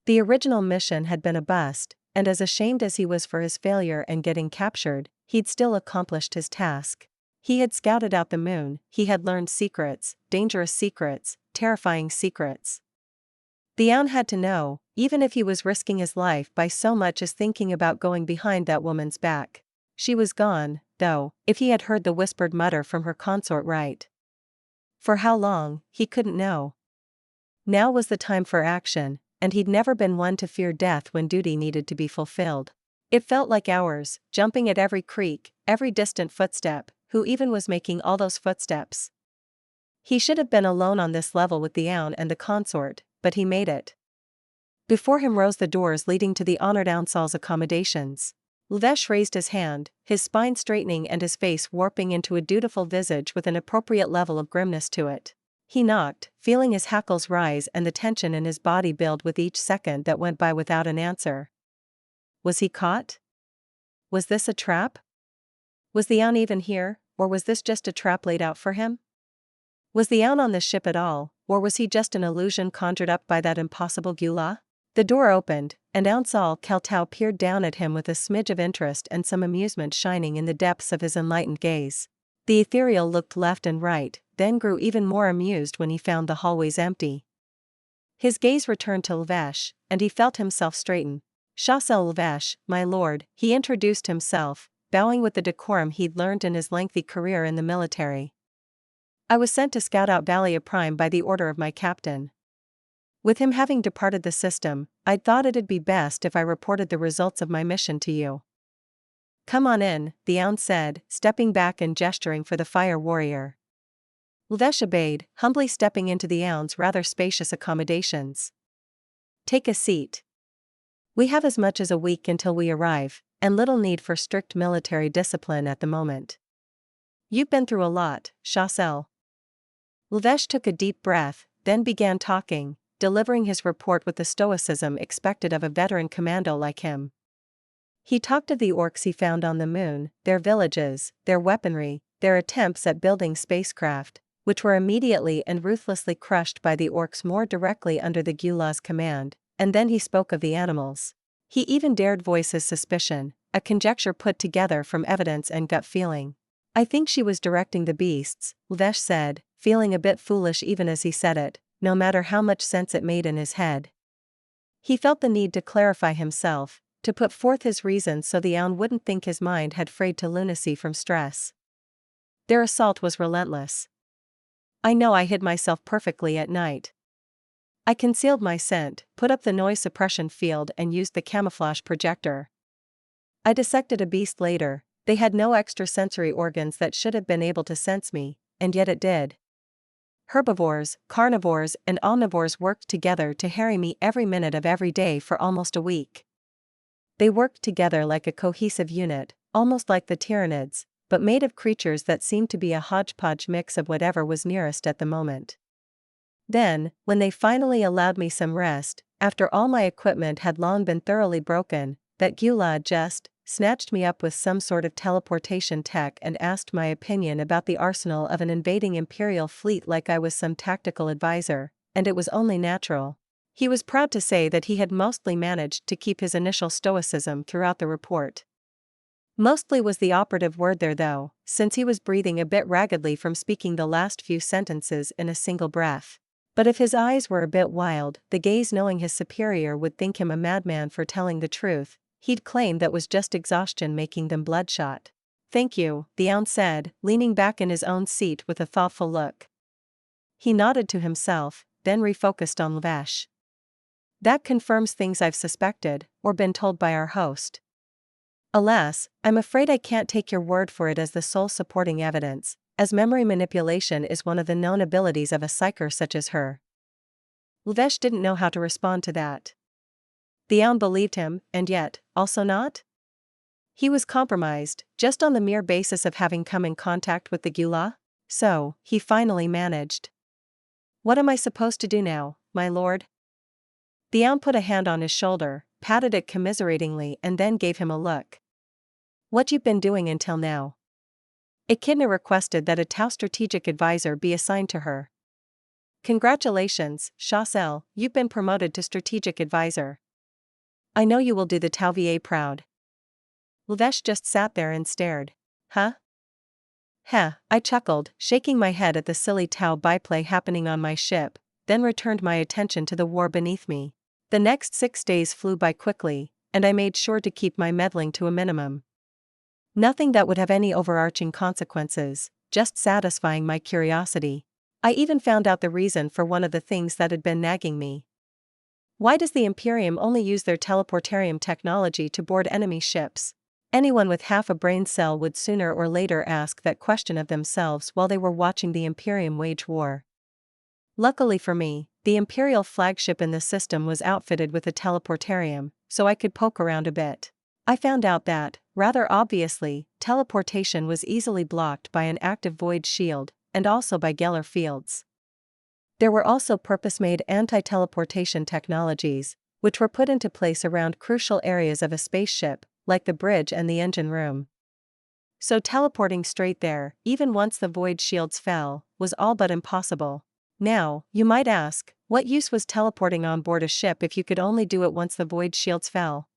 The original mission had been a bust, and as ashamed as he was for his failure and getting captured, he'd still accomplished his task. He had scouted out the moon, he had learned secrets, dangerous secrets, terrifying secrets. The Aun had to know, even if he was risking his life by so much as thinking about going behind that woman's back. She was gone, though, if he had heard the whispered mutter from her consort right. For how long, he couldn't know. Now was the time for action, and he'd never been one to fear death when duty needed to be fulfilled. It felt like hours, jumping at every creak, every distant footstep. Who even was making all those footsteps? He should have been alone on this level with the Aun and the consort, but he made it. Before him rose the doors leading to the honored Aunsal's accommodations. Lvesh raised his hand, his spine straightening and his face warping into a dutiful visage with an appropriate level of grimness to it. He knocked, feeling his hackles rise and the tension in his body build with each second that went by without an answer. Was he caught? Was this a trap? Was the Aun even here, or was this just a trap laid out for him? Was the Aun on the ship at all, or was he just an illusion conjured up by that impossible Gula? The door opened, and Aunsal Keltau peered down at him with a smidge of interest and some amusement shining in the depths of his enlightened gaze. The ethereal looked left and right, then grew even more amused when he found the hallways empty. His gaze returned to Lvesh, and he felt himself straighten. Shasel Lvesh, my lord, he introduced himself, bowing with the decorum he'd learned in his lengthy career in the military. I was sent to scout out Valia Prime by the order of my captain. With him having departed the system, I'd thought it'd be best if I reported the results of my mission to you. Come on in, the Aun said, stepping back and gesturing for the fire warrior. Lvesh obeyed, humbly stepping into the Aun's rather spacious accommodations. Take a seat. We have as much as a week until we arrive, and little need for strict military discipline at the moment. You've been through a lot, Shasel. Lvesh took a deep breath, then began talking, delivering his report with the stoicism expected of a veteran commando like him. He talked of the orcs he found on the moon, their villages, their weaponry, their attempts at building spacecraft, which were immediately and ruthlessly crushed by the orcs more directly under the Gula's command, and then he spoke of the animals. He even dared voice his suspicion, a conjecture put together from evidence and gut feeling. I think she was directing the beasts, Lvesh said, feeling a bit foolish even as he said it, no matter how much sense it made in his head. He felt the need to clarify himself, to put forth his reasons so the Aun wouldn't think his mind had frayed to lunacy from stress. Their assault was relentless. I know I hid myself perfectly at night. I concealed my scent, put up the noise suppression field and used the camouflage projector. I dissected a beast later. They had no extrasensory organs that should have been able to sense me, and yet it did. Herbivores, carnivores and omnivores worked together to harry me every minute of every day for almost a week. They worked together like a cohesive unit, almost like the Tyranids, but made of creatures that seemed to be a hodgepodge mix of whatever was nearest at the moment. Then, when they finally allowed me some rest, after all my equipment had long been thoroughly broken, that Gula just snatched me up with some sort of teleportation tech and asked my opinion about the arsenal of an invading Imperial fleet like I was some tactical advisor, and it was only natural. He was proud to say that he had mostly managed to keep his initial stoicism throughout the report. Mostly was the operative word there though, since he was breathing a bit raggedly from speaking the last few sentences in a single breath. But if his eyes were a bit wild, the gaze knowing his superior would think him a madman for telling the truth, he'd claim that was just exhaustion making them bloodshot. "Thank you," the Aun said, leaning back in his own seat with a thoughtful look. He nodded to himself, then refocused on Lvesh. "That confirms things I've suspected, or been told by our host. Alas, I'm afraid I can't take your word for it as the sole supporting evidence, as memory manipulation is one of the known abilities of a psyker such as her." Lvesh didn't know how to respond to that. The Aun believed him, and yet, also not? He was compromised, just on the mere basis of having come in contact with the Gula? So, he finally managed. "What am I supposed to do now, my lord?" The Aun put a hand on his shoulder, patted it commiseratingly and then gave him a look. "What you've been doing until now." Echidna requested that a Tau strategic advisor be assigned to her. "Congratulations, Chassel, you've been promoted to strategic advisor. I know you will do the Tau VA proud." Lvesh just sat there and stared. "Huh?" "Heh," I chuckled, shaking my head at the silly Tau byplay happening on my ship, then returned my attention to the war beneath me. The next 6 days flew by quickly, and I made sure to keep my meddling to a minimum. Nothing that would have any overarching consequences, just satisfying my curiosity. I even found out the reason for one of the things that had been nagging me. Why does the Imperium only use their teleportarium technology to board enemy ships? Anyone with half a brain cell would sooner or later ask that question of themselves while they were watching the Imperium wage war. Luckily for me, the Imperial flagship in the system was outfitted with a teleportarium, so I could poke around a bit. I found out that, rather obviously, teleportation was easily blocked by an active void shield, and also by Geller fields. There were also purpose-made anti-teleportation technologies, which were put into place around crucial areas of a spaceship, like the bridge and the engine room. So teleporting straight there, even once the void shields fell, was all but impossible. Now, you might ask, what use was teleporting on board a ship if you could only do it once the void shields fell?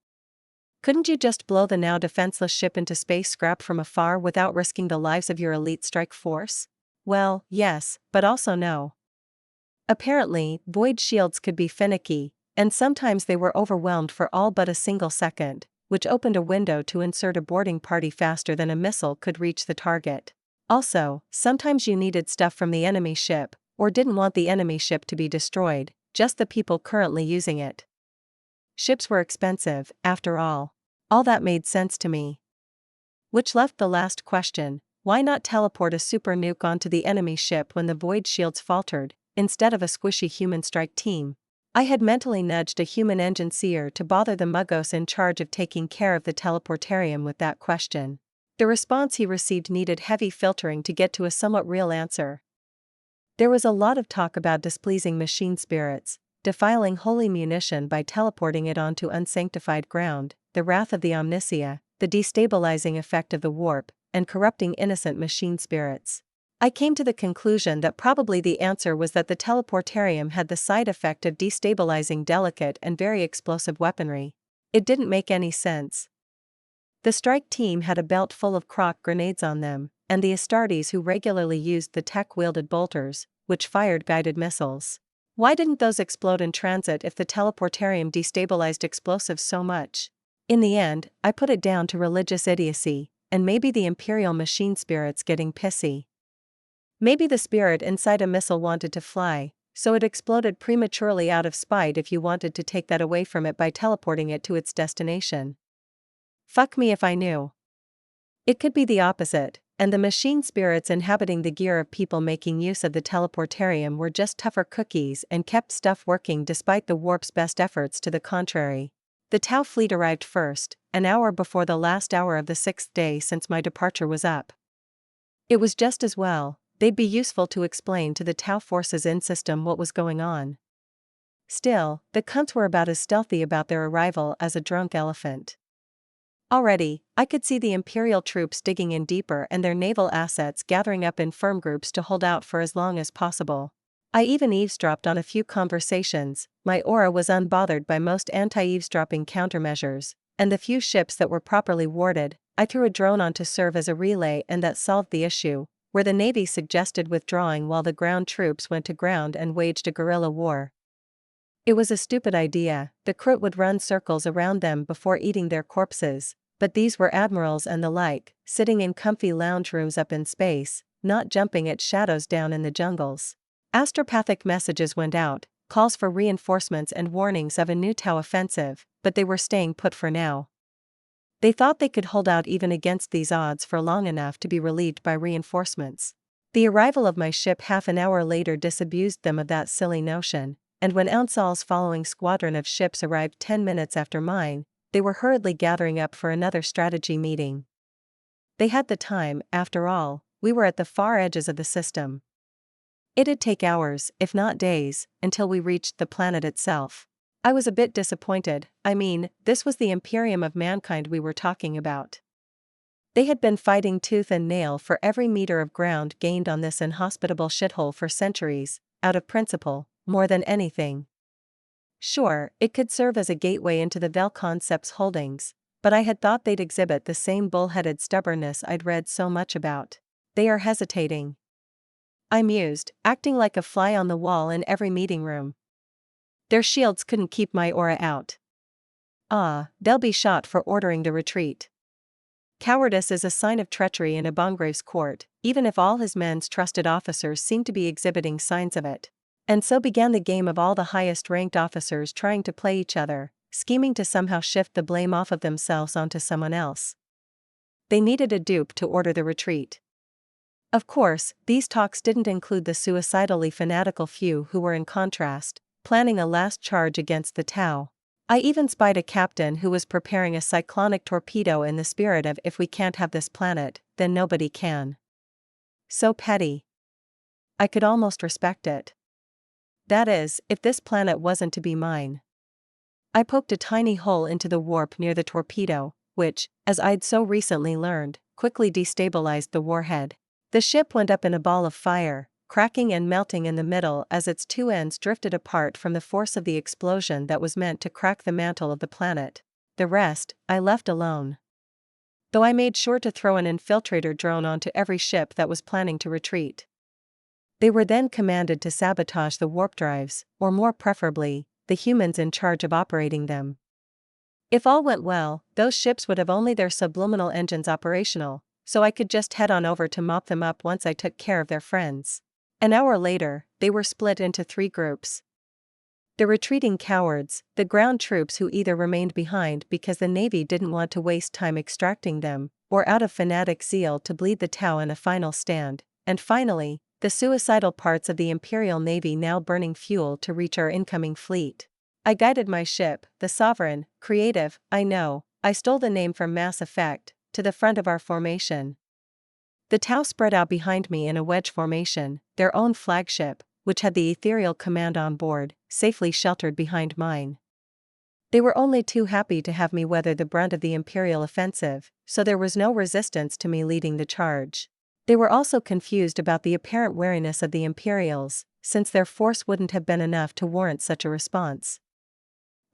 Couldn't you just blow the now defenseless ship into space scrap from afar without risking the lives of your elite strike force? Well, yes, but also no. Apparently, void shields could be finicky, and sometimes they were overwhelmed for all but a single second, which opened a window to insert a boarding party faster than a missile could reach the target. Also, sometimes you needed stuff from the enemy ship, or didn't want the enemy ship to be destroyed, just the people currently using it. Ships were expensive, after all. All that made sense to me. Which left the last question: why not teleport a super nuke onto the enemy ship when the void shields faltered, instead of a squishy human strike team? I had mentally nudged a human engine seer to bother the muggos in charge of taking care of the teleportarium with that question. The response he received needed heavy filtering to get to a somewhat real answer. There was a lot of talk about displeasing machine spirits, defiling holy munition by teleporting it onto unsanctified ground, the wrath of the Omnisia, the destabilizing effect of the warp, and corrupting innocent machine spirits. I came to the conclusion that probably the answer was that the teleportarium had the side effect of destabilizing delicate and very explosive weaponry. It didn't make any sense. The strike team had a belt full of croc grenades on them, and the Astartes who regularly used the tech-wielded bolters, which fired guided missiles. Why didn't those explode in transit if the teleportarium destabilized explosives so much? In the end, I put it down to religious idiocy, and maybe the Imperial machine spirits getting pissy. Maybe the spirit inside a missile wanted to fly, so it exploded prematurely out of spite if you wanted to take that away from it by teleporting it to its destination. Fuck me if I knew. It could be the opposite, and the machine spirits inhabiting the gear of people making use of the teleportarium were just tougher cookies and kept stuff working despite the warp's best efforts to the contrary. The Tau fleet arrived first, an hour before the last hour of the 6th day since my departure was up. It was just as well. They'd be useful to explain to the Tau forces in system what was going on. Still, the cunts were about as stealthy about their arrival as a drunk elephant. Already, I could see the Imperial troops digging in deeper and their naval assets gathering up in firm groups to hold out for as long as possible. I even eavesdropped on a few conversations. My aura was unbothered by most anti-eavesdropping countermeasures, and the few ships that were properly warded, I threw a drone on to serve as a relay, and that solved the issue. where the Navy suggested withdrawing while the ground troops went to ground and waged a guerrilla war. It was a stupid idea. The crew would run circles around them before eating their corpses, but these were admirals and the like, sitting in comfy lounge rooms up in space, not jumping at shadows down in the jungles. Astropathic messages went out, calls for reinforcements and warnings of a new Tau offensive, but they were staying put for now. They thought they could hold out even against these odds for long enough to be relieved by reinforcements. The arrival of my ship half an hour later disabused them of that silly notion, and when Ansal's following squadron of ships arrived 10 minutes after mine, they were hurriedly gathering up for another strategy meeting. They had the time, after all, we were at the far edges of the system. It'd take hours, if not days, until we reached the planet itself. I was a bit disappointed. I mean, this was the Imperium of mankind we were talking about. They had been fighting tooth and nail for every meter of ground gained on this inhospitable shithole for centuries, out of principle, more than anything. Sure, it could serve as a gateway into the Vel Concepts holdings, but I had thought they'd exhibit the same bullheaded stubbornness I'd read so much about. They are hesitating, I mused, acting like a fly on the wall in every meeting room. Their shields couldn't keep my aura out. They'll be shot for ordering the retreat. Cowardice is a sign of treachery in a Bongrave's court, even if all his men's trusted officers seem to be exhibiting signs of it. And so began the game of all the highest-ranked officers trying to play each other, scheming to somehow shift the blame off of themselves onto someone else. They needed a dupe to order the retreat. Of course, these talks didn't include the suicidally fanatical few who were in contrast, planning a last charge against the Tau. I even spied a captain who was preparing a cyclonic torpedo in the spirit of if we can't have this planet, then nobody can. So petty. I could almost respect it. That is, if this planet wasn't to be mine. I poked a tiny hole into the warp near the torpedo, which, as I'd so recently learned, quickly destabilized the warhead. The ship went up in a ball of fire, cracking and melting in the middle as its two ends drifted apart from the force of the explosion that was meant to crack the mantle of the planet. The rest, I left alone. Though I made sure to throw an infiltrator drone onto every ship that was planning to retreat. They were then commanded to sabotage the warp drives, or more preferably, the humans in charge of operating them. If all went well, those ships would have only their subliminal engines operational, so I could just head on over to mop them up once I took care of their friends. An hour later, they were split into 3 groups. The retreating cowards, the ground troops who either remained behind because the Navy didn't want to waste time extracting them, or out of fanatic zeal to bleed the Tau in a final stand, and finally, the suicidal parts of the Imperial Navy now burning fuel to reach our incoming fleet. I guided my ship, the Sovereign, creative, I know, I stole the name from Mass Effect, to the front of our formation. The Tau spread out behind me in a wedge formation, their own flagship, which had the ethereal command on board, safely sheltered behind mine. They were only too happy to have me weather the brunt of the Imperial offensive, so there was no resistance to me leading the charge. They were also confused about the apparent wariness of the Imperials, since their force wouldn't have been enough to warrant such a response.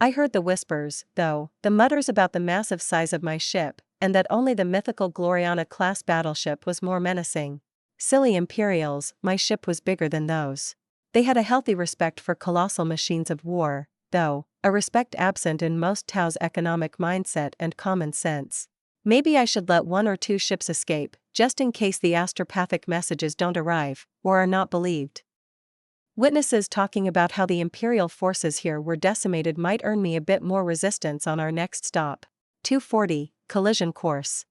I heard the whispers, though, the mutters about the massive size of my ship, and that only the mythical Gloriana-class battleship was more menacing. Silly Imperials, my ship was bigger than those. They had a healthy respect for colossal machines of war, though, a respect absent in most Tau's economic mindset and common sense. Maybe I should let 1 or 2 ships escape, just in case the astropathic messages don't arrive, or are not believed. Witnesses talking about how the Imperial forces here were decimated might earn me a bit more resistance on our next stop. 240, collision course.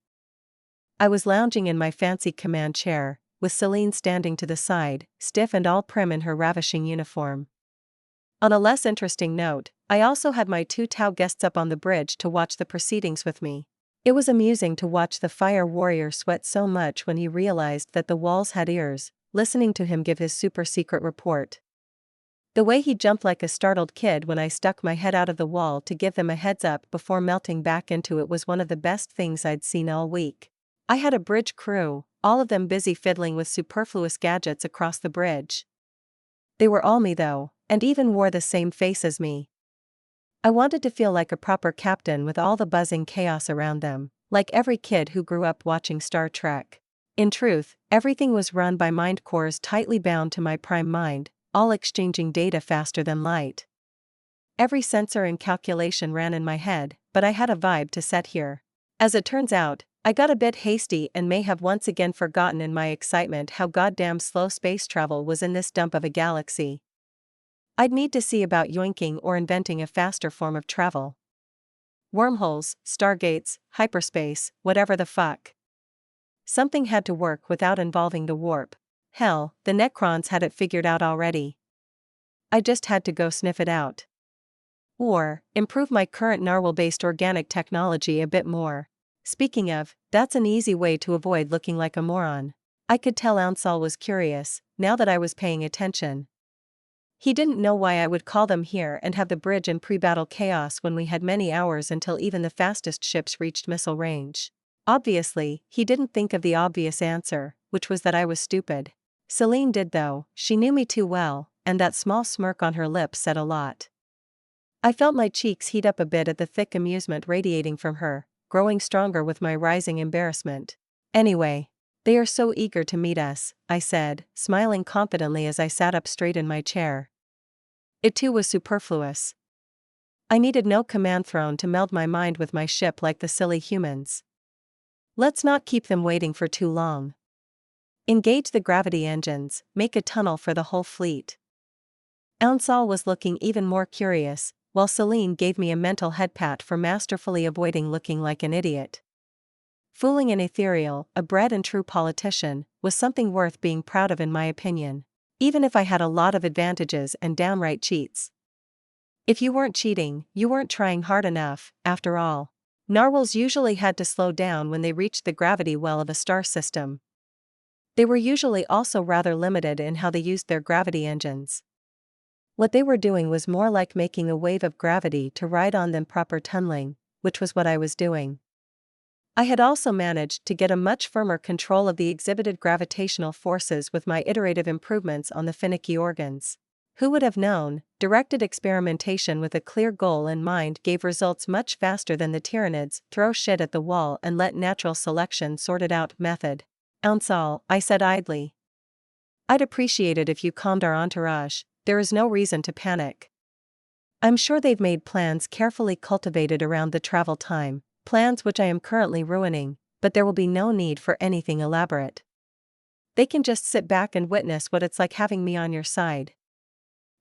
I was lounging in my fancy command chair, with Celine standing to the side, stiff and all prim in her ravishing uniform. On a less interesting note, I also had my 2 Tau guests up on the bridge to watch the proceedings with me. It was amusing to watch the fire warrior sweat so much when he realized that the walls had ears, listening to him give his super-secret report. The way he jumped like a startled kid when I stuck my head out of the wall to give them a heads up before melting back into it was one of the best things I'd seen all week. I had a bridge crew, all of them busy fiddling with superfluous gadgets across the bridge. They were all me though, and even wore the same face as me. I wanted to feel like a proper captain with all the buzzing chaos around them, like every kid who grew up watching Star Trek. In truth, everything was run by mind cores tightly bound to my prime mind, all exchanging data faster than light. Every sensor and calculation ran in my head, but I had a vibe to set here. As it turns out, I got a bit hasty and may have once again forgotten in my excitement how goddamn slow space travel was in this dump of a galaxy. I'd need to see about yoinking or inventing a faster form of travel. Wormholes, stargates, hyperspace, whatever the fuck. Something had to work without involving the warp. Hell, the Necrons had it figured out already. I just had to go sniff it out. Or, improve my current narwhal-based organic technology a bit more. Speaking of, that's an easy way to avoid looking like a moron. I could tell Ansal was curious, now that I was paying attention. He didn't know why I would call them here and have the bridge in pre-battle chaos when we had many hours until even the fastest ships reached missile range. Obviously, he didn't think of the obvious answer, which was that I was stupid. Celine did though, she knew me too well, and that small smirk on her lips said a lot. I felt my cheeks heat up a bit at the thick amusement radiating from her, growing stronger with my rising embarrassment. Anyway, they are so eager to meet us, I said, smiling confidently as I sat up straight in my chair. It too was superfluous. I needed no command throne to meld my mind with my ship like the silly humans. Let's not keep them waiting for too long. Engage the gravity engines, make a tunnel for the whole fleet. Ansal was looking even more curious, while Celine gave me a mental head pat for masterfully avoiding looking like an idiot. Fooling an ethereal, a bred and true politician, was something worth being proud of in my opinion, even if I had a lot of advantages and downright cheats. If you weren't cheating, you weren't trying hard enough, after all. Narwhals usually had to slow down when they reached the gravity well of a star system. They were usually also rather limited in how they used their gravity engines. What they were doing was more like making a wave of gravity to ride on than proper tunneling, which was what I was doing. I had also managed to get a much firmer control of the exhibited gravitational forces with my iterative improvements on the finicky organs. Who would have known, directed experimentation with a clear goal in mind gave results much faster than the Tyranids throw shit at the wall and let natural selection sort it out method. Ansal, I said idly. I'd appreciate it if you calmed our entourage, there is no reason to panic. I'm sure they've made plans carefully cultivated around the travel time, plans which I am currently ruining, but there will be no need for anything elaborate. They can just sit back and witness what it's like having me on your side.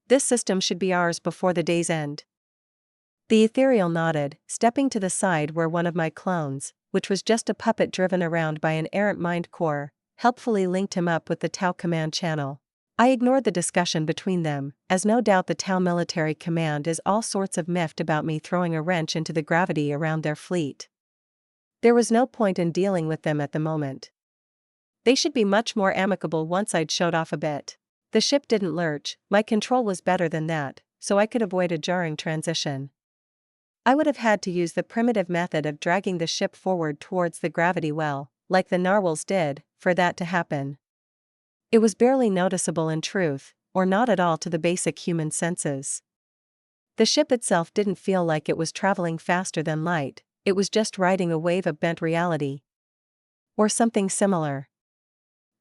This system should be ours before the day's end. The ethereal nodded, stepping to the side where one of my clones, which was just a puppet driven around by an errant mind core, helpfully linked him up with the Tau command channel. I ignored the discussion between them, as no doubt the Tau military command is all sorts of miffed about me throwing a wrench into the gravity around their fleet. There was no point in dealing with them at the moment. They should be much more amicable once I'd showed off a bit. The ship didn't lurch, my control was better than that, so I could avoid a jarring transition. I would have had to use the primitive method of dragging the ship forward towards the gravity well, like the narwhals did, for that to happen. It was barely noticeable in truth, or not at all to the basic human senses. The ship itself didn't feel like it was traveling faster than light, it was just riding a wave of bent reality. Or something similar.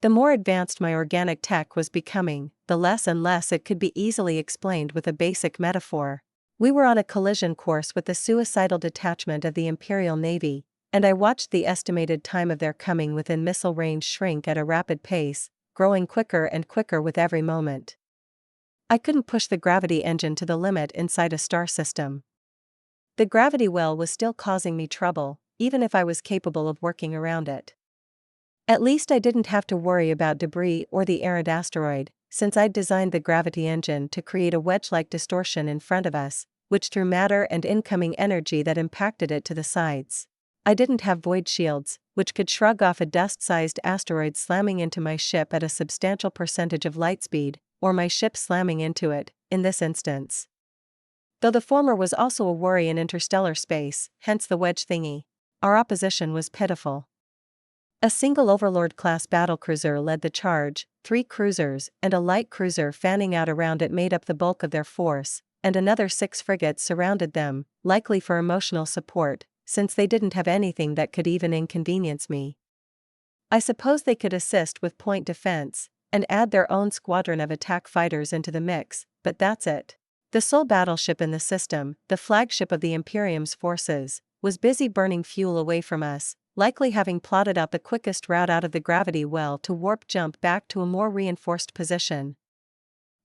The more advanced my organic tech was becoming, the less and less it could be easily explained with a basic metaphor. We were on a collision course with the suicidal detachment of the Imperial Navy, and I watched the estimated time of their coming within missile range shrink at a rapid pace, growing quicker and quicker with every moment. I couldn't push the gravity engine to the limit inside a star system. The gravity well was still causing me trouble, even if I was capable of working around it. At least I didn't have to worry about debris or the errant asteroid, since I'd designed the gravity engine to create a wedge-like distortion in front of us, which threw matter and incoming energy that impacted it to the sides. I didn't have void shields, which could shrug off a dust-sized asteroid slamming into my ship at a substantial percentage of light speed, or my ship slamming into it, in this instance. Though the former was also a worry in interstellar space, hence the wedge thingy. Our opposition was pitiful. A single Overlord-class battlecruiser led the charge, 3 cruisers and a light cruiser fanning out around it made up the bulk of their force, and another 6 frigates surrounded them, likely for emotional support, since they didn't have anything that could even inconvenience me. I suppose they could assist with point defense, and add their own squadron of attack fighters into the mix, but that's it. The sole battleship in the system, the flagship of the Imperium's forces, was busy burning fuel away from us, likely having plotted out the quickest route out of the gravity well to warp jump back to a more reinforced position.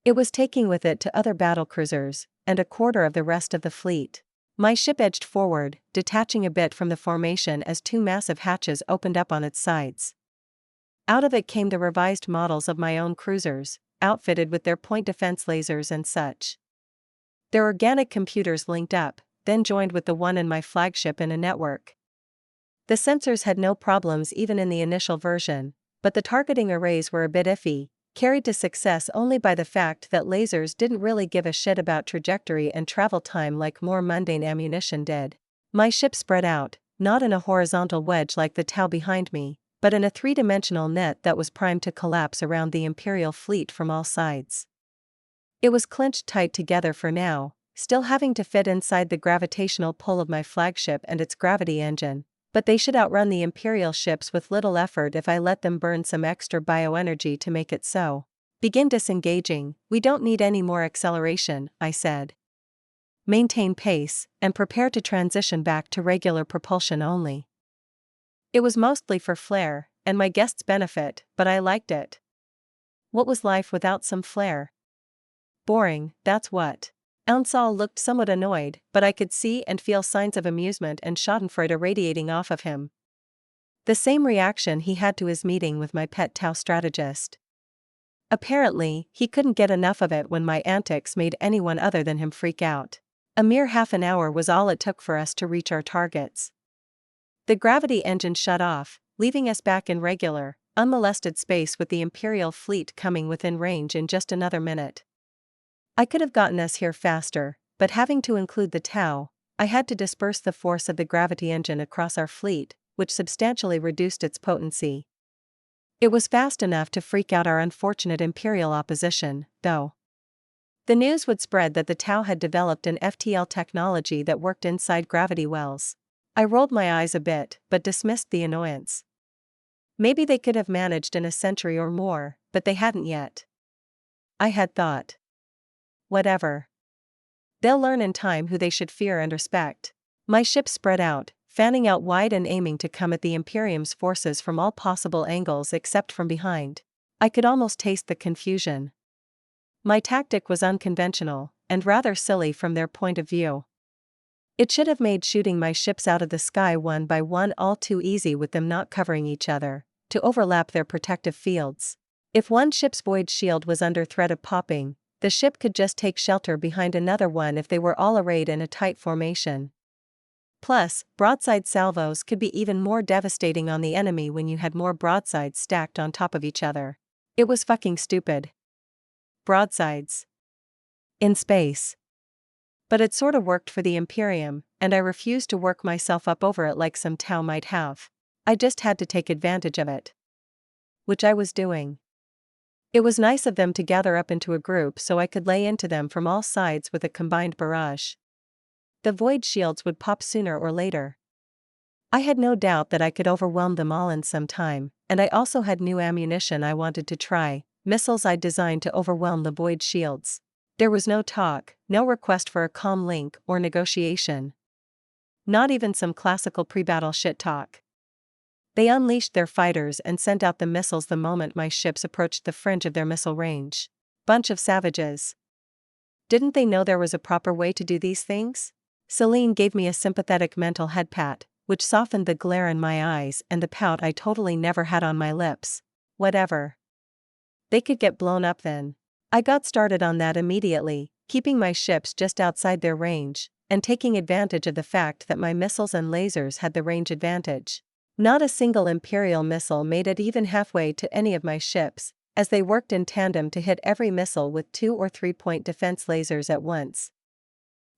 It was taking with it to other battlecruisers, and a quarter of the rest of the fleet. My ship edged forward, detaching a bit from the formation as two massive hatches opened up on its sides. Out of it came the revised models of my own cruisers, outfitted with their point defense lasers and such. Their organic computers linked up, then joined with the one in my flagship in a network. The sensors had no problems even in the initial version, but the targeting arrays were a bit iffy, carried to success only by the fact that lasers didn't really give a shit about trajectory and travel time like more mundane ammunition did. My ship spread out, not in a horizontal wedge like the Tau behind me, but in a three-dimensional net that was primed to collapse around the Imperial fleet from all sides. It was clinched tight together for now, still having to fit inside the gravitational pull of my flagship and its gravity engine, but they should outrun the Imperial ships with little effort if I let them burn some extra bioenergy to make it so. Begin disengaging, we don't need any more acceleration, I said. Maintain pace, and prepare to transition back to regular propulsion only. It was mostly for flair, and my guests' benefit, but I liked it. What was life without some flair? Boring, that's what. Ansal looked somewhat annoyed, but I could see and feel signs of amusement and schadenfreude radiating off of him. The same reaction he had to his meeting with my pet Tau strategist. Apparently, he couldn't get enough of it when my antics made anyone other than him freak out. A mere half an hour was all it took for us to reach our targets. The gravity engine shut off, leaving us back in regular, unmolested space with the Imperial fleet coming within range in just another minute. I could have gotten us here faster, but having to include the Tau, I had to disperse the force of the gravity engine across our fleet, which substantially reduced its potency. It was fast enough to freak out our unfortunate Imperial opposition, though. The news would spread that the Tau had developed an FTL technology that worked inside gravity wells. I rolled my eyes a bit, but dismissed the annoyance. Maybe they could have managed in a century or more, but they hadn't yet. I had thought. Whatever. They'll learn in time who they should fear and respect. My ship spread out, fanning out wide and aiming to come at the Imperium's forces from all possible angles except from behind. I could almost taste the confusion. My tactic was unconventional, and rather silly from their point of view. It should have made shooting my ships out of the sky one by one all too easy with them not covering each other, to overlap their protective fields. If one ship's void shield was under threat of popping, the ship could just take shelter behind another one if they were all arrayed in a tight formation. Plus, broadside salvos could be even more devastating on the enemy when you had more broadsides stacked on top of each other. It was fucking stupid. Broadsides. In space. But it sorta worked for the Imperium, and I refused to work myself up over it like some Tau might have. I just had to take advantage of it. Which I was doing. It was nice of them to gather up into a group so I could lay into them from all sides with a combined barrage. The void shields would pop sooner or later. I had no doubt that I could overwhelm them all in some time, and I also had new ammunition I wanted to try, missiles I'd designed to overwhelm the void shields. There was no talk, no request for a calm link or negotiation. Not even some classical pre-battle shit talk. They unleashed their fighters and sent out the missiles the moment my ships approached the fringe of their missile range. Bunch of savages. Didn't they know there was a proper way to do these things? Celine gave me a sympathetic mental head pat, which softened the glare in my eyes and the pout I totally never had on my lips. Whatever. They could get blown up then. I got started on that immediately, keeping my ships just outside their range, and taking advantage of the fact that my missiles and lasers had the range advantage. Not a single Imperial missile made it even halfway to any of my ships, as they worked in tandem to hit every missile with 2 or 3 point defense lasers at once.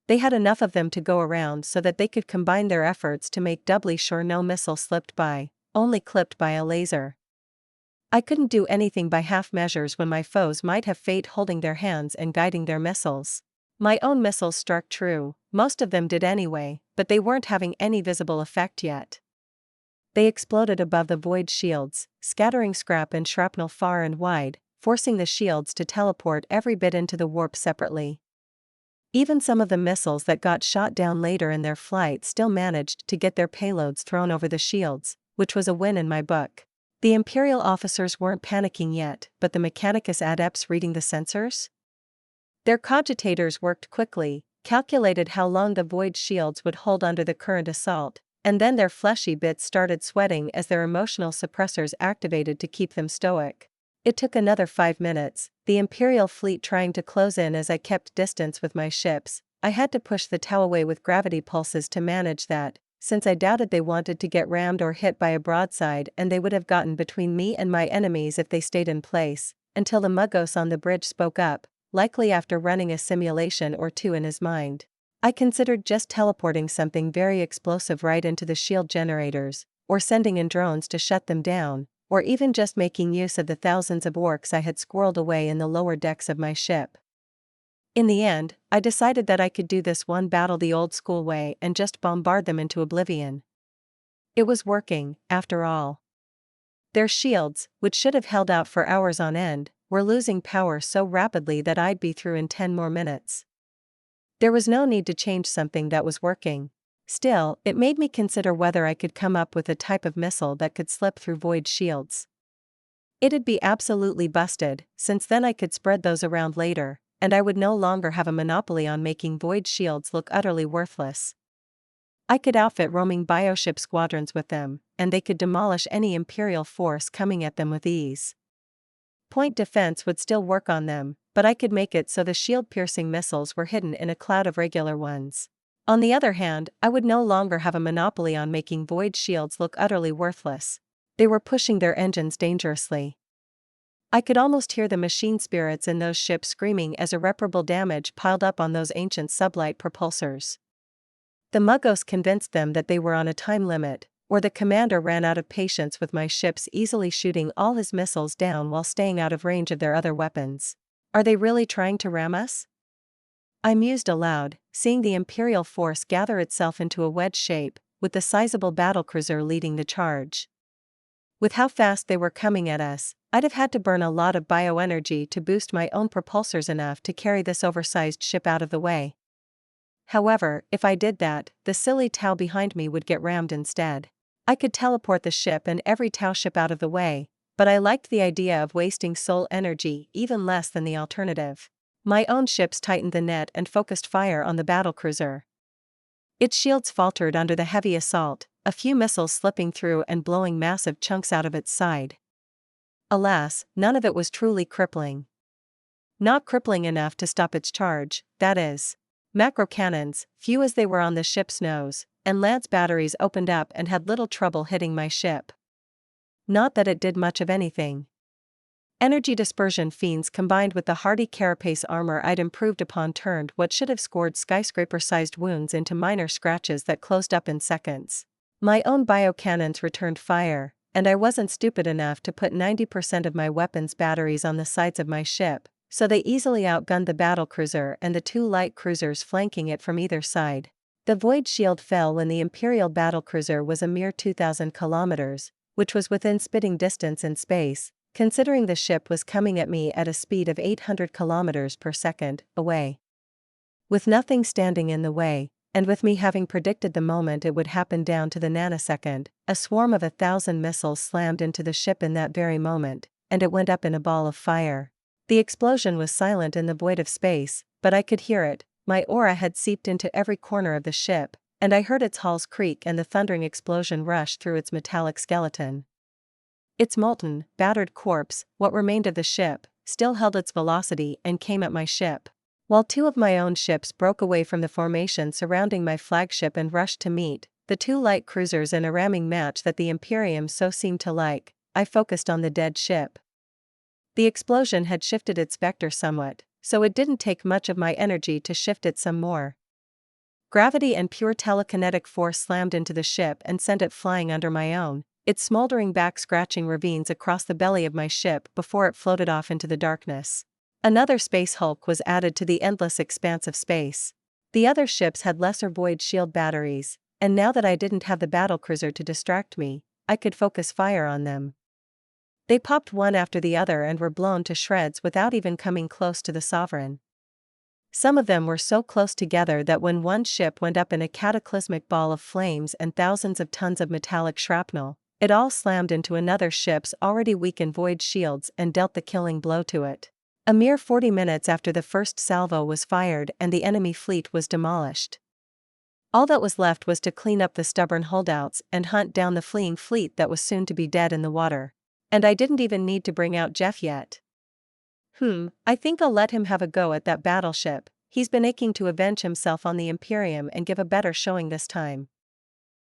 They had enough of them to go around so that they could combine their efforts to make doubly sure no missile slipped by, only clipped by a laser. I couldn't do anything by half measures when my foes might have fate holding their hands and guiding their missiles. My own missiles struck true, most of them did anyway, but they weren't having any visible effect yet. They exploded above the void shields, scattering scrap and shrapnel far and wide, forcing the shields to teleport every bit into the warp separately. Even some of the missiles that got shot down later in their flight still managed to get their payloads thrown over the shields, which was a win in my book. The Imperial officers weren't panicking yet, but the Mechanicus adepts reading the sensors? Their cogitators worked quickly, calculated how long the void shields would hold under the current assault, and then their fleshy bits started sweating as their emotional suppressors activated to keep them stoic. It took another 5 minutes, the Imperial fleet trying to close in as I kept distance with my ships. I had to push the tow away with gravity pulses to manage that, since I doubted they wanted to get rammed or hit by a broadside, and they would have gotten between me and my enemies if they stayed in place, until the Muggos on the bridge spoke up, likely after running a simulation or two in his mind. I considered just teleporting something very explosive right into the shield generators, or sending in drones to shut them down, or even just making use of the thousands of orcs I had squirreled away in the lower decks of my ship. In the end, I decided that I could do this one battle the old school way and just bombard them into oblivion. It was working, after all. Their shields, which should have held out for hours on end, were losing power so rapidly that I'd be through in 10 more minutes. There was no need to change something that was working. Still, it made me consider whether I could come up with a type of missile that could slip through void shields. It'd be absolutely busted, since then I could spread those around later, and I would no longer have a monopoly on making void shields look utterly worthless. I could outfit roaming bioship squadrons with them, and they could demolish any Imperial force coming at them with ease. Point defense would still work on them, but I could make it so the shield-piercing missiles were hidden in a cloud of regular ones. On the other hand, I would no longer have a monopoly on making void shields look utterly worthless. They were pushing their engines dangerously. I could almost hear the machine spirits in those ships screaming as irreparable damage piled up on those ancient sublight propulsors. The Muggos convinced them that they were on a time limit, or the commander ran out of patience with my ships easily shooting all his missiles down while staying out of range of their other weapons. Are they really trying to ram us? I mused aloud, seeing the Imperial force gather itself into a wedge shape, with the sizable battlecruiser leading the charge. With how fast they were coming at us, I'd have had to burn a lot of bioenergy to boost my own propulsors enough to carry this oversized ship out of the way. However, if I did that, the silly Tau behind me would get rammed instead. I could teleport the ship and every Tau ship out of the way, but I liked the idea of wasting soul energy even less than the alternative. My own ships tightened the net and focused fire on the battlecruiser. Its shields faltered under the heavy assault, a few missiles slipping through and blowing massive chunks out of its side. Alas, none of it was truly crippling. Not crippling enough to stop its charge, that is. Macro cannons, few as they were on the ship's nose, and lance batteries opened up and had little trouble hitting my ship. Not that it did much of anything. Energy dispersion fiends combined with the hardy carapace armor I'd improved upon turned what should have scored skyscraper-sized wounds into minor scratches that closed up in seconds. My own biocannons returned fire, and I wasn't stupid enough to put 90% of my weapons batteries on the sides of my ship, so they easily outgunned the battlecruiser and the 2 light cruisers flanking it from either side. The void shield fell when the Imperial battlecruiser was a mere 2,000 kilometers, which was within spitting distance in space, considering the ship was coming at me at a speed of 800 kilometers per second away. With nothing standing in the way, and with me having predicted the moment it would happen down to the nanosecond, a swarm of 1,000 missiles slammed into the ship in that very moment, and it went up in a ball of fire. The explosion was silent in the void of space, but I could hear it. My aura had seeped into every corner of the ship, and I heard its hulls creak and the thundering explosion rush through its metallic skeleton. Its molten, battered corpse, what remained of the ship, still held its velocity and came at my ship. While 2 of my own ships broke away from the formation surrounding my flagship and rushed to meet the 2 light cruisers in a ramming match that the Imperium so seemed to like, I focused on the dead ship. The explosion had shifted its vector somewhat, so it didn't take much of my energy to shift it some more. Gravity and pure telekinetic force slammed into the ship and sent it flying under my own, its smoldering back scratching ravines across the belly of my ship before it floated off into the darkness. Another space hulk was added to the endless expanse of space. The other ships had lesser void shield batteries, and now that I didn't have the battlecruiser to distract me, I could focus fire on them. They popped one after the other and were blown to shreds without even coming close to the sovereign. Some of them were so close together that when one ship went up in a cataclysmic ball of flames and thousands of tons of metallic shrapnel, it all slammed into another ship's already weakened void shields and dealt the killing blow to it. A mere 40 minutes after the first salvo was fired and the enemy fleet was demolished. All that was left was to clean up the stubborn holdouts and hunt down the fleeing fleet that was soon to be dead in the water. And I didn't even need to bring out Jeff yet. I think I'll let him have a go at that battleship. He's been aching to avenge himself on the Imperium and give a better showing this time.